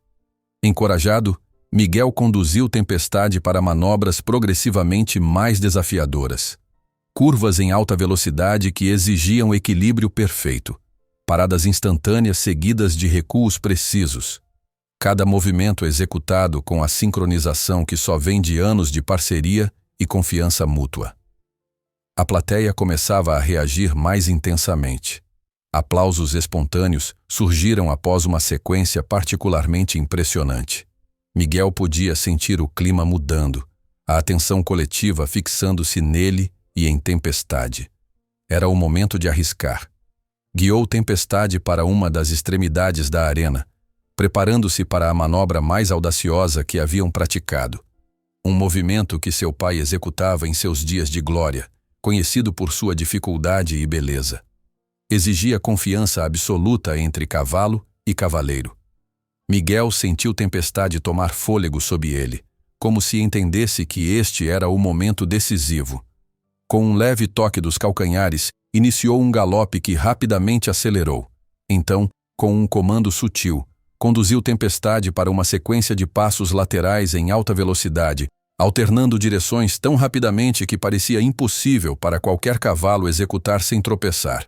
Encorajado, Miguel conduziu Tempestade para manobras progressivamente mais desafiadoras. Curvas em alta velocidade que exigiam equilíbrio perfeito. Paradas instantâneas seguidas de recuos precisos. Cada movimento executado com a sincronização que só vem de anos de parceria e confiança mútua. A plateia começava a reagir mais intensamente. Aplausos espontâneos surgiram após uma sequência particularmente impressionante. Miguel podia sentir o clima mudando, a atenção coletiva fixando-se nele e em Tempestade. Era o momento de arriscar. Guiou Tempestade para uma das extremidades da arena, preparando-se para a manobra mais audaciosa que haviam praticado. Um movimento que seu pai executava em seus dias de glória, conhecido por sua dificuldade e beleza. Exigia confiança absoluta entre cavalo e cavaleiro. Miguel sentiu Tempestade tomar fôlego sob ele, como se entendesse que este era o momento decisivo. Com um leve toque dos calcanhares, iniciou um galope que rapidamente acelerou. Então, com um comando sutil, conduziu Tempestade para uma sequência de passos laterais em alta velocidade, alternando direções tão rapidamente que parecia impossível para qualquer cavalo executar sem tropeçar.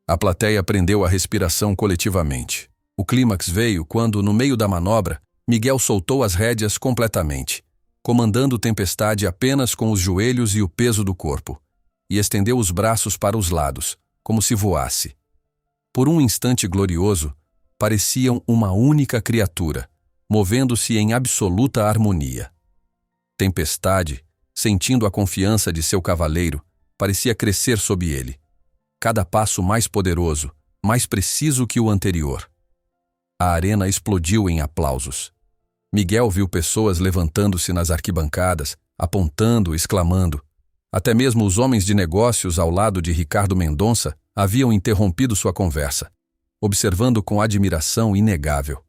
A plateia prendeu a respiração coletivamente. O clímax veio quando, no meio da manobra, Miguel soltou as rédeas completamente, comandando Tempestade apenas com os joelhos e o peso do corpo, e estendeu os braços para os lados, como se voasse. Por um instante glorioso, pareciam uma única criatura, movendo-se em absoluta harmonia. Tempestade, sentindo a confiança de seu cavaleiro, parecia crescer sob ele. Cada passo mais poderoso, mais preciso que o anterior. A arena explodiu em aplausos. Miguel viu pessoas levantando-se nas arquibancadas, apontando, exclamando. Até mesmo os homens de negócios ao lado de Ricardo Mendonça haviam interrompido sua conversa, observando com admiração inegável.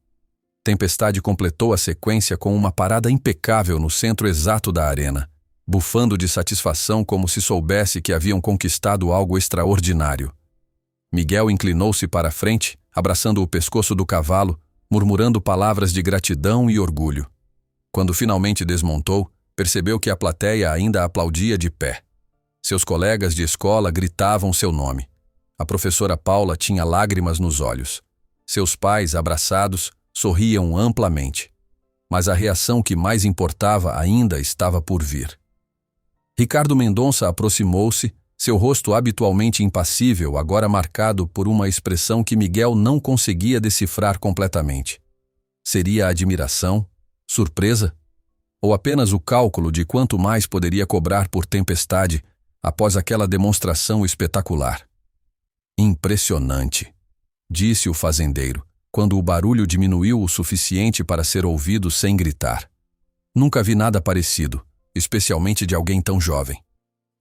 Tempestade completou a sequência com uma parada impecável no centro exato da arena, bufando de satisfação como se soubesse que haviam conquistado algo extraordinário. Miguel inclinou-se para a frente, abraçando o pescoço do cavalo, murmurando palavras de gratidão e orgulho. Quando finalmente desmontou, percebeu que a plateia ainda aplaudia de pé. Seus colegas de escola gritavam seu nome. A professora Paula tinha lágrimas nos olhos. Seus pais, abraçados, sorriam amplamente. Mas a reação que mais importava ainda estava por vir. Ricardo Mendonça aproximou-se, seu rosto habitualmente impassível, agora marcado por uma expressão que Miguel não conseguia decifrar completamente. Seria admiração? Surpresa? Ou apenas o cálculo de quanto mais poderia cobrar por Tempestade após aquela demonstração espetacular? Impressionante, disse o fazendeiro, quando o barulho diminuiu o suficiente para ser ouvido sem gritar. Nunca vi nada parecido. especialmente de alguém tão jovem.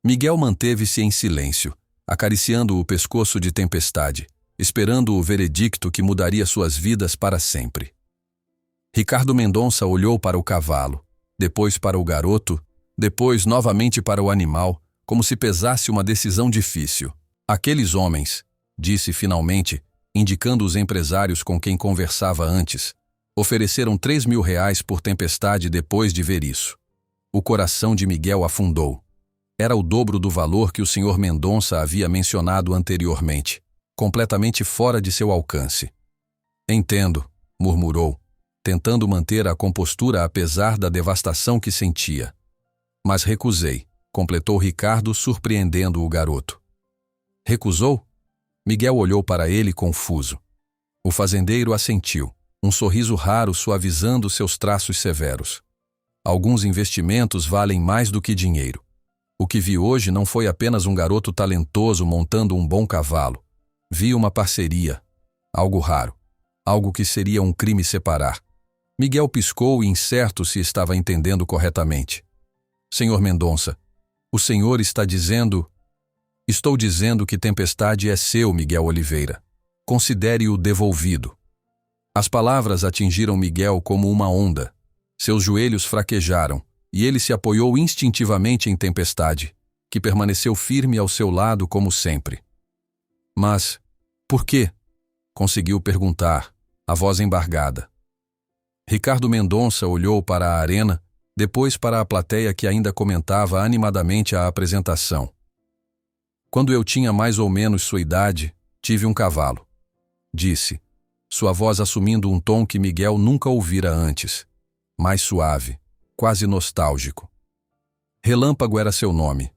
Miguel manteve-se em silêncio, acariciando o pescoço de Tempestade, esperando o veredicto que mudaria suas vidas para sempre. Ricardo Mendonça olhou para o cavalo, depois para o garoto, depois novamente para o animal, como se pesasse uma decisão difícil. Aqueles homens, disse finalmente, indicando os empresários com quem conversava antes, ofereceram R$3.000 por Tempestade depois de ver isso. O coração de Miguel afundou. Era o dobro do valor que o Sr. Mendonça havia mencionado anteriormente, completamente fora de seu alcance. Entendo, murmurou, tentando manter a compostura apesar da devastação que sentia. Mas recusei, completou Ricardo, surpreendendo o garoto. Recusou? Miguel olhou para ele confuso. O fazendeiro assentiu, um sorriso raro suavizando seus traços severos. Alguns investimentos valem mais do que dinheiro. O que vi hoje não foi apenas um garoto talentoso montando um bom cavalo. Vi uma parceria, algo raro, algo que seria um crime separar. Miguel piscou, incerto se estava entendendo corretamente. Senhor Mendonça, o senhor está dizendo... Estou dizendo que Tempestade é seu, Miguel Oliveira. Considere-o devolvido. As palavras atingiram Miguel como uma onda. Seus joelhos fraquejaram, e ele se apoiou instintivamente em Tempestade, que permaneceu firme ao seu lado como sempre. Mas, por quê? Conseguiu perguntar, a voz embargada. Ricardo Mendonça olhou para a arena, depois para a plateia que ainda comentava animadamente a apresentação. Quando eu tinha mais ou menos sua idade, tive um cavalo, disse, sua voz assumindo um tom que Miguel nunca ouvira antes, mais suave, quase nostálgico. Relâmpago era seu nome.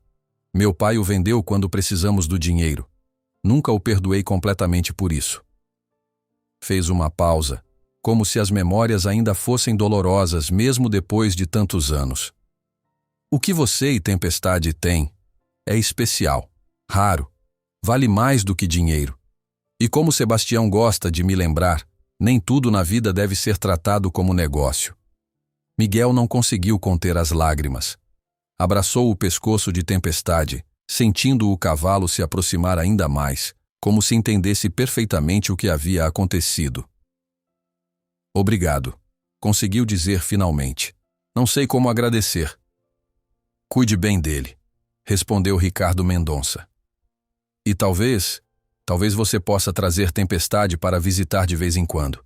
Meu pai o vendeu quando precisamos do dinheiro. Nunca o perdoei completamente por isso. Fez uma pausa, como se as memórias ainda fossem dolorosas mesmo depois de tantos anos. O que você e Tempestade têm é especial, raro, vale mais do que dinheiro. E como Sebastião gosta de me lembrar, nem tudo na vida deve ser tratado como negócio. Miguel não conseguiu conter as lágrimas. Abraçou o pescoço de Tempestade, sentindo o cavalo se aproximar ainda mais, como se entendesse perfeitamente o que havia acontecido. Obrigado, conseguiu dizer finalmente. Não sei como agradecer. Cuide bem dele, respondeu Ricardo Mendonça. E talvez você possa trazer Tempestade para visitar de vez em quando.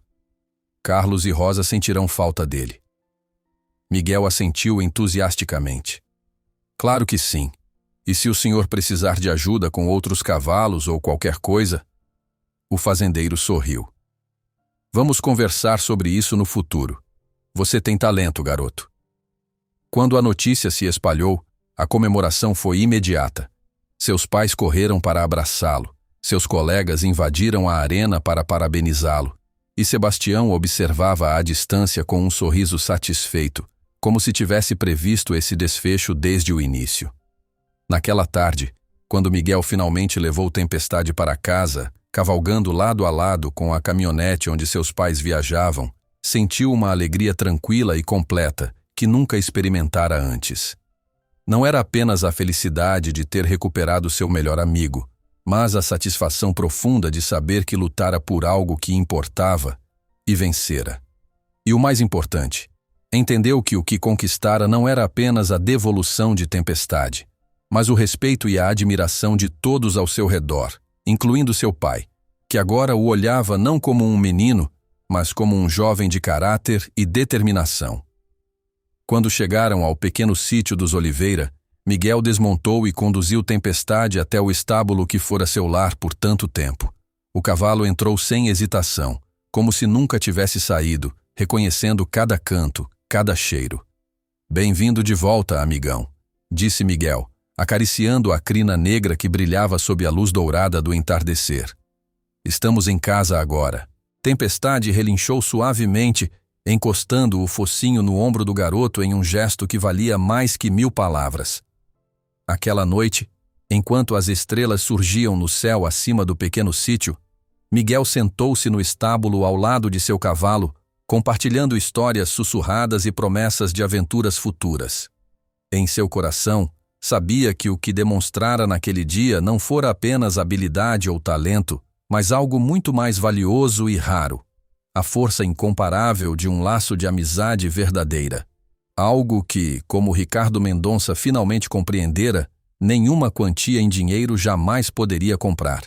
Carlos e Rosa sentirão falta dele. Miguel assentiu entusiasticamente. Claro que sim. E se o senhor precisar de ajuda com outros cavalos ou qualquer coisa? O fazendeiro sorriu. Vamos conversar sobre isso no futuro. Você tem talento, garoto. Quando a notícia se espalhou, a comemoração foi imediata. Seus pais correram para abraçá-lo, seus colegas invadiram a arena para parabenizá-lo, e Sebastião observava à distância com um sorriso satisfeito, como se tivesse previsto esse desfecho desde o início. Naquela tarde, quando Miguel finalmente levou Tempestade para casa, cavalgando lado a lado com a caminhonete onde seus pais viajavam, sentiu uma alegria tranquila e completa que nunca experimentara antes. Não era apenas a felicidade de ter recuperado seu melhor amigo, mas a satisfação profunda de saber que lutara por algo que importava e vencera. E o mais importante, entendeu que o que conquistara não era apenas a devolução de Tempestade, mas o respeito e a admiração de todos ao seu redor, incluindo seu pai, que agora o olhava não como um menino, mas como um jovem de caráter e determinação. Quando chegaram ao pequeno sítio dos Oliveira, Miguel desmontou e conduziu Tempestade até o estábulo que fora seu lar por tanto tempo. O cavalo entrou sem hesitação, como se nunca tivesse saído, reconhecendo cada canto, cada cheiro. Bem-vindo de volta, amigão, disse Miguel, acariciando a crina negra que brilhava sob a luz dourada do entardecer. Estamos em casa agora. Tempestade relinchou suavemente, encostando o focinho no ombro do garoto em um gesto que valia mais que 1000 palavras. Aquela noite, enquanto as estrelas surgiam no céu acima do pequeno sítio, Miguel sentou-se no estábulo ao lado de seu cavalo, compartilhando histórias sussurradas e promessas de aventuras futuras. Em seu coração, sabia que o que demonstrara naquele dia não fora apenas habilidade ou talento, mas algo muito mais valioso e raro: a força incomparável de um laço de amizade verdadeira. Algo que, como Ricardo Mendonça finalmente compreendera, nenhuma quantia em dinheiro jamais poderia comprar.